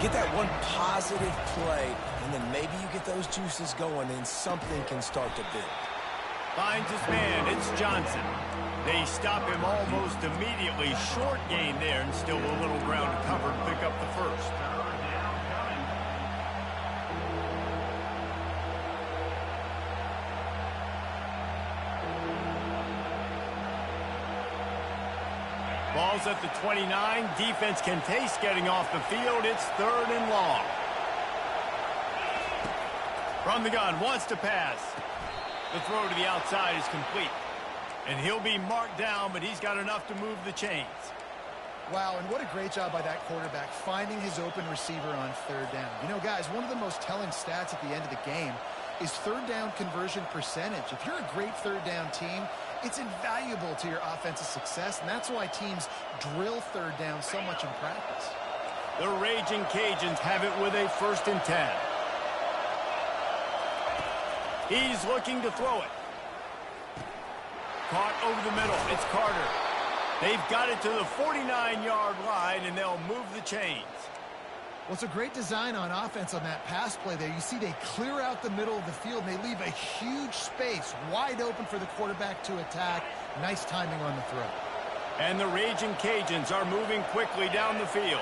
get that one positive play, and then maybe you get those juices going and something can start to build. Finds his man. It's Johnson. They stop him almost immediately. Short gain there, and still a little ground to cover to pick up the first. Ball's at the 29. Defense can taste getting off the field. It's 3rd and long. From the gun, wants to pass. The throw to the outside is complete. And he'll be marked down, but he's got enough to move the chains. Wow, and what a great job by that quarterback finding his open receiver on 3rd down. You know, guys, one of the most telling stats at the end of the game is 3rd down conversion percentage. If you're a great 3rd down team, it's invaluable to your offensive success, and that's why teams drill 3rd down so much in practice. The Raging Cajuns have it with a 1st and 10. He's looking to throw it. Caught over the middle. It's Carter. They've got it to the 49-yard line, and they'll move the chains. Well, it's a great design on offense on that pass play there. You see they clear out the middle of the field, and they leave a huge space wide open for the quarterback to attack. Nice timing on the throw. And the Raging Cajuns are moving quickly down the field.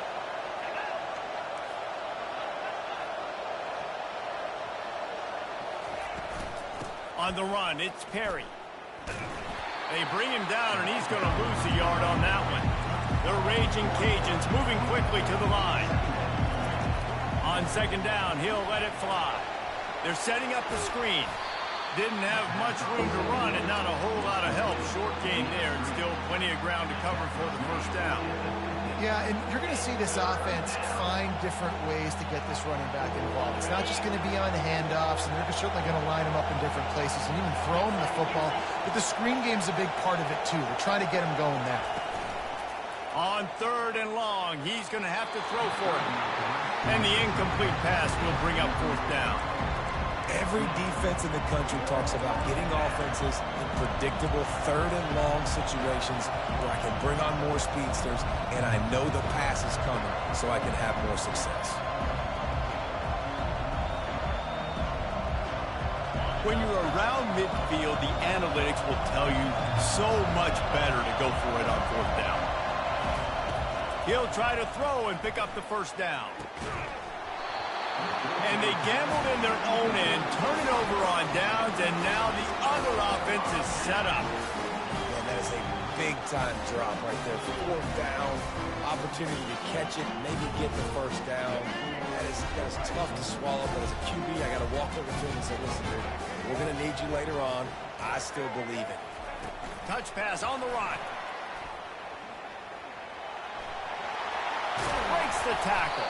On the run, it's Perry. They bring him down, and he's going to lose a yard on that one. The Raging Cajuns moving quickly to the line. On 2nd down, he'll let it fly. They're setting up the screen. Didn't have much room to run and not a whole lot of help. Short gain there and still plenty of ground to cover for the 1st down. Yeah, and you're going to see this offense find different ways to get this running back involved. It's not just going to be on handoffs, and they're certainly going to line him up in different places and even throw him the football. But the screen game's a big part of it, too. They're trying to get him going there. On 3rd and long, he's going to have to throw for it. And the incomplete pass will bring up 4th down. Every defense in the country talks about getting offenses in predictable 3rd and long situations where I can bring on more speedsters and I know the pass is coming so I can have more success. When you're around midfield, the analytics will tell you so much better to go for it on 4th down. He'll try to throw and pick up the 1st down. And they gambled in their own end, turn it over on downs, and now the other offense is set up. Yeah, that is a big-time drop right there. 4th down, opportunity to catch it, maybe get the 1st down. That is tough to swallow, but as a QB, I got to walk over to him and say, listen, dude, we're going to need you later on. I still believe it. Touch pass on the run. Breaks the tackle.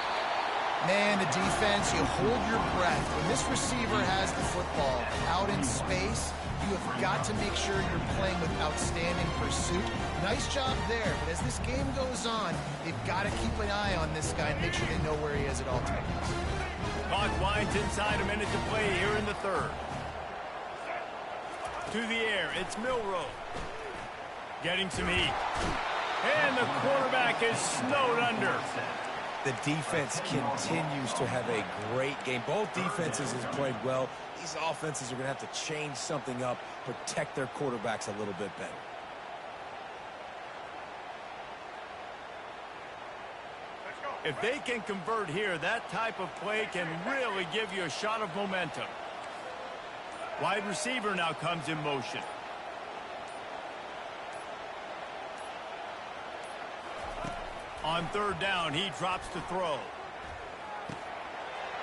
Man, the defense, you hold your breath. When this receiver has the football out in space, you have got to make sure you're playing with outstanding pursuit. Nice job there, but as this game goes on, they've got to keep an eye on this guy and make sure they know where he is at all times. Clock winds inside a minute to play here in the 3rd. To the air, it's Milroe. Getting some heat. And the quarterback is snowed under. The defense continues to have a great game. Both defenses have played well. These offenses are going to have to change something up, protect their quarterbacks a little bit better. If they can convert here, that type of play can really give you a shot of momentum. Wide receiver now comes in motion. On 3rd down, he drops to throw.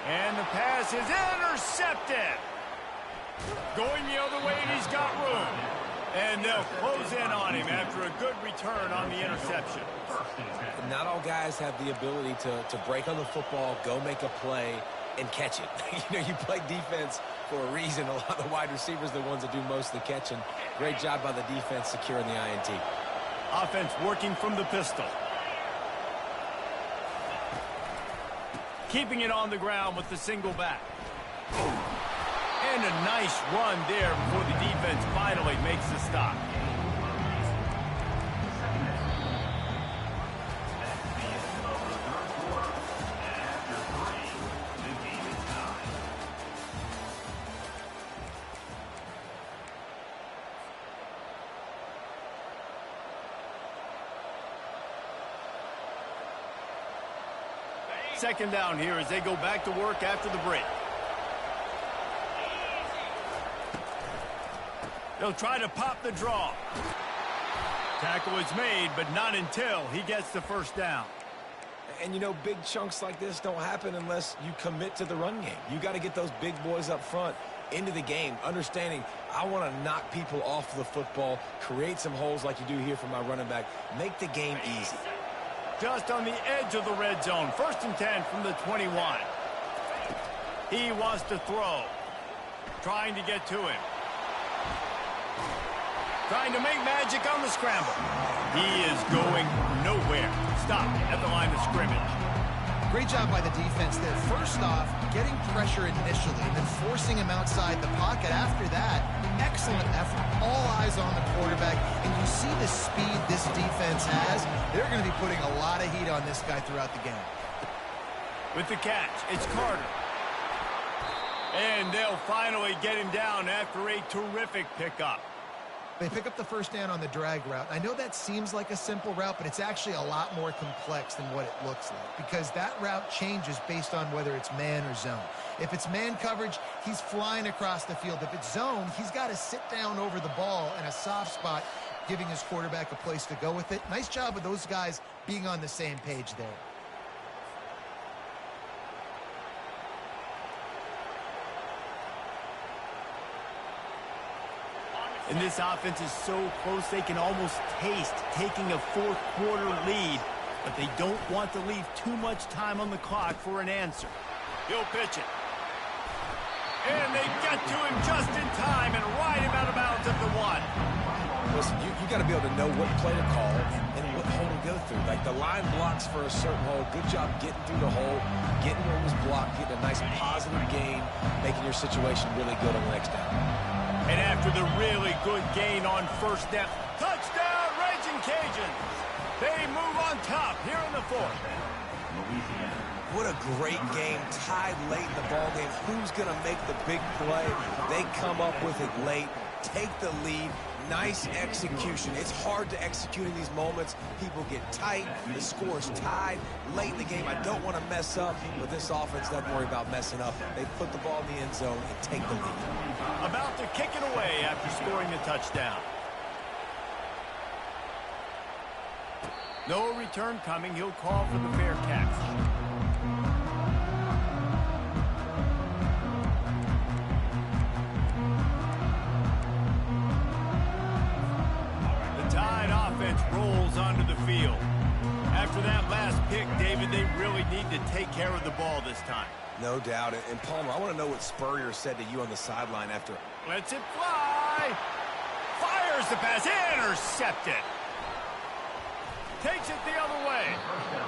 And the pass is intercepted. Going the other way, and he's got room. And they'll close in on him after a good return on the interception. Not all guys have the ability to break on the football, go make a play, and catch it. You know, you play defense for a reason. A lot of the wide receivers are the ones that do most of the catching. Great job by the defense securing the INT. Offense working from the pistol. keeping it on the ground with the single back. And a nice run there before the defense finally makes the stop. Second down here as they go back to work after the break. They'll try to pop the draw. Tackle is made, but not until he gets the first down. And, you know, big chunks like this don't happen unless you commit to the run game. You got to get those big boys up front into the game, understanding I want to knock people off the football, create some holes like you do here for my running back, make the game easy. Just on the edge of the red zone. 1st and 10 from the 21. He wants to throw. Trying to get to him. Trying to make magic on the scramble. He is going nowhere. Stop at the line of scrimmage. Great job by the defense there. First off, getting pressure initially and then forcing him outside the pocket. After that, excellent effort. All eyes on the quarterback. And you see the speed this defense has. They're going to be putting a lot of heat on this guy throughout the game. With the catch, it's Carter. And they'll finally get him down after a terrific pickup. They pick up the first down on the drag route. I know that seems like a simple route, but it's actually a lot more complex than what it looks like because that route changes based on whether it's man or zone. If it's man coverage, he's flying across the field. If it's zone, he's got to sit down over the ball in a soft spot, giving his quarterback a place to go with it. Nice job of those guys being on the same page there. And this offense is so close they can almost taste taking a fourth-quarter lead, but they don't want to leave too much time on the clock for an answer. He'll pitch it. And they get to him just in time and ride him out of bounds at the 1. Listen, you got to be able to know what play to call and what hole to go through. Like the line blocks for a certain hole. Good job getting through the hole, getting where it was blocked, getting a nice positive gain, making your situation really good on the next down. And after the really good gain on first down, touchdown, Raging Cajuns. They move on top here in the 4th. What a great game, tied late in the ball game. Who's going to make the big play? They come up with it late, take the lead. Nice execution. It's hard to execute in these moments. People get tight. The score's tied late in the game. I don't want to mess up, but this offense doesn't worry about messing up. They put the ball in the end zone and take the lead. About to kick it away after scoring the touchdown. No return coming. He'll call for the fair catch. Rolls onto the field. After that last pick, David, they really need to take care of the ball this time. No doubt. And Palmer, I want to know what Spurrier said to you on the sideline after. Lets it fly. Fires the pass. Intercepted. Takes it the other way.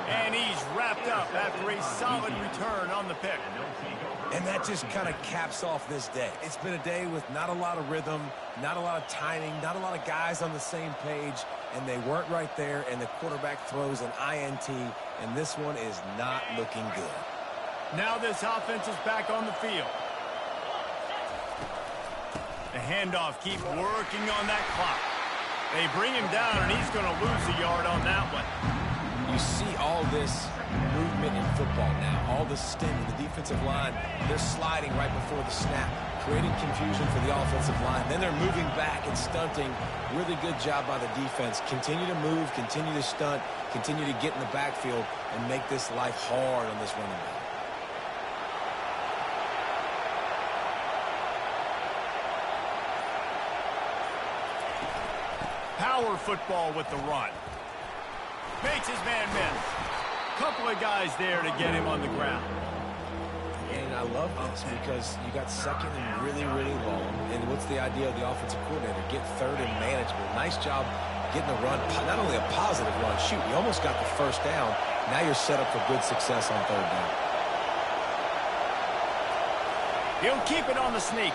And he's wrapped up after a solid return on the pick. And that just kind of caps off this day. It's been a day with not a lot of rhythm, not a lot of timing, not a lot of guys on the same page, and they weren't right there, and the quarterback throws an INT, and this one is not looking good. Now this offense is back on the field. The handoff keeps working on that clock. They bring him down, and he's going to lose a yard on that one. You see all this movement in football now, all the stim in the defensive line. They're sliding right before the snap, creating confusion for the offensive line. Then they're moving back and stunting. Really good job by the defense. Continue to move, continue to stunt, continue to get in the backfield and make this life hard on this running back. Power football with the run. Makes his man miss. Couple of guys there to get him on the ground. And I love this because you got second and really, really long. And what's the idea of the offensive coordinator? Get third and manageable. Nice job getting the run. Not only a positive run. Shoot, you almost got the first down. Now you're set up for good success on third down. He'll keep it on the sneak.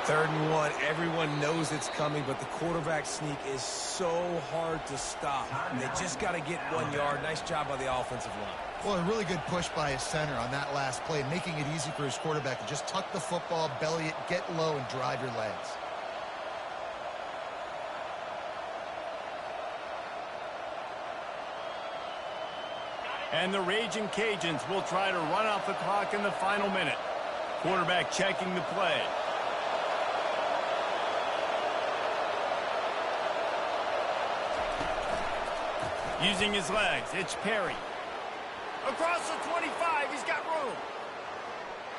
3rd and 1. Everyone knows it's coming, but the quarterback sneak is so hard to stop. They just got to get 1 yard. Nice job by the offensive line. Well, a really good push by his center on that last play, making it easy for his quarterback to just tuck the football, belly it, get low, and drive your legs. And the Raging Cajuns will try to run out the clock in the final minute. Quarterback checking the play. Using his legs, it's Perry. Across the 25, he's got room.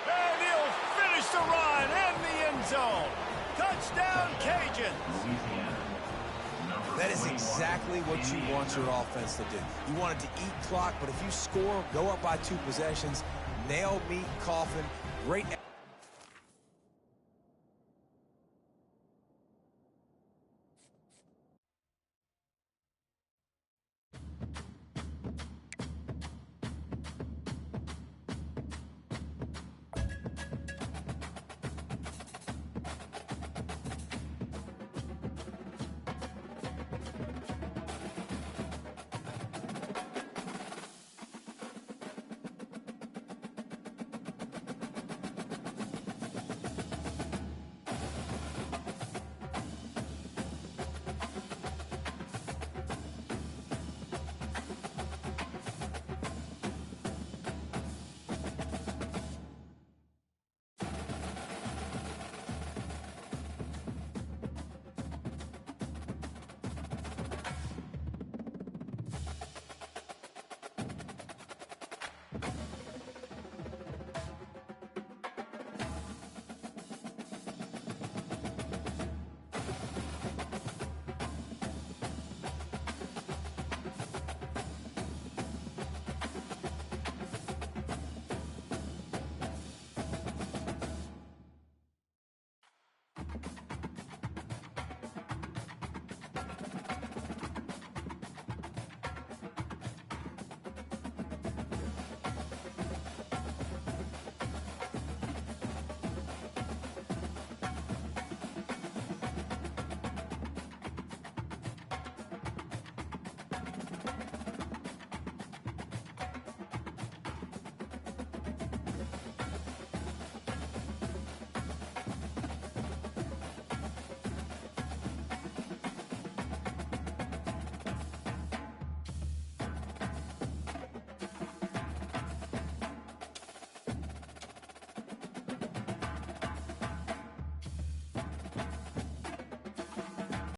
And he'll finish the run in the end zone. Touchdown, Cajuns. That is exactly what you want your offense to do. You want it to eat clock, but if you score, go up by 2 possessions, nail, meat, coffin, great